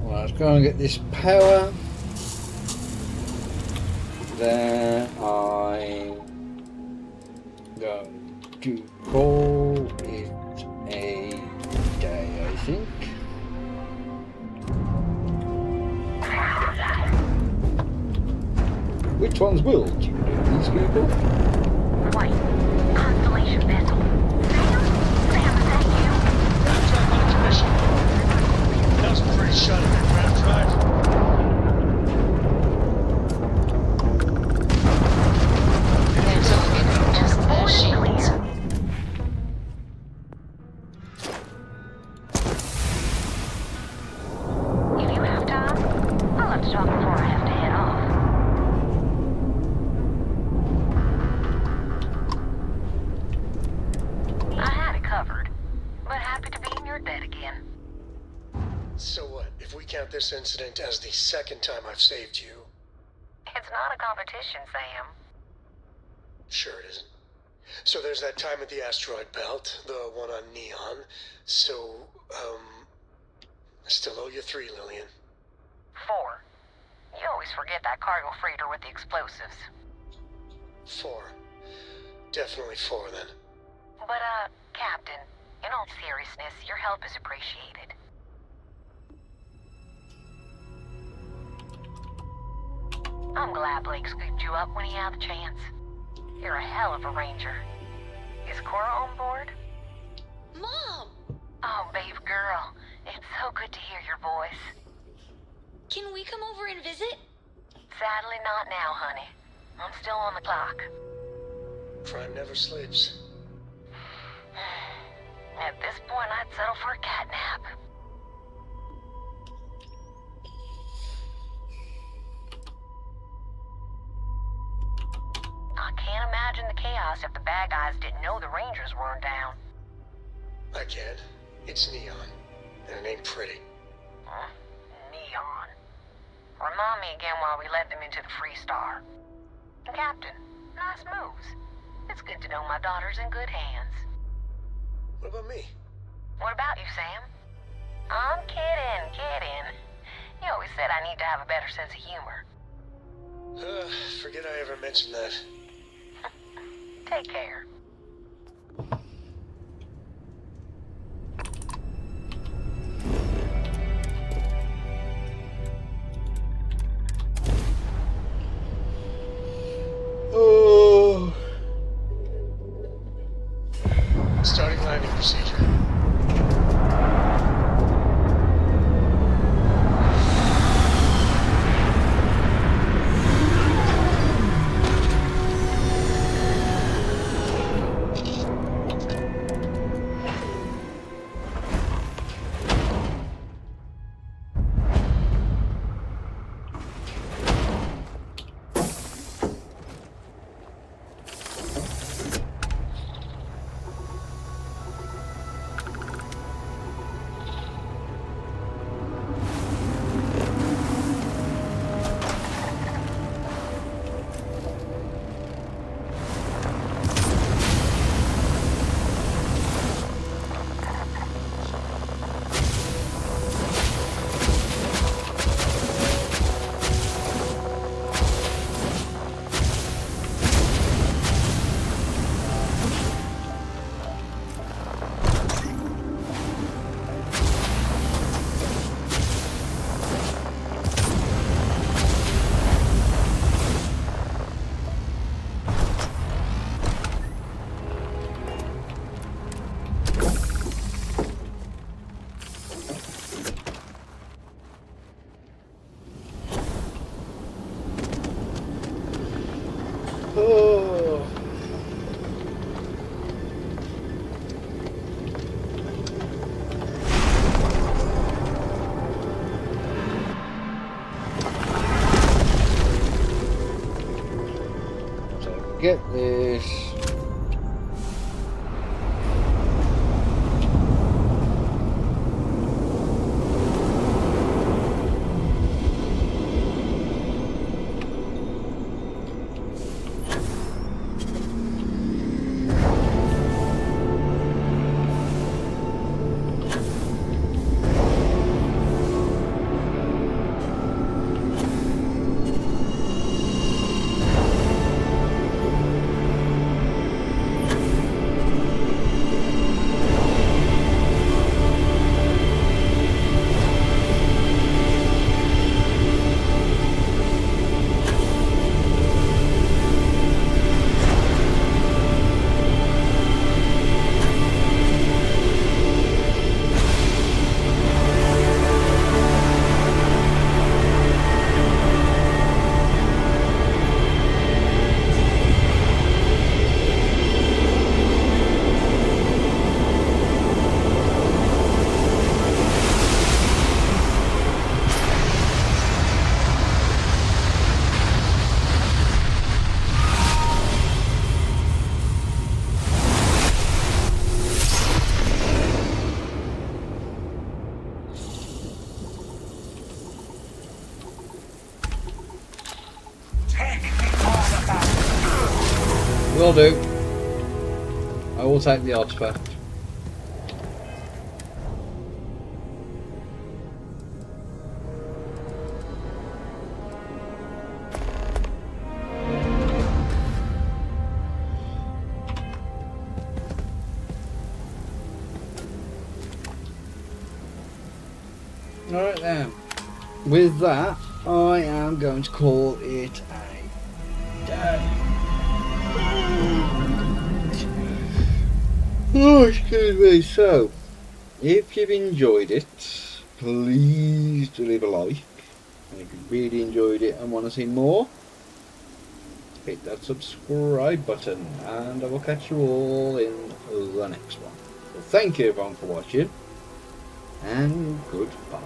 Well, let's go and get this power. Then I'm going to call it a day, I think. Which one's Will? Do you know these people? White. Constellation vessel. Sam, is that you? Draft drive on commission. That was a pretty shot at that draft drive. If you have time, I'll have to talk before I have to head off. I had it covered, but happy to be in your debt again. So what, if we count this incident as the second time I've saved you? It's not a competition, Sam. Sure it isn't. So there's that time at the asteroid belt, the one on Neon. So, I still owe you 3, Lillian. 4. You always forget that cargo freighter with the explosives. 4. Definitely 4 then. But, Captain, in all seriousness, your help is appreciated. I'm glad Blake scooped you up when he had the chance. You're a hell of a ranger. Is Cora on board? Mom! Oh, babe girl. It's so good to hear your voice. Can we come over and visit? Sadly not now, honey. I'm still on the clock. Crime never sleeps. At this point, I'd settle for a cat nap. I can't imagine the chaos if the bad guys didn't know the Rangers weren't down. I can. It's Neon. And it ain't pretty. Neon. Remind me again why we led them into the Freestar. Captain, nice moves. It's good to know my daughter's in good hands. What about me? What about you, Sam? I'm kidding. You always said I need to have a better sense of humor. Forget I ever mentioned that. Take care. Oh. Starting landing procedure. get this. Will do. I will take the artifact. Alright then. With that, I am going to call it a day. Oh, excuse me. So, if you've enjoyed it, please do leave a like. And if you really enjoyed it and want to see more, hit that subscribe button. And I will catch you all in the next one. So thank you everyone for watching, and goodbye.